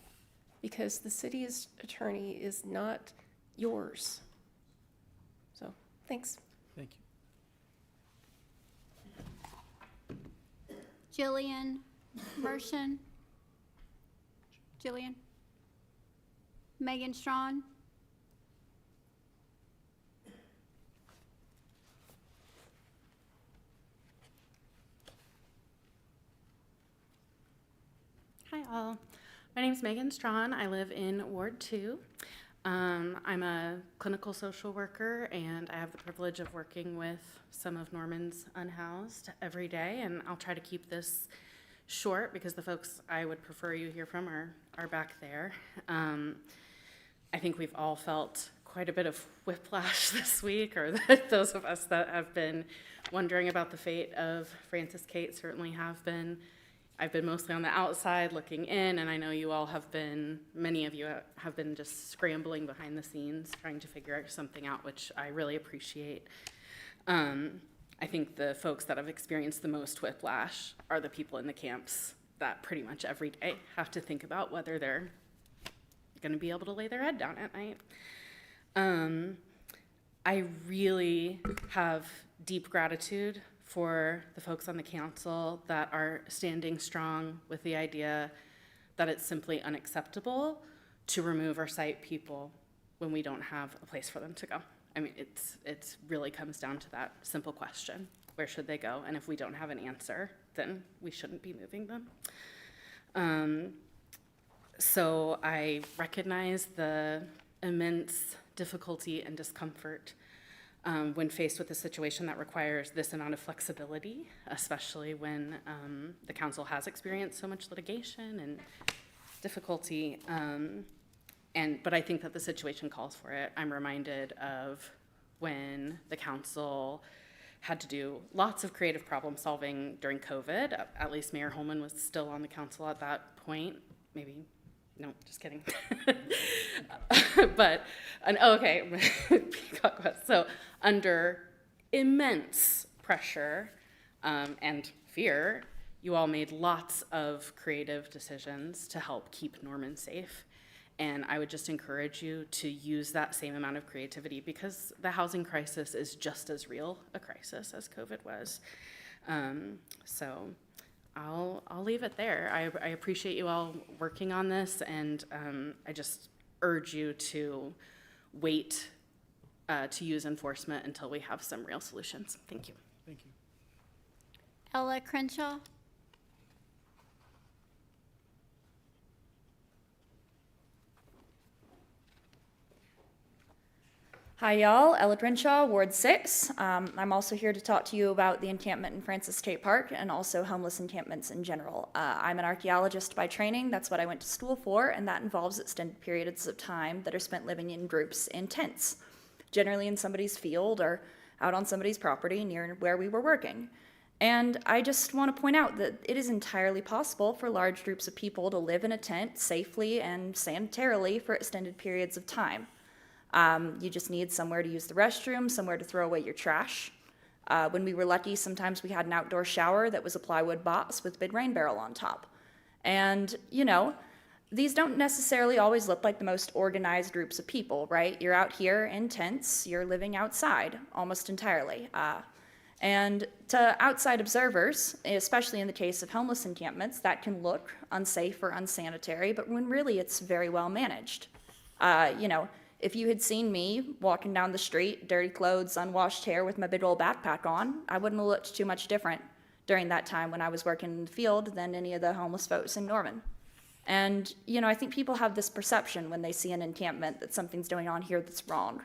because the city's attorney is not yours. So, thanks. Thank you. Jillian Mershon? Jillian? Megan Strawn? Hi all, my name is Megan Strawn. I live in Ward 2. I'm a clinical social worker, and I have the privilege of working with some of Norman's unhoused every day, and I'll try to keep this short because the folks I would prefer you hear from are back there. I think we've all felt quite a bit of whiplash this week, or those of us that have been wondering about the fate of Francis Kate certainly have been. I've been mostly on the outside looking in, and I know you all have been, many of you have been just scrambling behind the scenes trying to figure something out, which I really appreciate. I think the folks that have experienced the most whiplash are the people in the camps that pretty much every day have to think about whether they're going to be able to lay their head down at night. I really have deep gratitude for the folks on the council that are standing strong with the idea that it's simply unacceptable to remove or cite people when we don't have a place for them to go. I mean, it's really comes down to that simple question: where should they go? And if we don't have an answer, then we shouldn't be moving them. So I recognize the immense difficulty and discomfort when faced with a situation that requires this amount of flexibility, especially when the council has experienced so much litigation and difficulty. But I think that the situation calls for it. I'm reminded of when the council had to do lots of creative problem solving during COVID. At least Mayor Holman was still on the council at that point. Maybe, no, just kidding. But, okay, so under immense pressure and fear, you all made lots of creative decisions to help keep Norman safe. And I would just encourage you to use that same amount of creativity, because the housing crisis is just as real a crisis as COVID was. So I'll leave it there. I appreciate you all working on this, and I just urge you to wait to use enforcement until we have some real solutions. Thank you. Thank you. Ella Crenshaw? Hi y'all, Ella Crenshaw, Ward 6. I'm also here to talk to you about the encampment in Francis State Park and also homeless encampments in general. I'm an archaeologist by training. That's what I went to school for, and that involves extended periods of time that are spent living in groups in tents, generally in somebody's field or out on somebody's property near where we were working. And I just want to point out that it is entirely possible for large groups of people to live in a tent safely and sanitarily for extended periods of time. You just need somewhere to use the restroom, somewhere to throw away your trash. When we were lucky, sometimes we had an outdoor shower that was a plywood box with a big rain barrel on top. And, you know, these don't necessarily always look like the most organized groups of people, right? You're out here in tents, you're living outside almost entirely. And to outside observers, especially in the case of homeless encampments, that can look unsafe or unsanitary, but when really it's very well managed. You know, if you had seen me walking down the street, dirty clothes, unwashed hair with my big old backpack on, I wouldn't have looked too much different during that time when I was working in the field than any of the homeless folks in Norman. And, you know, I think people have this perception when they see an encampment that something's going on here that's wrong.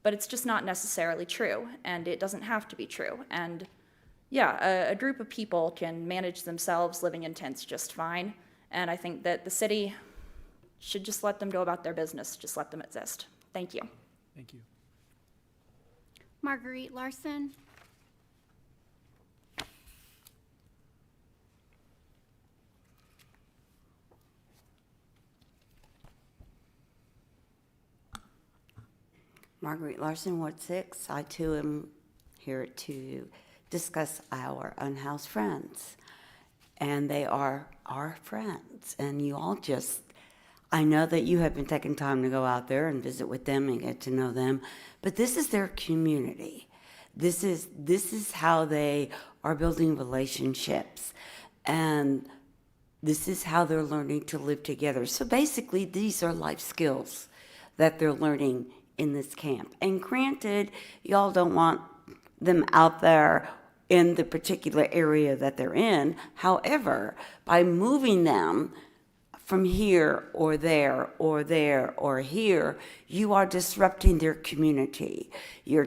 but it's just not necessarily true, and it doesn't have to be true. And yeah, a group of people can manage themselves living in tents just fine, and I think that the city should just let them go about their business, just let them exist. Thank you. Thank you. Marguerite Larson. Marguerite Larson, Ward 6. I too am here to discuss our unhoused friends. And they are our friends. And you all just, I know that you have been taking time to go out there and visit with them and get to know them, but this is their community. This is how they are building relationships. And this is how they're learning to live together. So basically, these are life skills that they're learning in this camp. And granted, y'all don't want them out there in the particular area that they're in. However, by moving them from here or there or there or here, you are disrupting their community. You are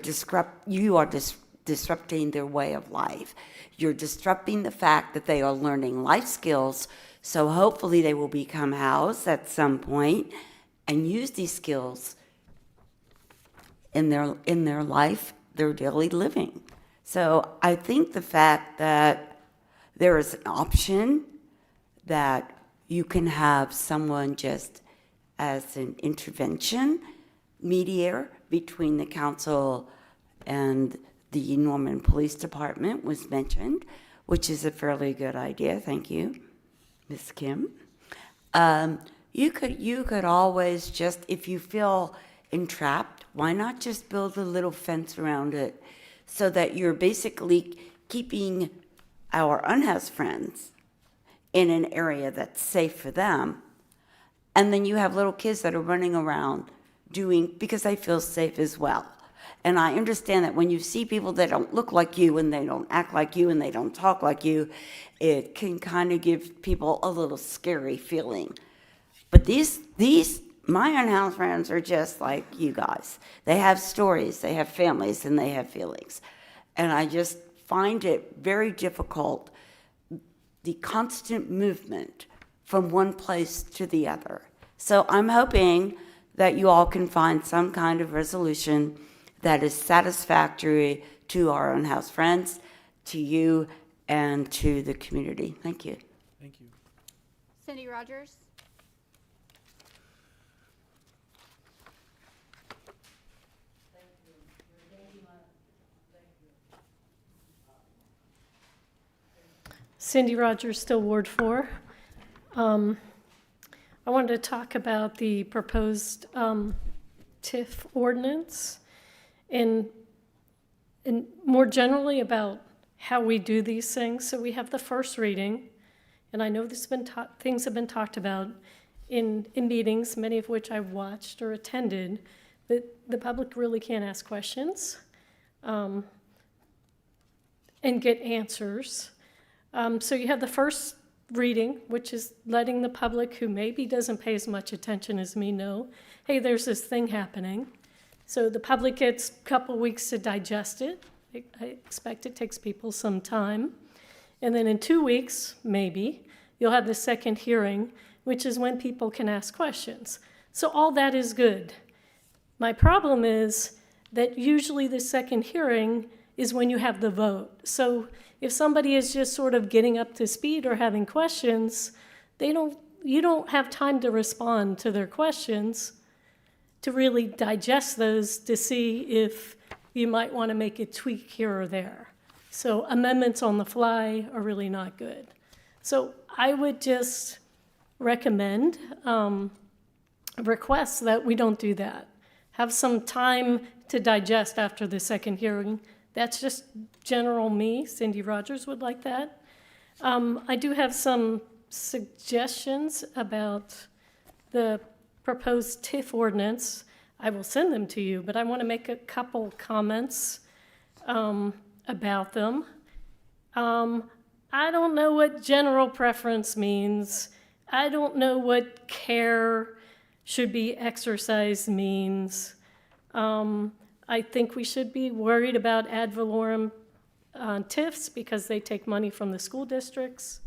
disrupting their way of life. You're disrupting the fact that they are learning life skills. So hopefully they will become housed at some point and use these skills in their life, their daily living. So I think the fact that there is an option that you can have someone just as an intervention mediator between the council and the Norman Police Department was mentioned, which is a fairly good idea. Thank you, Ms. Kim. You could always just, if you feel entrapped, why not just build a little fence around it so that you're basically keeping our unhoused friends in an area that's safe for them, and then you have little kids that are running around because they feel safe as well. And I understand that when you see people that don't look like you and they don't act like you and they don't talk like you, it can kind of give people a little scary feeling. But my unhoused friends are just like you guys. They have stories, they have families, and they have feelings. And I just find it very difficult, the constant movement from one place to the other. So I'm hoping that you all can find some kind of resolution that is satisfactory to our unhoused friends, to you, and to the community. Thank you. Thank you. Cindy Rogers. Cindy Rogers, still Ward 4. I wanted to talk about the proposed TIF ordinance and more generally about how we do these things. So we have the first reading, and I know things have been talked about in meetings, many of which I've watched or attended, but the public really can't ask questions and get answers. So you have the first reading, which is letting the public who maybe doesn't pay as much attention as me know, hey, there's this thing happening. So the public gets a couple weeks to digest it. I expect it takes people some time. And then in 2 weeks, maybe, you'll have the second hearing, which is when people can ask questions. So all that is good. My problem is that usually the second hearing is when you have the vote. So if somebody is just sort of getting up to speed or having questions, you don't have time to respond to their questions, to really digest those, to see if you might want to make a tweak here or there. So amendments on the fly are really not good. So I would just recommend, request that we don't do that. Have some time to digest after the second hearing. That's just general me. Cindy Rogers would like that. I do have some suggestions about the proposed TIF ordinance. I will send them to you, but I want to make a couple comments about them. I don't know what general preference means. I don't know what care should be exercised means. I think we should be worried about ad valorem TIFs because they take money from the school districts,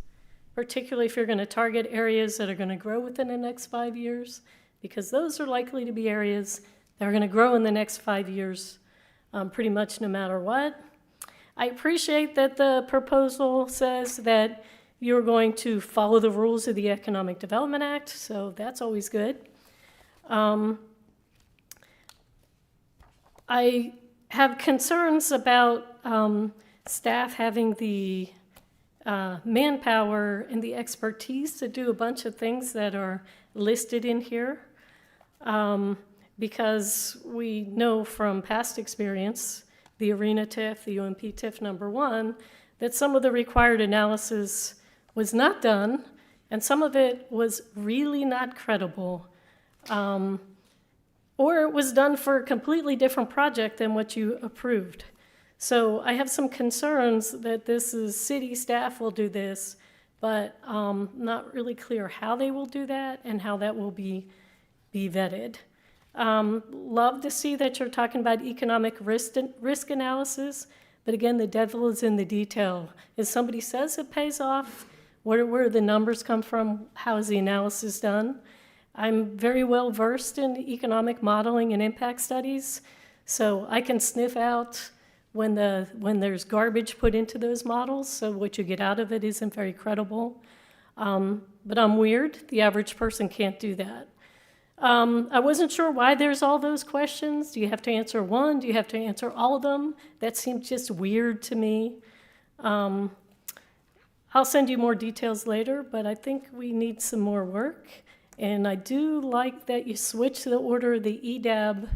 particularly if you're going to target areas that are going to grow within the next 5 years, because those are likely to be areas that are going to grow in the next 5 years pretty much no matter what. I appreciate that the proposal says that you're going to follow the rules of the Economic Development Act, so that's always good. I have concerns about staff having the manpower and the expertise to do a bunch of things that are listed in here, because we know from past experience, the ARENA TIF, the UMP TIF #1, that some of the required analysis was not done, and some of it was really not credible, or it was done for a completely different project than what you approved. So I have some concerns that city staff will do this, but not really clear how they will do that and how that will be vetted. Love to see that you're talking about economic risk analysis, but again, the devil is in the detail. If somebody says it pays off, where do the numbers come from? How is the analysis done? I'm very well versed in economic modeling and impact studies, so I can sniff out when there's garbage put into those models, so what you get out of it isn't very credible. But I'm weird. The average person can't do that. I wasn't sure why there's all those questions. Do you have to answer one? Do you have to answer all of them? That seemed just weird to me. I'll send you more details later, but I think we need some more work. And I do like that you switch the order of the EDAB,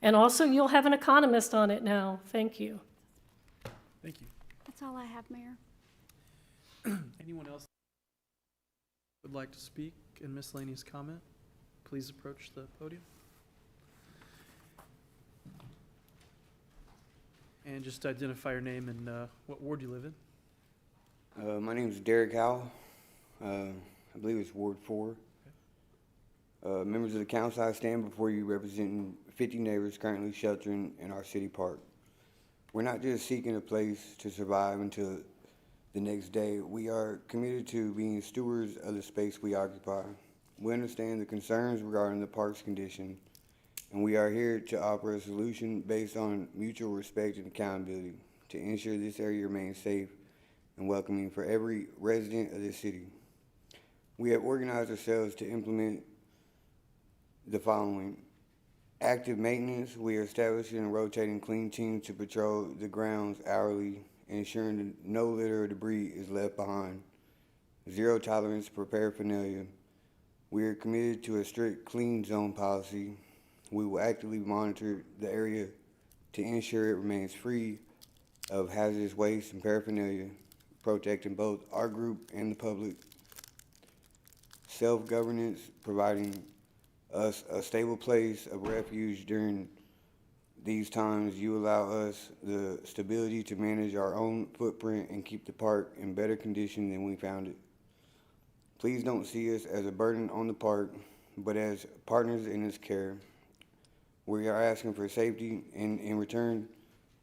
and also you'll have an economist on it now. Thank you. Thank you. That's all I have, Mayor. Anyone else would like to speak in miscellaneous comment? Please approach the podium. And just identify your name and what ward you live in. My name is Derek Howell. I believe it's Ward 4. Members of the council, I stand before you representing 50 neighbors currently sheltering in our city park. We're not just seeking a place to survive until the next day. We are committed to being stewards of the space we occupy. We understand the concerns regarding the park's condition, and we are here to offer a solution based on mutual respect and accountability to ensure this area remains safe and welcoming for every resident of this city. We have organized ourselves to implement the following. Active maintenance. We are establishing and rotating clean teams to patrol the grounds hourly, ensuring that no litter or debris is left behind. Zero tolerance for paraphernalia. We are committed to a strict clean zone policy. We will actively monitor the area to ensure it remains free of hazardous waste and paraphernalia, protecting both our group and the public. Self-governance, providing us a stable place of refuge during these times. You allow us the stability to manage our own footprint and keep the park in better condition than we found it. Please don't see us as a burden on the park, but as partners in its care. We are asking for safety, and in return,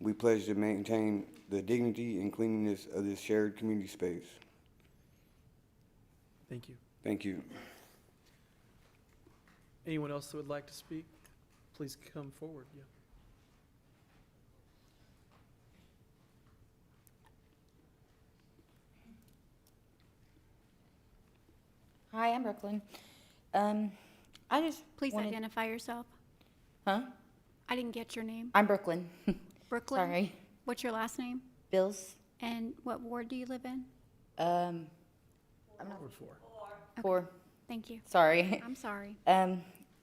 we pledge to maintain the dignity and cleanliness of this shared community space. Thank you. Thank you. Anyone else that would like to speak? Please come forward. Yeah. Hi, I'm Brooklyn. Please identify yourself. Huh? I didn't get your name. I'm Brooklyn. Brooklyn? Sorry. What's your last name? Bills. And what ward do you live in? I'm not. Ward 4. Okay. 4. Thank you. Sorry. I'm sorry.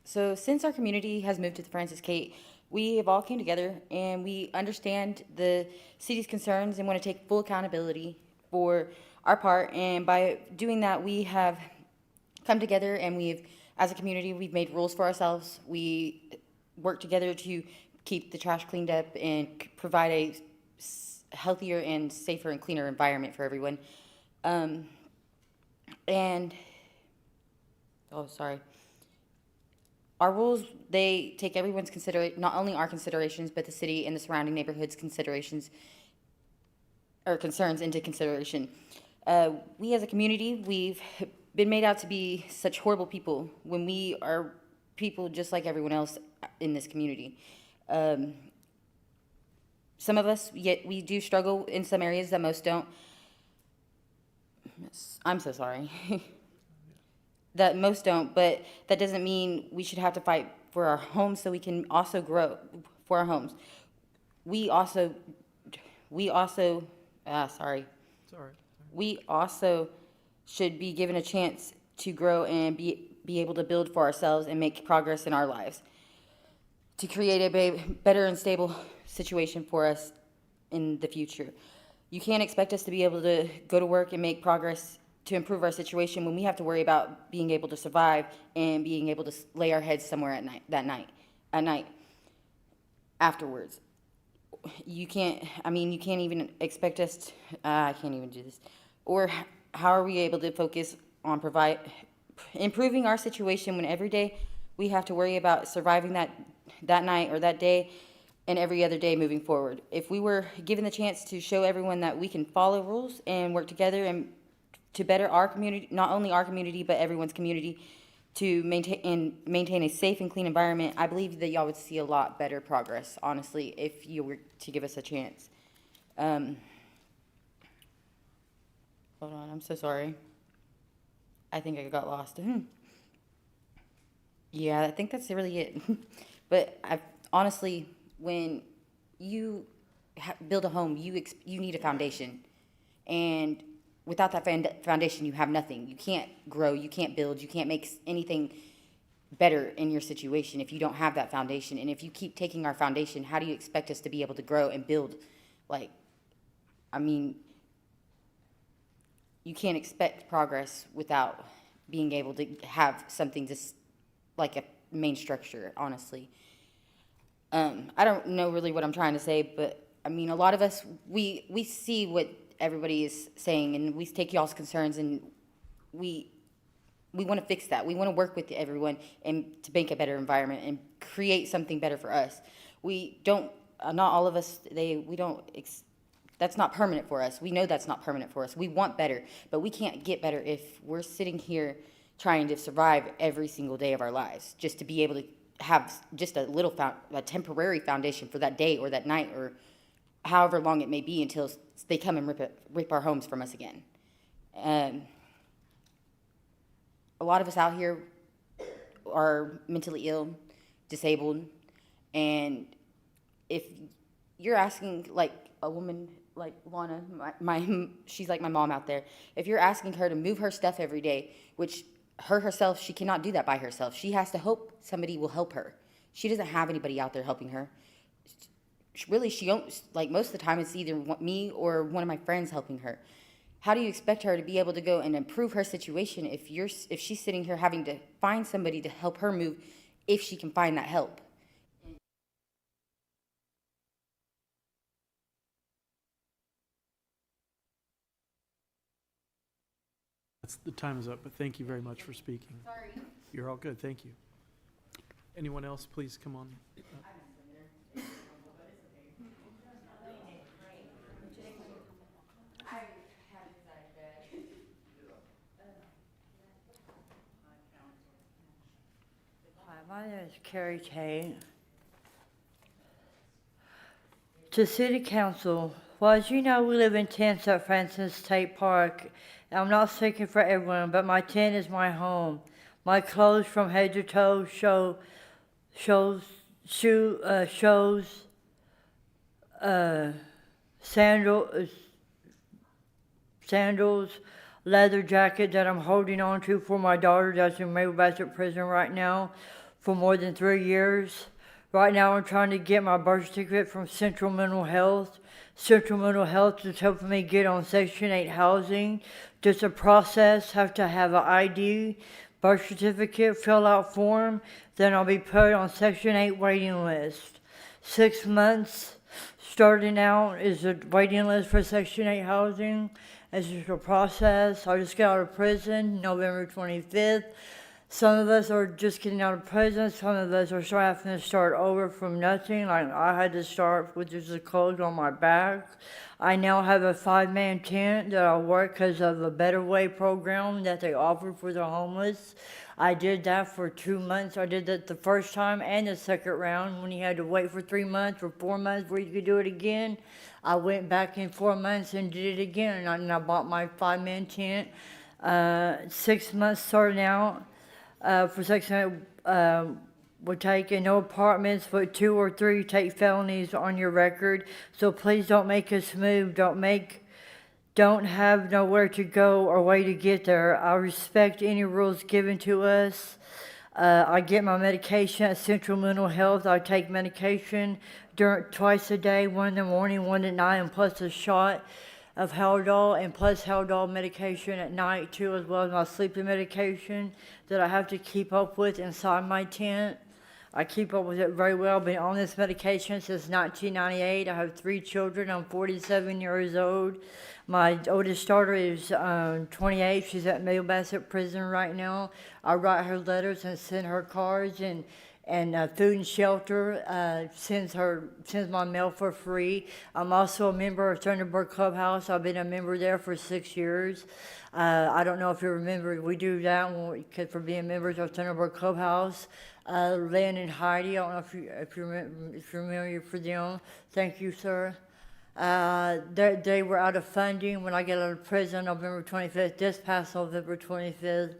So since our community has moved to the Francis Kate, we have all came together and we understand the city's concerns and want to take full accountability for our part. And by doing that, we have come together and as a community, we've made rules for ourselves. We work together to keep the trash cleaned up and provide a healthier and safer and cleaner environment for everyone. our rules, they take everyone's not only our considerations, but the city and the surrounding neighborhoods considerations or concerns into consideration. We as a community, we've been made out to be such horrible people when we are people just like everyone else in this community. Some of us, yet we do struggle in some areas that most don't. I'm so sorry. That most don't, but that doesn't mean we should have to fight for our homes so we can also grow for our homes. We also, sorry. It's all right. We also should be given a chance to grow and be able to build for ourselves and make progress in our lives, to create a better and stable situation for us in the future. You can't expect us to be able to go to work and make progress to improve our situation when we have to worry about being able to survive and being able to lay our heads somewhere at night afterwards. You can't even expect us to, I can't even do this. Or how are we able to focus on improving our situation when every day we have to worry about surviving that night or that day and every other day moving forward? If we were given the chance to show everyone that we can follow rules and work together and to better our community, not only our community, but everyone's community, to maintain a safe and clean environment, I believe that y'all would see a lot better progress, honestly, if you were to give us a chance. Hold on, I'm so sorry. I think I got lost. Yeah, I think that's really it. But honestly, when you build a home, you need a foundation. And without that foundation, you have nothing. You can't grow, you can't build, you can't make anything better in your situation if you don't have that foundation. And if you keep taking our foundation, how do you expect us to be able to grow and build? You can't expect progress without being able to have something just like a main structure, honestly. I don't know really what I'm trying to say, but a lot of us, we see what everybody is saying, and we take y'all's concerns, and we want to fix that. We want to work with everyone and to make a better environment and create something better for us. We don't, not all of us, that's not permanent for us. We know that's not permanent for us. We want better, but we can't get better if we're sitting here trying to survive every single day of our lives just to be able to have just a temporary foundation for that day or that night or however long it may be until they come and rip our homes from us again. A lot of us out here are mentally ill, disabled, and if you're asking like a woman like Lana, she's like my mom out there, if you're asking her to move her stuff every day, which herself, she cannot do that by herself. She has to hope somebody will help her. She doesn't have anybody out there helping her. Really, she don't, like most of the time it's either me or one of my friends helping her. How do you expect her to be able to go and improve her situation if she's sitting here having to find somebody to help her move if she can find that help? The time is up, but thank you very much for speaking. Sorry. You're all good, thank you. Anyone else, please come on. Hi, my name is Carrie Tate. To City Council, well, as you know, we live in tents at Francis State Park. I'm not speaking for everyone, but my tent is my home. My clothes from head to toe shows sandals, leather jacket that I'm holding on to for my daughter that's in Mayweather prison right now for more than 3 years. Right now I'm trying to get my birth certificate from Central Mental Health. Central Mental Health is helping me get on Section 8 housing. Just a process, have to have an ID, birth certificate, fill out form, then I'll be put on Section 8 waiting list. 6 months starting out is a waiting list for Section 8 housing. It's just a process. I just got out of prison November 25th. Some of us are just getting out of prison. Some of us are having to start over from nothing. Like I had to start with just the clothes on my back. I now have a 5-man tent that I work because of a Better Way program that they offer for the homeless. I did that for 2 months. I did that the first time and the second round when you had to wait for 3 months or 4 months before you could do it again. I went back in 4 months and did it again. And I bought my 5-man tent. 6 months starting out. For Section 8, we're taking no apartments, but 2 or 3 take felonies on your record. So please don't make us move. Don't have nowhere to go or way to get there. I respect any rules given to us. I get my medication at Central Mental Health. I take medication twice a day, 1 in the morning, 1 at night, and plus a shot of Haldol, and plus Haldol medication at night too, as well as my sleeping medication that I have to keep up with inside my tent. I keep up with it very well. I've been on this medication since 1998. I have 3 children. I'm 47 years old. My oldest daughter is 28. She's at Middle Bassett Prison right now. I write her letters and send her cards, and food and shelter sends my mail for free. I'm also a member of Thunderbird Clubhouse. I've been a member there for 6 years. I don't know if you remember, we do that for being members of Thunderbird Clubhouse. Lynn and Heidi, I don't know if you're familiar for them. Thank you, sir. They were out of funding when I got out of prison November 25th, this past November 25th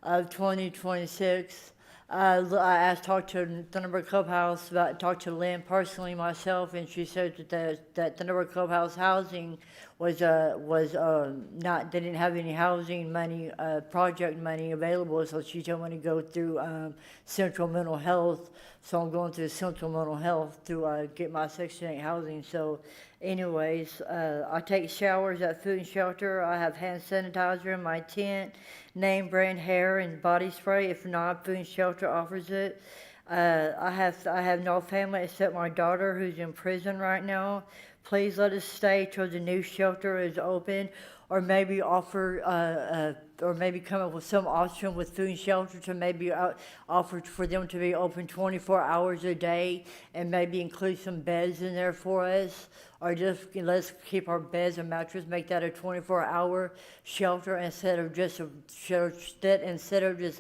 of 2026. I talked to Thunderbird Clubhouse talked to Lynn personally myself, and she said that Thunderbird Clubhouse housing was not, they didn't have any housing money, project money available, so she told me to go through Central Mental Health. So I'm going through Central Mental Health to get my Section 8 housing. So anyways, I take showers at Food and Shelter. I have hand sanitizer in my tent, name brand hair and body spray. If not, Food and Shelter offers it. I have no family except my daughter who's in prison right now. Please let us stay till the new shelter is open, or maybe offer, or maybe come up with some option with Food and Shelter to maybe offer for them to be open 24 hours a day, and maybe include some beds in there for us, or just let's keep our beds and mattress, make that a 24-hour shelter instead of just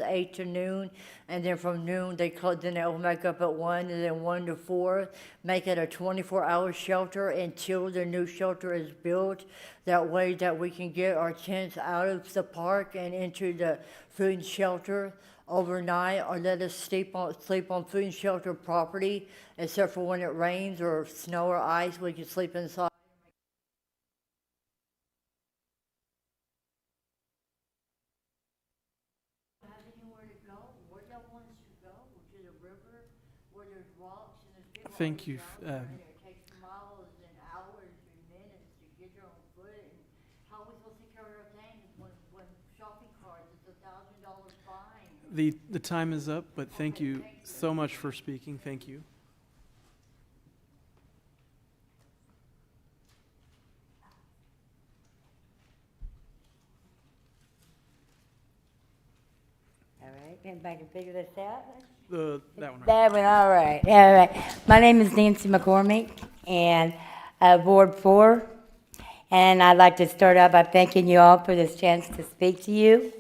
8 to noon, and then from noon they open back up at 1, and then 1 to 4. Make it a 24-hour shelter until the new shelter is built. That way that we can get our tents out of the park and into the Food and Shelter overnight, or let us sleep on Food and Shelter property, except for when it rains or snow or ice, we can sleep inside. Have anywhere to go? Where y'all want us to go? To the river, where there's rocks and there's people. Thank you. And it takes miles and hours and minutes to get there on foot. And how are we supposed to carry our things when shopping carts is $1,000 fine? The time is up, but thank you so much for speaking. Thank you. All right, anybody can figure this out? That one. That one, all right, all right. My name is Nancy McCormick, and Ward 4, and I'd like to start out by thanking you all for this chance to speak to you.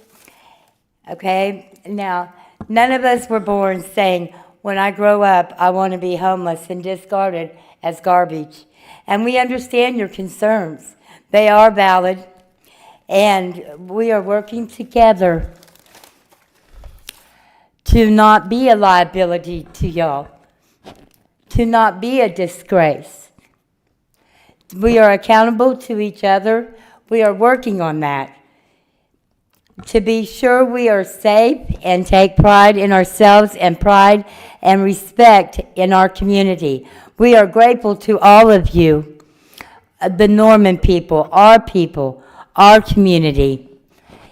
Okay, now, none of us were born saying, when I grow up, I want to be homeless and discarded as garbage. And we understand your concerns. They are valid, and we are working together to not be a liability to y'all, to not be a disgrace. We are accountable to each other. We are working on that. To be sure we are safe and take pride in ourselves and pride and respect in our community. We are grateful to all of you, the Norman people, our community.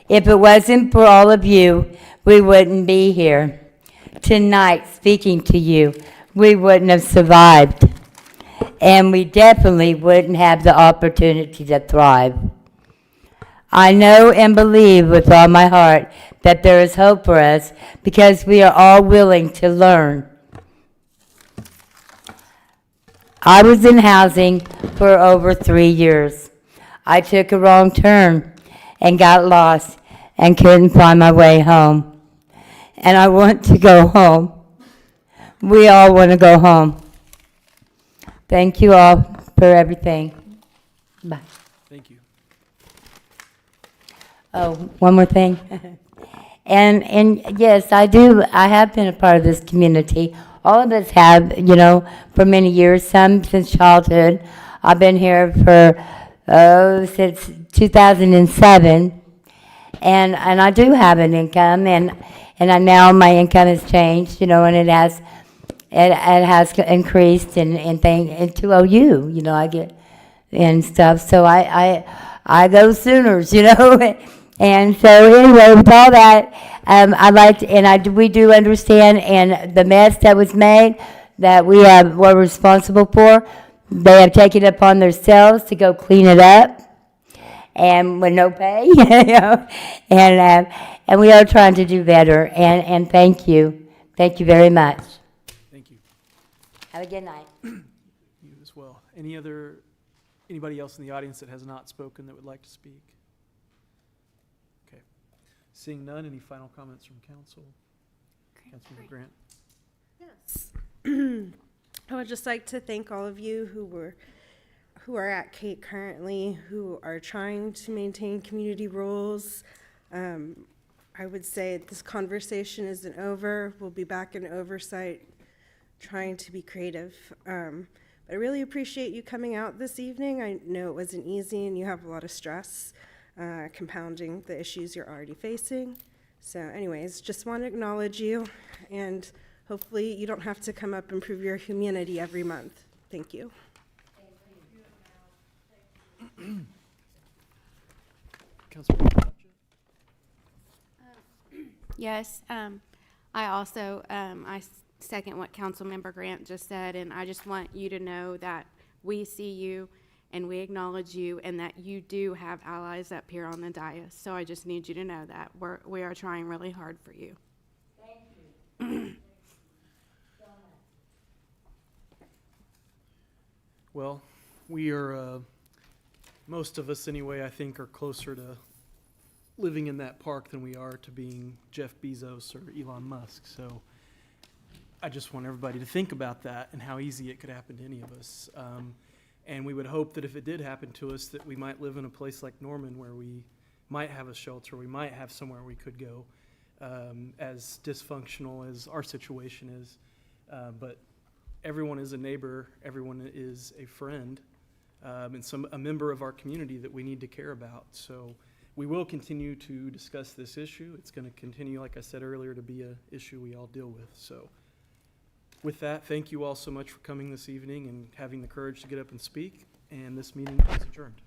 If it wasn't for all of you, we wouldn't be here tonight speaking to you. We wouldn't have survived. And we definitely wouldn't have the opportunity to thrive. I know and believe with all my heart that there is hope for us because we are all willing to learn. I was in housing for over 3 years. I took a wrong turn and got lost and couldn't find my way home. And I want to go home. We all want to go home. Thank you all for everything. Bye. Thank you. Oh, one more thing. And yes, I have been a part of this community. All of us have, for many years, some since childhood. I've been here for, since 2007. And I do have an income, and now my income has changed, and it has increased and to OU, I get and stuff. So I go Sooners, And so anyway, with all that, we do understand, and the mess that was made that we're responsible for, they have taken it upon themselves to go clean it up, and with no pay, and we are trying to do better. And thank you very much. Thank you. Have a good night. You as well. Anybody else in the audience that has not spoken that would like to speak? Okay. Seeing none, any final comments from council? Councilmember Grant? Yes. I would just like to thank all of you who are at Kate currently, who are trying to maintain community rules. I would say this conversation isn't over. We'll be back in oversight, trying to be creative. I really appreciate you coming out this evening. I know it wasn't easy and you have a lot of stress, compounding the issues you're already facing. So anyways, just want to acknowledge you, and hopefully you don't have to come up and prove your humanity every month. Thank you. Yes, I also, I second what Councilmember Grant just said, and I just want you to know that we see you and we acknowledge you, and that you do have allies up here on the dais. So I just need you to know that we are trying really hard for you. Thank you. Well, we are, most of us anyway, I think, are closer to living in that park than we are to being Jeff Bezos or Elon Musk. So I just want everybody to think about that and how easy it could happen to any of us. And we would hope that if it did happen to us, that we might live in a place like Norman where we might have a shelter, we might have somewhere we could go, as dysfunctional as our situation is. But everyone is a neighbor, everyone is a friend, and a member of our community that we need to care about. So we will continue to discuss this issue. It's going to continue, like I said earlier, to be an issue we all deal with. So with that, thank you all so much for coming this evening and having the courage to get up and speak. And this meeting is adjourned.